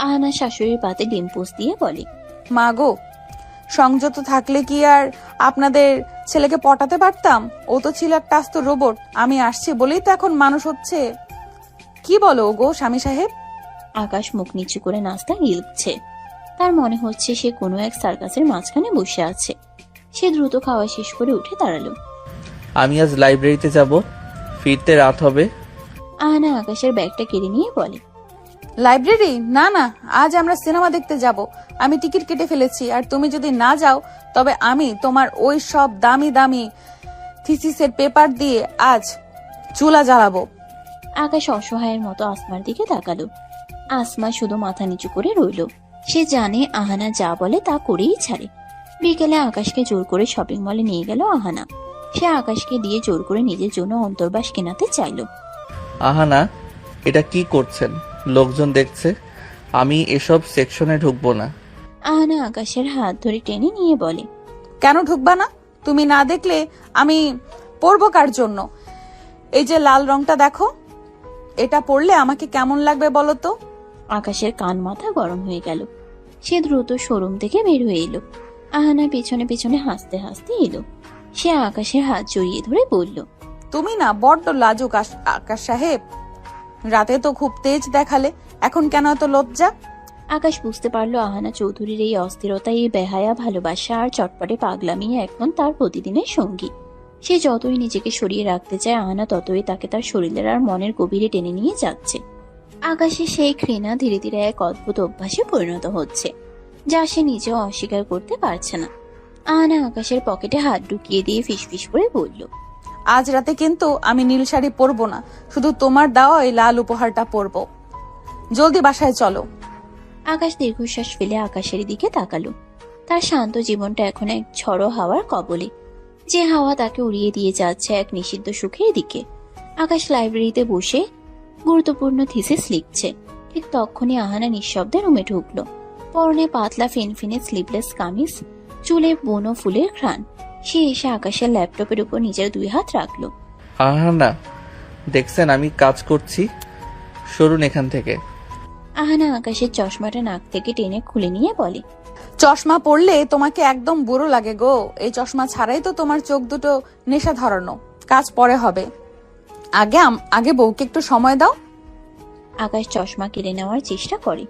আহানা শাশুড়ির পাতে ডিম পোস্ট দিয়ে বলে। মা গো, সংযত থাকলে কি আর আপনাদের ছেলেকে পটাতে পারতাম? ও তো ছিল একটা আস্ত রোবট। আমি আসছি বলেই তো এখন মানুষ হচ্ছে। কি বলো গো স্বামী সাহেব? আকাশ মুখ নিচু করে নাস্তা গিলছে। তার মনে হচ্ছে সে কোনো এক সার্কাসের মাঝখানে বসে আছে। সে দ্রুত খাওয়া শেষ করে উঠে দাঁড়ালো। আমি আজ লাইব্রেরিতে যাব, ফিরতে রাত হবে। আহানা আকাশের ব্যাগটা কেড়ে নিয়ে বলে, লাইব্রেরি? না না, আজ আমরা সিনেমা দেখতে যাব। আমি টিকিট কেটে ফেলেছি, আর তুমি যদি না যাও তবে আমি তোমার ওই সব দামি দামি থিসিসের পেপার দিয়ে আজ চুলা জ্বালাবো। আকাশ অসহায়ের মতো আসমার দিকে তাকালো। আসমা শুধু মাথা নিচু করে রইল। সে জানে আহানা যা বলে তা করেই ছাড়ে। বিকেলে আকাশকে জোর করে শপিং মলে নিয়ে গেল আহানা। সে আকাশকে দিয়ে জোর করে নিজের জন্য অন্তর্বাস কেনাতে চাইল। আহানা, এটা কি করছেন? লোকজন দেখছে। আমি এসব সেকশনে ঢুকবো না। আহানা আকাশের হাত ধরে টেনে নিয়ে বলে, কেন ঢুকবা না? তুমি না দেখলে আমি পরবো কার জন্য? এই যে লাল রংটা দেখো, এটা পরলে আমাকে কেমন লাগবে বলো তো? আকাশের কান মাথা গরম হয়ে গেল। সে দ্রুত শোরুম থেকে বের হয়ে এলো। আহানা পেছনে পেছনে হাসতে হাসতে এলো। সে আকাশের হাত জড়িয়ে ধরে বলল, তুমি না বড্ড লাজুক আকাশ সাহেব। রাতে তো খুব তেজ দেখালে, এখন কেন এত লজ্জা? আকাশ বুঝতে পারলো আহানা চৌধুরীর এই অস্থিরতা, এই বেহায়া ভালোবাসা আর চটপটে পাগলামি এখন তার প্রতিদিনের সঙ্গী। সে যতই নিজেকে সরিয়ে রাখতে চায়, আহানা ততই তাকে তার শরীরের আর মনের গভীরে টেনে নিয়ে যাচ্ছে। আকাশে সেই ঘৃণা ধীরে ধীরে এক অদ্ভুত অভ্যাসে পরিণত হচ্ছে, যা সে নিজেও অস্বীকার করতে পারছে না। আহানা আকাশের পকেটে হাত ঢুকিয়ে দিয়ে ফিসফিস করে বলল, আজ রাতে কিন্তু আমি নীল শাড়ি পরবো না, শুধু তোমার দেওয়া এই লাল উপহারটা পরবো। জলদি বাসায় চলো। আকাশ দীর্ঘশ্বাস ফেলে আকাশের দিকে তাকালো। তার শান্ত জীবনটা এখন এক ঝড়ো হাওয়ার কবলে, যে হাওয়া তাকে উড়িয়ে দিয়ে যাচ্ছে এক নিষিদ্ধ সুখের দিকে। আকাশ লাইব্রেরিতে বসে গুরুত্বপূর্ণ থিসিস লিখছে। ঠিক তখনই আহানা নিঃশব্দে রুমে ঢুকলো। পরনে পাতলা ফিনফিনে স্লিভলেস কামিজ, চুলে বনো ফুলের ঘ্রাণ। সে এসে আকাশের ল্যাপটপের উপর নিজের 2 হাত রাখলো। আহানা, দেখছেন আমি কাজ করছি, সরুন এখান থেকে। আহানা আকাশের চশমাটা নাক থেকে টেনে খুলে নিয়ে বলে, চশমা পরলে তোমাকে একদম বুড়ো লাগে গো। এই চশমা ছাড়াই তো তোমার চোখ দুটো নেশা ধরানো। কাজ পরে হবে, আগে বউকে একটু সময় দাও। আকাশ চশমা কেড়ে নেওয়ার চেষ্টা করে।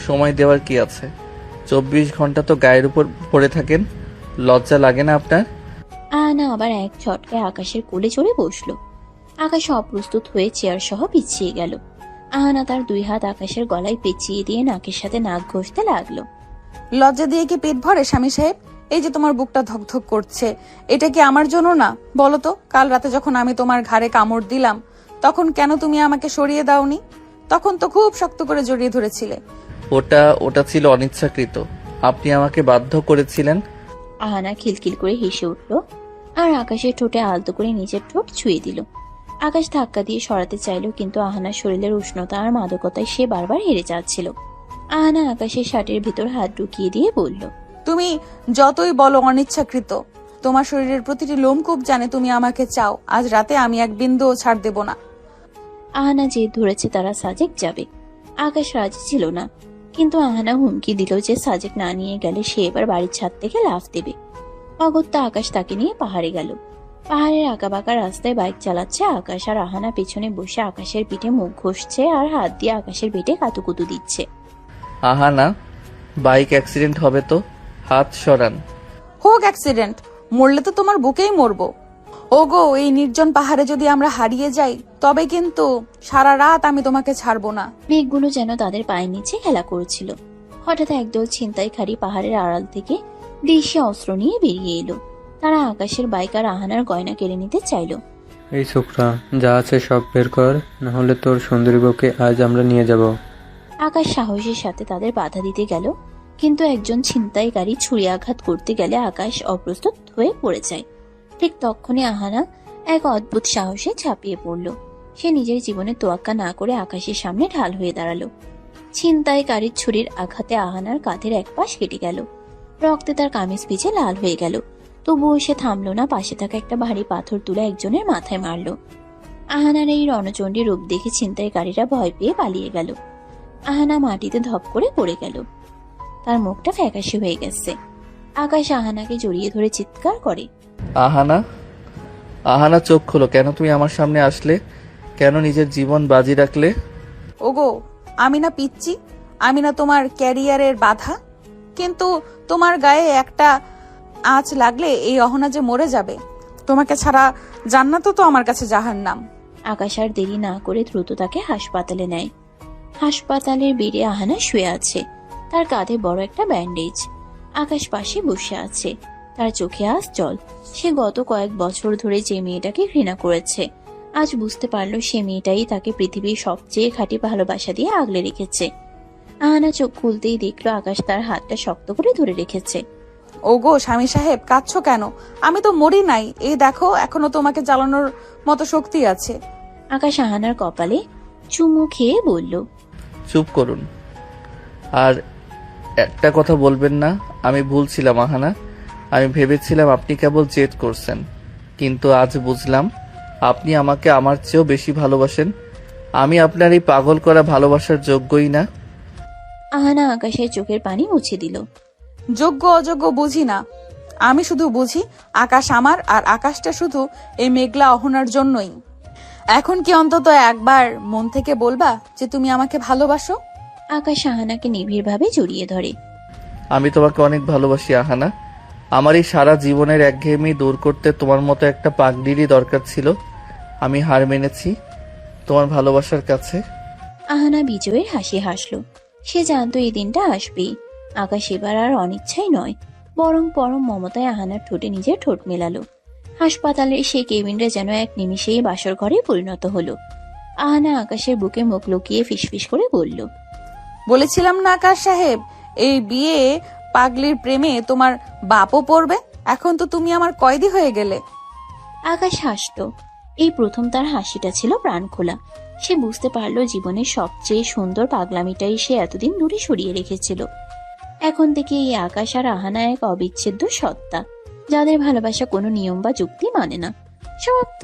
সময় দেওয়ার কি আছে? 24 ঘন্টা তো গায়ের উপর পড়ে থাকেন, লজ্জা লাগে না আপনার? আহানা আবার এক ঝটকায় আকাশের কোলে চড়ে বসলো। আকাশ অপ্রস্তুত হয়ে চেয়ার সহ পিছিয়ে গেল। আহানা তার 2 হাত আকাশের গলায় পেঁচিয়ে দিয়ে নাকের সাথে নাক ঘষতে লাগলো। লজ্জা দিয়ে কি পেট ভরে স্বামী সাহেব? এই যে তোমার বুকটা ধকধক করছে, এটা কি আমার জন্য না? বলো তো, কাল রাতে যখন আমি তোমার ঘাড়ে কামড় দিলাম, তখন কেন তুমি আমাকে সরিয়ে দাওনি? তখন তো খুব শক্ত করে জড়িয়ে ধরেছিলে। ওটা ছিল অনিচ্ছাকৃত, আপনি আমাকে বাধ্য করেছিলেন। আহানা খিলখিল করে হেসে উঠল আর আকাশের ঠোঁটে আলতো করে নিজের ঠোঁট ছুঁয়ে দিল। আকাশ ধাক্কা দিয়ে সরাতে চাইল, কিন্তু আহানার শরীরের উষ্ণতা আর মাদকতায় সে বারবার হেরে যাচ্ছিল। আহানা আকাশের শার্টের ভিতর হাত ঢুকিয়ে দিয়ে বলল, তুমি যতই বলো অনিচ্ছাকৃত, তোমার শরীরের প্রতিটি লোমকূপ জানে তুমি আমাকে চাও। আজ রাতে আমি এক বিন্দুও ছাড় দেব না। আহানা জেদ ধরেছে তারা সাজেক যাবে। আকাশ রাজি ছিল না, কিন্তু আহানা হুমকি দিল যে সাজেক না নিয়ে গেলে সে এবার বাড়ির ছাদ থেকে লাফ দেবে। অগত্যা আকাশ তাকে নিয়ে পাহাড়ে গেল। পাহাড়ের আঁকাবাঁকা রাস্তায় বাইক চালাচ্ছে আকাশ, আর আহানা পেছনে বসে আকাশের পিঠে মুখ ঘষছে আর হাত দিয়ে আকাশের পেটে কাতুকুতু দিচ্ছে। আহানা, বাইক অ্যাক্সিডেন্ট হবে তো, হাত সরান। হোক অ্যাক্সিডেন্ট, মরলে তো তোমার বুকেই মরবো। ওগো, এই নির্জন পাহাড়ে যদি আমরা হারিয়ে যাই, তবে কিন্তু সারা রাত আমি তোমাকে ছাড়বো না। মেঘগুলো যেন তাদের পায়ের নিচে খেলা করছিল। হঠাৎ একদল ছিনতাইকারী পাহাড়ের আড়াল থেকে দেশি অস্ত্র নিয়ে বেরিয়ে এলো। তারা আকাশের বাইক আর আহানার গয়না কেড়ে নিতে চাইল। এই ছোকরা, যা আছে সব বের কর, না হলে তোর সুন্দরী বউকে আজ আমরা নিয়ে যাব। আকাশ সাহসের সাথে তাদের বাধা দিতে গেল, কিন্তু একজন ছিনতাইকারী ছুরি আঘাত করতে গেলে আকাশ অপ্রস্তুত হয়ে পড়ে যায়। ঠিক তখনই আহানা এক অদ্ভুত সাহসে ঝাঁপিয়ে পড়ল। সে নিজের জীবনে তোয়াক্কা না করে আকাশের সামনে ঢাল হয়ে দাঁড়ালো। ছিনতাইকারীর ছুরির আঘাতে আহানার কাঁধের এক পাশ কেটে গেল। রক্তে তার কামিজ ভিজে লাল হয়ে গেল। তবুও সে থামলো না, পাশে থাকা একটা ভারী পাথর তুলে একজনের মাথায় মারল। আহানার এই রণচণ্ডী রূপ দেখে ছিনতাইকারীরা ভয় পেয়ে পালিয়ে গেল। আহানা মাটিতে ধপ করে পড়ে গেল। তার মুখটা ফ্যাকাশে হয়ে গেছে। আকাশ আহানাকে জড়িয়ে ধরে চিৎকার করে, আহানা, আহানা, চোখ খোলো। কেন তুমি আমার সামনে আসলে? কেন নিজের জীবন বাজি রাখলে? ওগো, আমি না পিচ্ছি? আমি না তোমার ক্যারিয়ারের বাধা? কিন্তু তোমার গায়ে একটা আঁচ লাগলে এই অহনা যে মরে যাবে। তোমাকে ছাড়া জান্নাতও তো আমার কাছে জাহান্নাম। আকাশ আর দেরি না করে দ্রুত তাকে হাসপাতালে নেয়। হাসপাতালের বেডে আহানা শুয়ে আছে, তার কাঁধে বড় একটা ব্যান্ডেজ। আকাশ পাশে বসে আছে, তার চোখে আজ জল। সে গত কয়েক বছর ধরে যে মেয়েটাকে ঘৃণা করেছে, আজ বুঝতে পারলো সে মেয়েটাই তাকে পৃথিবীর সবচেয়ে খাঁটি ভালোবাসা দিয়ে আগলে রেখেছে। আহানা চোখ খুলতেই দেখলো আকাশ তার হাতটা শক্ত করে ধরে রেখেছে। ওগো স্বামী সাহেব, কাঁদছো কেন? আমি তো মরি নাই, এই দেখো এখনো তোমাকে জ্বালানোর মতো শক্তি আছে। আকাশ আহানার কপালে চুমু খেয়ে বলল, চুপ করুন। আর একটা কথা বলবেন না। আমি ভুল ছিলাম আহানা। আমি ভেবেছিলাম আপনি কেবল জেদ করছেন, কিন্তু আজ বুঝলাম আপনি আমাকে আমার চেয়েও বেশি ভালোবাসেন। আমি আপনার এই পাগল করা ভালোবাসার যোগ্যই না। আহানা আকাশের চোখের পানি মুছে দিল। যোগ্য অযোগ্য বুঝি না, আমি শুধু বুঝি আকাশ আমার, আর আকাশটা শুধু এই মেঘলা অহনার জন্যই। এখন কি অন্তত একবার মন থেকে বলবা যে তুমি আমাকে ভালোবাসো? আকাশ আহানাকে নিবিড়ভাবে জড়িয়ে ধরে। আমি তোমাকে অনেক ভালোবাসি আহানা। আমার এই সারা জীবনের একঘেয়েমি দূর করতে তোমার মতো একটা পাগলিরই দরকার ছিল। আমি হার মেনেছি তোমার ভালোবাসার কাছে। আহানা বিজয়ের হাসি হাসলো। সে জানতো এই দিনটা আসবেই। আকাশ এবার আর অনিচ্ছাই নয়, বরং পরম মমতায় আহানার ঠোঁটে নিজের ঠোঁট মেলালো। হাসপাতালের সেই কেবিনটা যেন এক নিমিষেই বাসর ঘরে পরিণত হলো। আহানা আকাশের বুকে মুখ লুকিয়ে ফিসফিস করে বলল, বলেছিলাম না আকাশ সাহেব, এই বিয়ে পাগলির প্রেমে তোমার বাপও পড়বে। এখন তো তুমি আমার কয়েদি হয়ে গেলে। আকাশ হাসতো। এই প্রথম তার হাসিটা ছিল প্রাণ খোলা। সে বুঝতে পারলো জীবনের সবচেয়ে সুন্দর পাগলামিটাই সে এতদিন দূরে সরিয়ে রেখেছিল। এখন থেকে এই আকাশ আর আহানা এক অবিচ্ছেদ্য সত্তা, যাদের ভালোবাসা কোনো নিয়ম বা যুক্তি মানে না। সমাপ্ত।